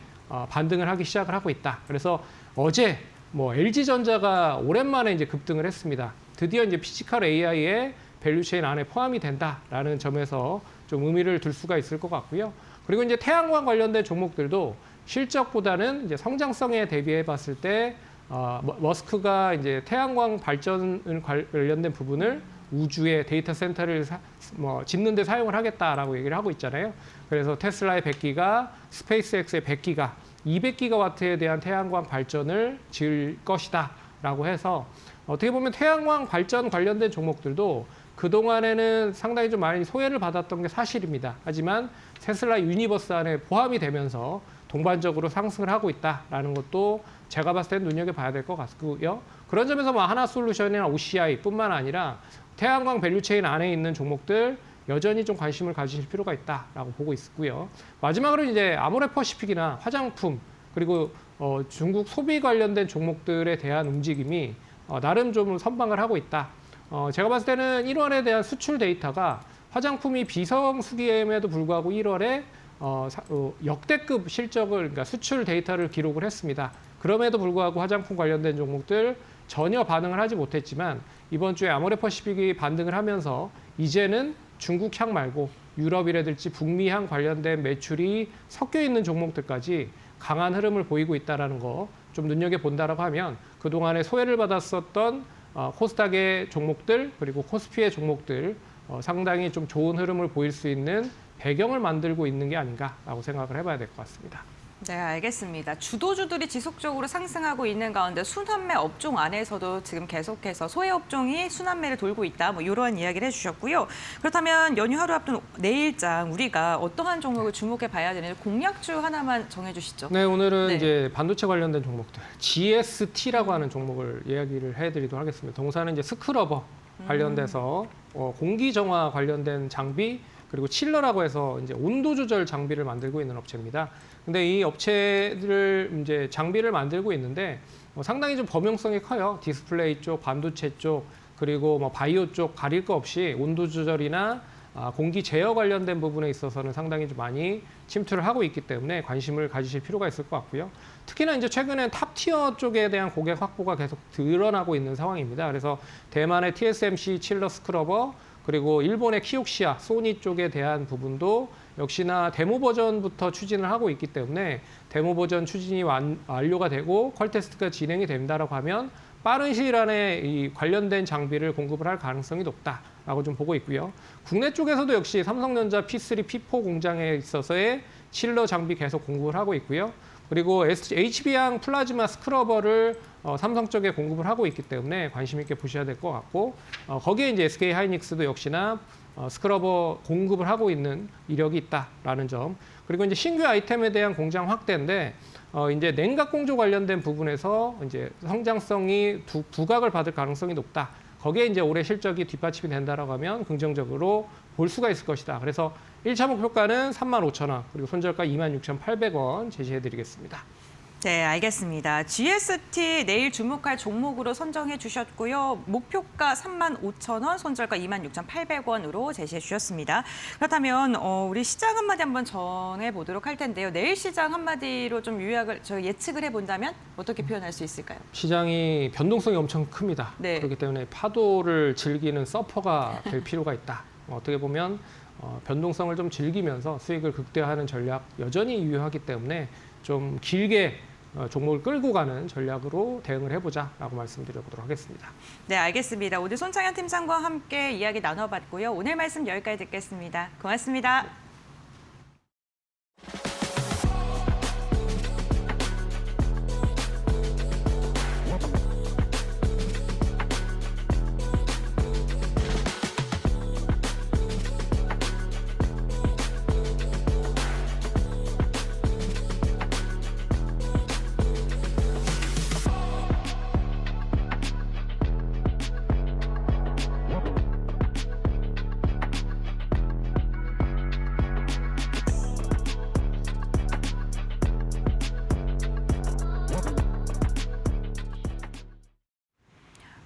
반등을 하기 시작을 하고 있다. 그래서 어제 뭐 LG전자가 오랜만에 이제 급등을 했습니다. 드디어 이제 피지컬 AI의 밸류 체인 안에 포함이 된다라는 점에서 좀 의미를 둘 수가 있을 것 같고요. 그리고 이제 태양광 관련된 종목들도 실적보다는 이제 성장성에 대비해 봤을 때 머스크가 이제 태양광 발전 관련된 부분을 우주의 데이터 센터를 짓는 데 사용을 하겠다라고 얘기를 하고 있잖아요. 그래서 테슬라의 100기가, 스페이스X의 100기가, 200기가와트에 대한 태양광 발전을 지을 것이다라고 해서 어떻게 보면 태양광 발전 관련된 종목들도 그동안에는 상당히 좀 많이 소외를 받았던 게 사실입니다. 하지만 테슬라 유니버스 안에 포함이 되면서 동반적으로 상승을 하고 있다라는 것도 제가 봤을 때는 눈여겨봐야 될 것 같고요. 그런 점에서 뭐 하나솔루션이나 OCI뿐만 아니라 태양광 밸류체인 안에 있는 종목들 여전히 좀 관심을 가지실 필요가 있다라고 보고 있고요. 마지막으로 이제 아모레퍼시픽이나 화장품 그리고 중국 소비 관련된 종목들에 대한 움직임이 나름 좀 선방을 하고 있다. 제가 봤을 때는 1월에 대한 수출 데이터가 화장품이 비성수기임에도 불구하고 1월에 역대급 실적을 그러니까 수출 데이터를 기록을 했습니다. 그럼에도 불구하고 화장품 관련된 종목들 전혀 반응을 하지 못했지만 이번 주에 아모레퍼시픽이 반등을 하면서 이제는 중국향 말고 유럽이라든지 북미향 관련된 매출이 섞여 있는 종목들까지 강한 흐름을 보이고 있다는 거 좀 눈여겨본다라고 하면 그동안에 소외를 받았었던 코스닥의 종목들 그리고 코스피의 종목들 상당히 좀 좋은 흐름을 보일 수 있는 배경을 만들고 있는 게 아닌가라고 생각을 해봐야 될 것 같습니다. 네, 알겠습니다. 주도주들이 지속적으로 상승하고 있는 가운데 순환매 업종 안에서도 지금 계속해서 소외 업종이 순환매를 돌고 있다. 뭐 이런 이야기를 해주셨고요. 그렇다면 연휴 하루 앞둔 내일장 우리가 어떠한 종목을 주목해 봐야 되는지 공략주 하나만 정해주시죠. 네, 오늘은 이제 반도체 관련된 종목들 GST라고 하는 종목을 이야기를 해드리도록 하겠습니다. 동사는 이제 스크러버 관련돼서 공기 정화 관련된 장비 그리고 칠러라고 해서 이제 온도 조절 장비를 만들고 있는 업체입니다. 근데 이 업체들 이제 장비를 만들고 있는데 상당히 좀 범용성이 커요. 디스플레이 쪽, 반도체 쪽, 그리고 뭐 바이오 쪽 가릴 거 없이 온도 조절이나 공기 제어 관련된 부분에 있어서는 상당히 좀 많이 침투를 하고 있기 때문에 관심을 가지실 필요가 있을 것 같고요. 특히나 이제 최근엔 탑티어 쪽에 대한 고객 확보가 계속 드러나고 있는 상황입니다. 그래서 대만의 TSMC 칠러 스크러버 그리고 일본의 키옥시아, 소니 쪽에 대한 부분도 역시나 데모 버전부터 추진을 하고 있기 때문에 데모 버전 추진이 완료가 되고 퀄 테스트가 진행이 된다라고 하면 빠른 시일 안에 이 관련된 장비를 공급을 할 가능성이 높다라고 좀 보고 있고요. 국내 쪽에서도 역시 삼성전자 P3, P4 공장에 있어서의 칠러 장비 계속 공급을 하고 있고요. 그리고 HB양 플라즈마 스크러버를 삼성 쪽에 공급을 하고 있기 때문에 관심 있게 보셔야 될 것 같고 거기에 이제 SK 하이닉스도 역시나 스크러버 공급을 하고 있는 이력이 있다라는 점. 그리고 이제 신규 아이템에 대한 공장 확대인데 이제 냉각 공조 관련된 부분에서 이제 성장성이 부각을 받을 가능성이 높다. 거기에 이제 올해 실적이 뒷받침이 된다라고 하면 긍정적으로 볼 수가 있을 것이다. 그래서 1차 목표가는 35,000원, 그리고 손절가 26,800원 제시해드리겠습니다. 네, 알겠습니다. GST 내일 주목할 종목으로 선정해 주셨고요. 목표가 35,000원, 손절가 26,800원으로 제시해 주셨습니다. 그렇다면 우리 시장 한마디 한번 전해 보도록 할 텐데요. 내일 시장 한마디로 좀 저희 예측을 해본다면 어떻게 표현할 수 있을까요? 시장이 변동성이 엄청 큽니다. 네. 그렇기 때문에 파도를 즐기는 서퍼가 될 필요가 있다. 어떻게 보면 변동성을 좀 즐기면서 수익을 극대화하는 전략 여전히 유효하기 때문에 좀 길게 종목을 끌고 가는 전략으로 대응을 해보자라고 말씀드려보도록 하겠습니다. 네, 알겠습니다. 오늘 손창현 팀장과 함께 이야기 나눠봤고요. 오늘 말씀 여기까지 듣겠습니다. 고맙습니다.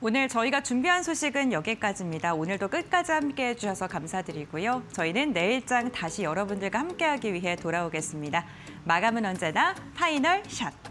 오늘 저희가 준비한 소식은 여기까지입니다. 오늘도 끝까지 함께해 주셔서 감사드리고요. 저희는 내일장 다시 여러분들과 함께하기 위해 돌아오겠습니다. 마감은 언제나 파이널 샷!